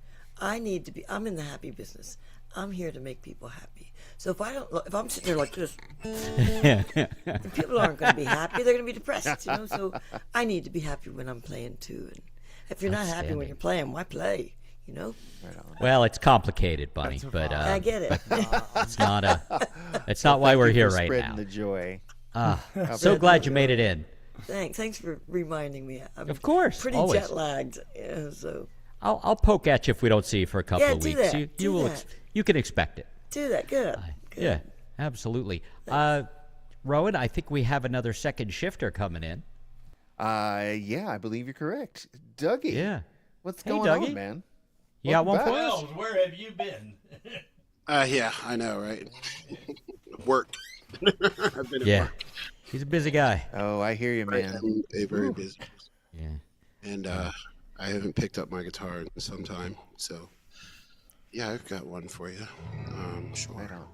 Speaker 11: I need to be. I'm in the happy business. I'm here to make people happy. So if I'm sitting there like this, then people aren't going to be happy. They're going to be depressed, you know. So I need to be happy when I'm playing too. And if you're not happy when you're playing, why play? You know.
Speaker 4: Well, it's complicated, Bunny, but
Speaker 11: I get it.
Speaker 4: it's not It's not why we're here right
Speaker 1: spreading
Speaker 4: now.
Speaker 1: the joy.
Speaker 4: So glad you made it in.
Speaker 11: Thanks for reminding me. I'm
Speaker 4: Of course,
Speaker 11: pretty
Speaker 4: always.
Speaker 11: jet lagged. Yeah, so
Speaker 4: I'll poke at you if we don't see you for a couple of
Speaker 11: do
Speaker 4: weeks.
Speaker 11: that,
Speaker 4: You
Speaker 11: do
Speaker 4: will.
Speaker 11: that.
Speaker 4: You can expect it.
Speaker 11: do that. Good.
Speaker 4: Yeah, absolutely. Rowan, I think we have another second shifter coming in.
Speaker 1: Yeah, I believe you're correct. Dougie.
Speaker 4: Yeah.
Speaker 1: What's
Speaker 4: Hey,
Speaker 1: going
Speaker 4: Dougie.
Speaker 1: on, man?
Speaker 4: You got one
Speaker 1: Welcome
Speaker 4: for
Speaker 1: back.
Speaker 4: us?
Speaker 2: Wells, where have you been?
Speaker 12: Yeah, I know, right? Work. I've been at
Speaker 4: Yeah.
Speaker 12: work.
Speaker 4: He's a busy guy.
Speaker 1: Oh, I hear you,
Speaker 12: I
Speaker 1: man.
Speaker 12: am a very busy.
Speaker 4: Yeah.
Speaker 12: And I haven't picked up my guitar in some time, so yeah, I've got one for you. Sure.
Speaker 1: Right on,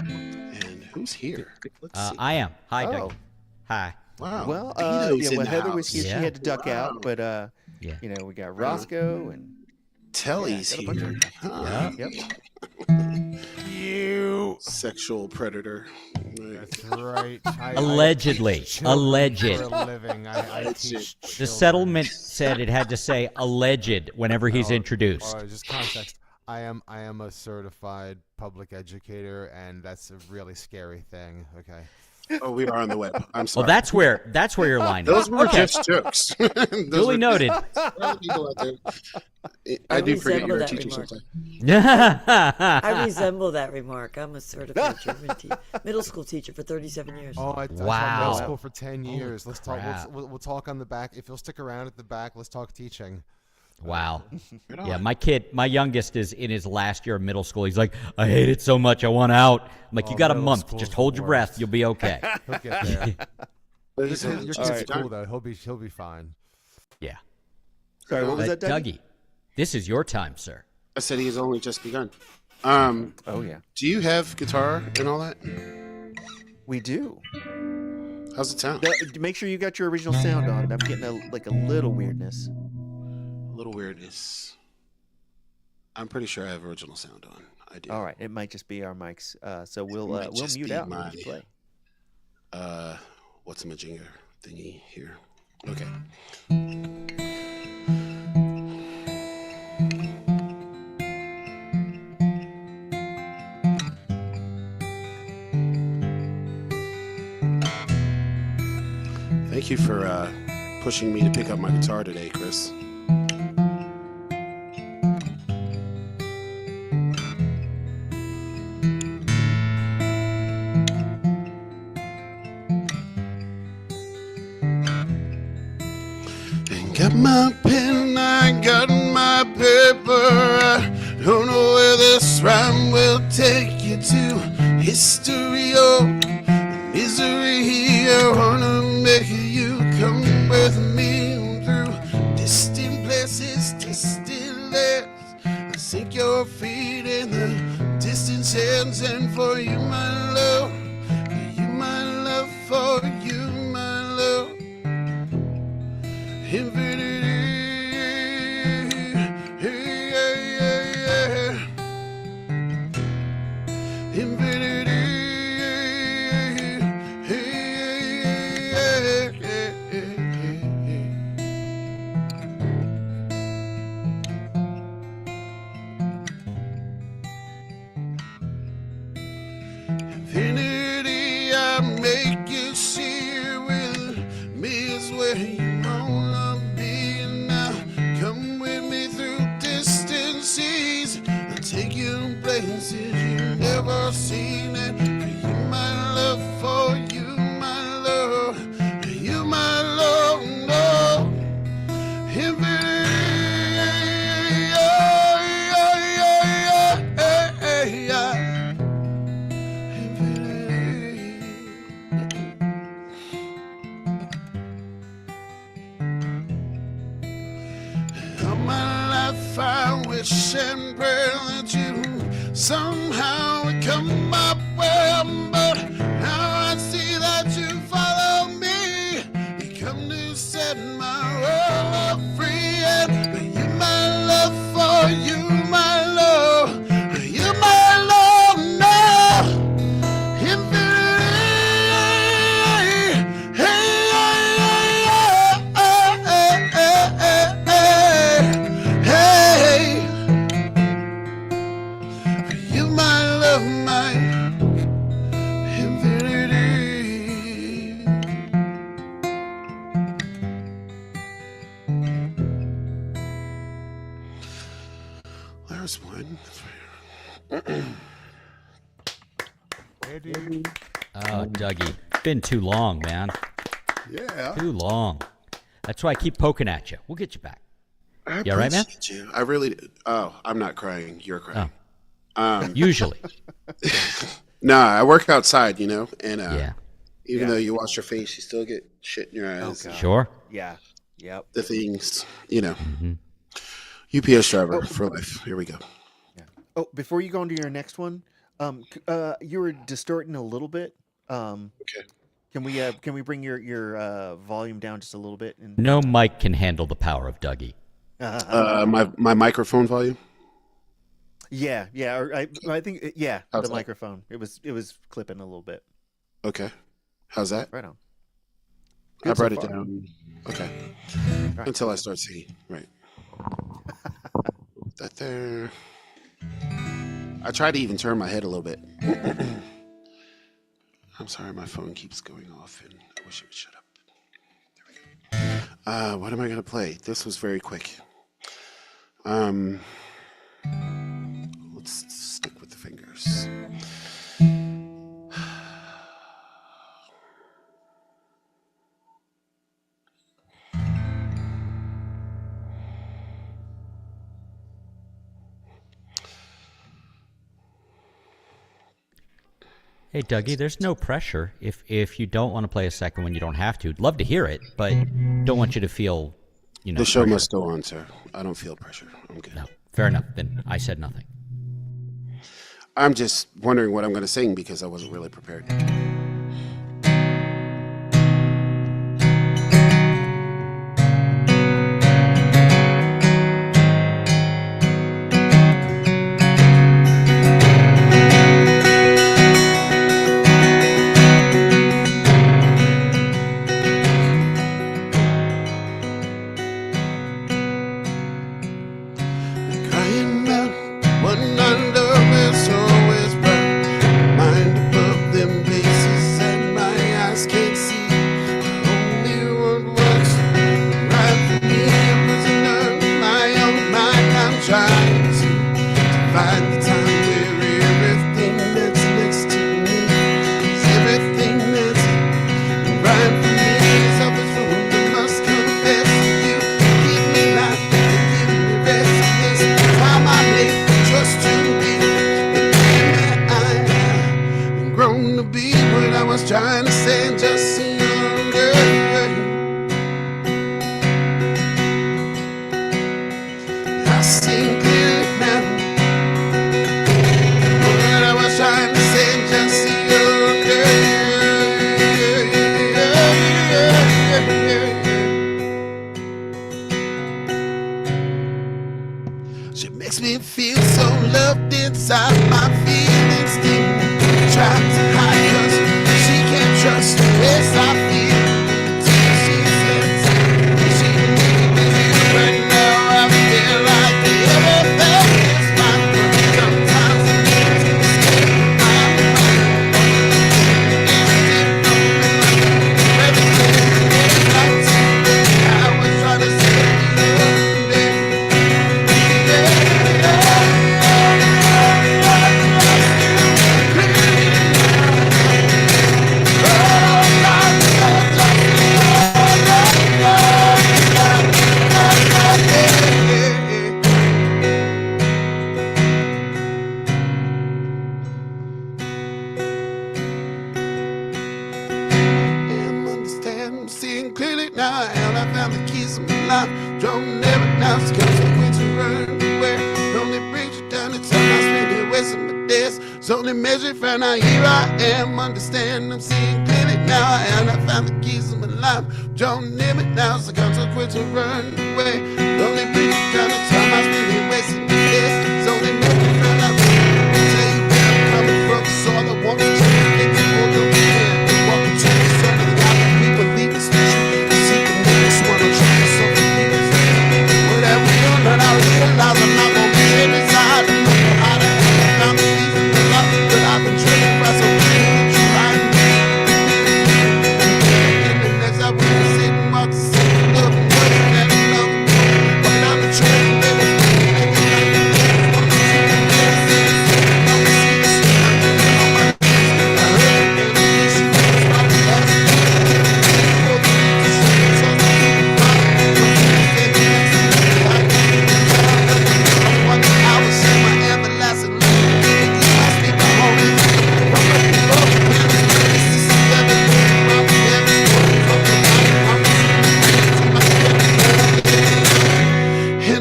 Speaker 1: man.
Speaker 12: And who's here? Let's see.
Speaker 4: I am. Hi,
Speaker 1: Oh.
Speaker 4: Dougie. Hi.
Speaker 12: Wow.
Speaker 1: Well,
Speaker 12: Tito's
Speaker 1: yeah,
Speaker 12: in
Speaker 1: well,
Speaker 12: the
Speaker 1: Heather was
Speaker 12: house.
Speaker 1: here.
Speaker 4: Yeah.
Speaker 1: She had to duck
Speaker 12: Wow.
Speaker 1: out, but
Speaker 4: Yeah.
Speaker 1: you know, we got Roscoe and
Speaker 12: Telly's
Speaker 1: got a bunch
Speaker 12: here.
Speaker 1: of-
Speaker 12: Huh.
Speaker 1: yep.
Speaker 9: You.
Speaker 12: Sexual predator. Right.
Speaker 5: That's right.
Speaker 4: Allegedly.
Speaker 5: I teach children
Speaker 4: Alleged.
Speaker 5: For a living. I
Speaker 12: That's
Speaker 5: teach
Speaker 4: The
Speaker 5: children.
Speaker 4: settlement said it had to say alleged whenever he's introduced.
Speaker 5: Or just context. I am a certified public educator, and that's a really scary thing. Okay.
Speaker 12: Oh, we are on the web. I'm sorry.
Speaker 4: Well, that's where your line
Speaker 12: Those
Speaker 4: is.
Speaker 12: were
Speaker 4: Okay.
Speaker 12: just jokes. Those
Speaker 4: Duly
Speaker 12: were
Speaker 4: noted.
Speaker 12: just people out there. I
Speaker 11: I
Speaker 12: do forget
Speaker 11: resemble
Speaker 12: you're a
Speaker 11: that
Speaker 12: teacher
Speaker 11: remark.
Speaker 12: sometimes.
Speaker 11: I resemble that remark. I'm a certified German middle school teacher for 37 years.
Speaker 5: Oh, I taught
Speaker 4: Wow.
Speaker 5: middle school for 10
Speaker 4: Holy
Speaker 5: years. Let's talk.
Speaker 4: crap.
Speaker 5: We'll talk on the back. If you'll stick around at the back, let's talk teaching.
Speaker 4: Wow.
Speaker 12: Right
Speaker 4: Yeah,
Speaker 12: on.
Speaker 4: my youngest is in his last year of middle school. He's like, I hate it so much. I want out. I'm like, you
Speaker 5: Oh,
Speaker 4: got a
Speaker 5: middle
Speaker 4: month.
Speaker 5: school's
Speaker 4: Just
Speaker 5: the
Speaker 4: hold your breath.
Speaker 5: worst.
Speaker 4: You'll be okay.
Speaker 5: He'll get there.
Speaker 12: But he's
Speaker 5: Your
Speaker 12: only
Speaker 5: kid's
Speaker 12: just
Speaker 5: cool
Speaker 12: done.
Speaker 5: though. He'll be fine.
Speaker 4: Yeah.
Speaker 1: Sorry, what was that, Dougie?
Speaker 4: Dougie, this is your time, sir.
Speaker 12: I said he's only just begun.
Speaker 1: Oh yeah,
Speaker 12: Do you have guitar and all that?
Speaker 1: we do.
Speaker 12: How's it sound?
Speaker 1: Make sure you got your original sound on. I'm getting a little weirdness.
Speaker 12: A little weirdness. I'm pretty sure I have original sound on. I do.
Speaker 1: All right, it might just be our mics. So we'll
Speaker 12: might
Speaker 1: we'll
Speaker 12: just
Speaker 1: mute
Speaker 12: be
Speaker 1: out and
Speaker 12: my-
Speaker 1: we'll just play.
Speaker 12: What's a majinga thingy here? Okay. Thank you for pushing me to pick up my guitar today, Chris. Ain't got my pen, I got my paper. I don't know where this rhyme will take you to. History or misery. I wanna make you come with me through distant places, distant lands. I sink your feet in the distant sands, and for you, my love, for you, my love, for you, my love. Infinity, infinity, infinity. I make you see with me is where you wanna be now. Come with me through distant seas. I'll take you to places you've never seen. And for you, my love, for you, my love, for you, my love, no. Infinity, yeah, yeah, yeah, yeah, yeah. prayer that you somehow would come my way. But now I see that you follow me. You come to set my world free. And you my love for you, my love. You my love now. Infinity. Hey, hey. You my love, my infinity. There's one.
Speaker 4: Oh, Dougie, been too long, man.
Speaker 9: Yeah.
Speaker 4: Too long. That's why I keep poking at you. We'll get you back.
Speaker 12: I
Speaker 4: You all right, man?
Speaker 12: appreciate you. I really did. Oh, I'm not crying. You're crying.
Speaker 4: Usually.
Speaker 12: No, I work outside, and
Speaker 4: Yeah.
Speaker 12: even though you wash your face, you still get shit in your eyes.
Speaker 1: God.
Speaker 4: Sure.
Speaker 1: Yeah. Yep.
Speaker 12: The things, UPS driver for life. Here we go.
Speaker 1: Oh, before you go into your next one, you were distorting a little bit.
Speaker 12: Okay.
Speaker 1: Can we bring your volume down just a little bit? And
Speaker 4: No mic can handle the power of Dougie.
Speaker 12: My microphone volume.
Speaker 1: yeah. Or I think
Speaker 12: How's
Speaker 1: the
Speaker 12: that?
Speaker 1: microphone. It was clipping a little bit.
Speaker 12: Okay. How's that?
Speaker 1: Right on.
Speaker 12: I
Speaker 1: Good so
Speaker 12: brought it
Speaker 1: far.
Speaker 12: down. Okay.
Speaker 1: Right.
Speaker 12: Until I start singing. Right. That there. I tried to even turn my head a little bit. I'm sorry, my phone keeps going off, and I wish it would shut up. There we go. What am I gonna play? This was very quick. Let's stick with the fingers.
Speaker 4: Hey, Dougie, there's no pressure. If you don't want to play a second one, you don't have to. Love to hear it, but don't want you to feel,
Speaker 12: The show
Speaker 4: pressure.
Speaker 12: must go on, sir. I don't feel pressure. I'm good.
Speaker 4: No, fair enough. Then I said nothing.
Speaker 12: I'm just wondering what I'm going to sing because I wasn't really prepared. Crying out, what I love is always bright. Mind above them places and my eyes can't see. Only what was right for me. A prisoner of my own mind. I'm trying to find the time where everything that's next to me is everything that's right for me. Self-assured, I must confess to you. Keep me life and give me rest. This time I made just to be the man that I am grown to be. What I was trying to say just seemed longer. I see clearly now. What I was trying to say just seemed longer. She makes me feel so loved inside. My feelings deep. Try to hide 'cause she can't trust the ways I feel. Till she says she needs me, but now I feel like everything is fine. But sometimes I need to escape my mind. Everything is right. I was trying to say am understand, I'm seeing clearly now. And I found the keys of my life, drove every now. Consequences run where it only brings you down. It's only measured from now. Here I am, understand, I'm seeing clearly now. And I found the keys of my life. Don't name it now, so consequence will run away. Only brief kind of time I spend here wasting the days. It's only measured from now. Tell you where I'm coming from, it's all I want to change. Get to hold on the hand. Walk into the sun of the light. We believe it's the truth. See the next one, I'm trying to solve the people. Whatever you learn, I realize I'm not gonna be in inside. I'm not gonna hide it. I'm believing the love that I've been dreaming about. So please, you right me. In the next, I will be sitting about to see the love and working at another one. Walking down the trail, baby.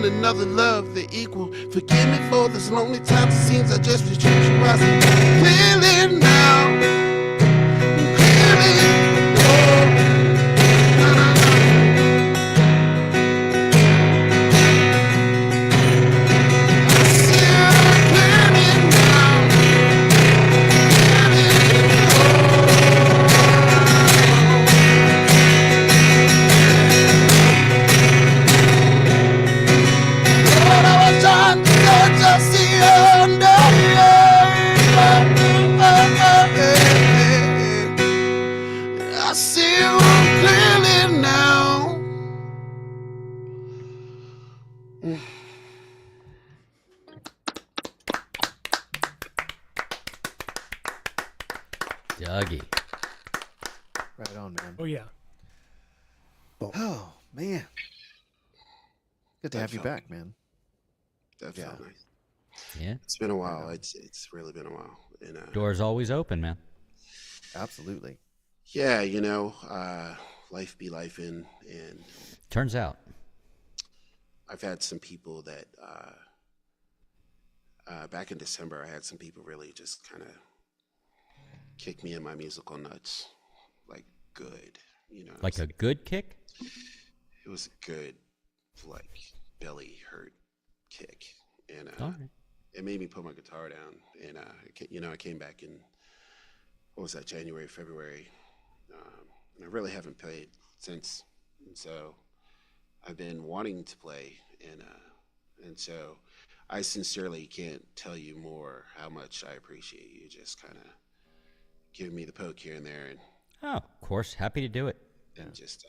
Speaker 12: Another love, the equal. Forgive me for this lonely time. It seems I just retreat you. I see clearly now. Clearly, oh, na, na, na. I see her clearly now. I see you clearly now.
Speaker 4: Dougie.
Speaker 1: Right on, man.
Speaker 6: Oh yeah.
Speaker 1: Oh man. Good to have you back, man.
Speaker 12: Definitely.
Speaker 4: Yeah.
Speaker 12: It's been a while. It's really been a while. And,
Speaker 4: Door's always open, man.
Speaker 1: Absolutely.
Speaker 12: yeah, you know, life be life and
Speaker 4: Turns out.
Speaker 12: I've had some people that back in December, I had some people really just kind of kick me in my musical nuts, like good, you know.
Speaker 4: Like a good kick?
Speaker 12: It was a good, like, belly hurt kick, and
Speaker 4: Okay.
Speaker 12: it made me put my guitar down. And you know, I came back in, what was that, January, February, and I really haven't played since. And so I've been wanting to play, and so I sincerely can't tell you more how much I appreciate you just kind of giving me the poke here and there, and
Speaker 4: Oh, of course. Happy to do it.
Speaker 12: and just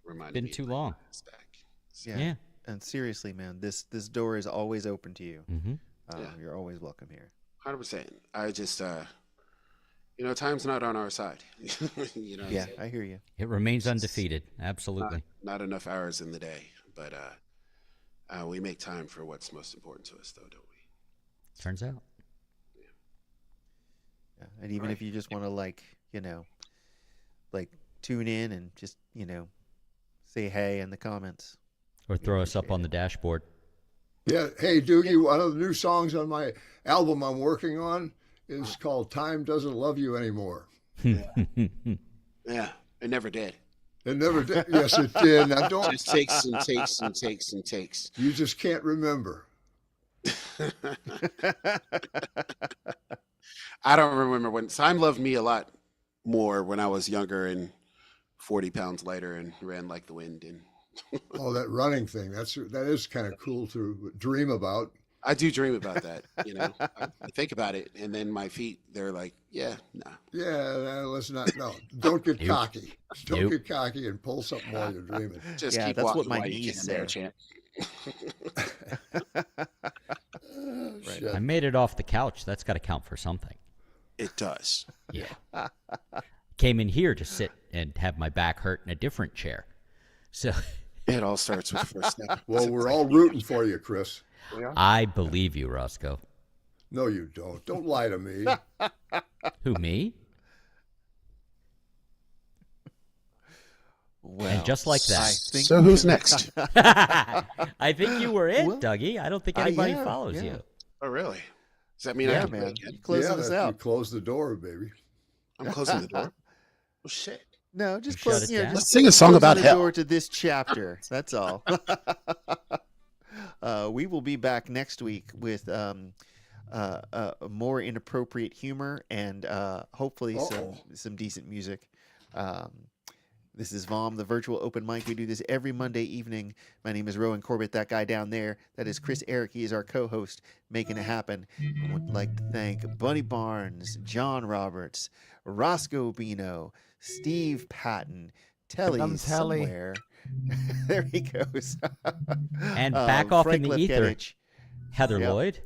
Speaker 12: reminding
Speaker 4: Been
Speaker 12: me
Speaker 4: too
Speaker 12: of my
Speaker 4: long.
Speaker 12: past back.
Speaker 1: Yeah.
Speaker 4: Yeah.
Speaker 1: And seriously, man, this door is always open to you.
Speaker 4: Mm-hmm.
Speaker 12: Yeah.
Speaker 1: You're always welcome here.
Speaker 12: 100%. I just, you know, time's not on our side. You know.
Speaker 1: Yeah, I hear you.
Speaker 4: It remains undefeated. Absolutely.
Speaker 12: Not enough hours in the day, but we make time for what's most important to us, though, don't we?
Speaker 4: Turns out.
Speaker 1: Yeah. And even if you just want to, like, you know, like tune in and just, you know, say hey in the comments.
Speaker 4: Or throw us up on the dashboard.
Speaker 9: Yeah. Hey, Doogie, one of the new songs on my album I'm working on is called Time Doesn't Love You Anymore.
Speaker 12: Yeah, it never did.
Speaker 9: It never did. Yes, it did. Now, don't.
Speaker 12: Just takes and takes and takes and takes.
Speaker 9: You just can't remember.
Speaker 12: I don't remember when time loved me a lot more when I was younger and 40 pounds lighter and ran like the wind. And
Speaker 9: Oh, that running thing. That is kind of cool to dream about.
Speaker 12: I do dream about that, you know. I think about it, and then my feet, they're like, yeah, nah.
Speaker 9: Yeah, let's not. No, don't get cocky. Don't
Speaker 4: Nope.
Speaker 9: get cocky and pull something while you're dreaming.
Speaker 12: Just
Speaker 1: Yeah,
Speaker 12: keep
Speaker 1: that's
Speaker 12: walking
Speaker 1: what my
Speaker 12: while you
Speaker 1: knees
Speaker 12: can there,
Speaker 1: say.
Speaker 12: champ.
Speaker 9: Shit.
Speaker 4: I made it off the couch. That's got to count for something.
Speaker 12: It does.
Speaker 4: Yeah. Came in here to sit and have my back hurt in a different chair. So
Speaker 12: It all starts with the first step.
Speaker 9: Well, we're all rooting for you, Chris.
Speaker 4: I believe you, Roscoe.
Speaker 9: No, you don't. Don't lie to me.
Speaker 4: Who, me?
Speaker 1: Well,
Speaker 4: And just like that.
Speaker 1: I think
Speaker 12: So who's next?
Speaker 4: I think you were it,
Speaker 1: Well,
Speaker 4: Dougie. I don't think anybody
Speaker 1: yeah,
Speaker 4: follows
Speaker 1: yeah.
Speaker 4: you.
Speaker 12: Oh, really? Does that mean I
Speaker 1: Yeah,
Speaker 12: can play
Speaker 1: man.
Speaker 12: again?
Speaker 1: You closing us
Speaker 9: You
Speaker 1: out.
Speaker 9: close the door, baby.
Speaker 12: I'm closing the door. Oh shit!
Speaker 1: No, just
Speaker 4: Shut
Speaker 1: close.
Speaker 4: it
Speaker 1: You know,
Speaker 4: down.
Speaker 1: just
Speaker 12: Let's sing a song
Speaker 1: closing
Speaker 12: about
Speaker 1: the
Speaker 12: hell.
Speaker 1: door to this chapter. That's all. We will be back next week with more inappropriate humor and hopefully some decent music. This is VOM, the virtual open mic. We do this every Monday evening. My name is Rowan Corbett, that guy down there. That is Chris Eric. He is our co-host, making it happen. I would like to thank Bunny Barnes, John Roberts, Roscoe Bino, Steve Patton, Telly somewhere. There he goes.
Speaker 4: And back off
Speaker 1: Frank
Speaker 4: in the ether,
Speaker 1: Lefkevich,
Speaker 4: Heather Lloyd.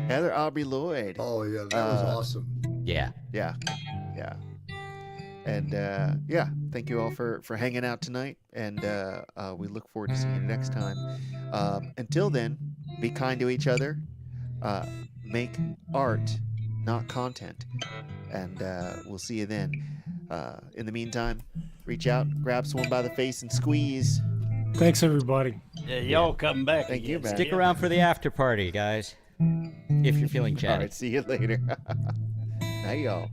Speaker 1: Heather Aubrey Lloyd.
Speaker 9: Oh, yeah, that was awesome.
Speaker 4: Yeah.
Speaker 1: Yeah. And thank you all for hanging out tonight. And we look forward to seeing you next time. Until then, be kind to each other. Make art, not content. And we'll see you then. In the meantime, reach out, grab someone by the face and squeeze.
Speaker 6: Thanks, everybody.
Speaker 2: Yeah, y'all come back.
Speaker 1: Thank you, man.
Speaker 4: Stick around for the after party, guys. If you're feeling
Speaker 1: All
Speaker 4: chatty.
Speaker 1: right, see you later. Night, y'all.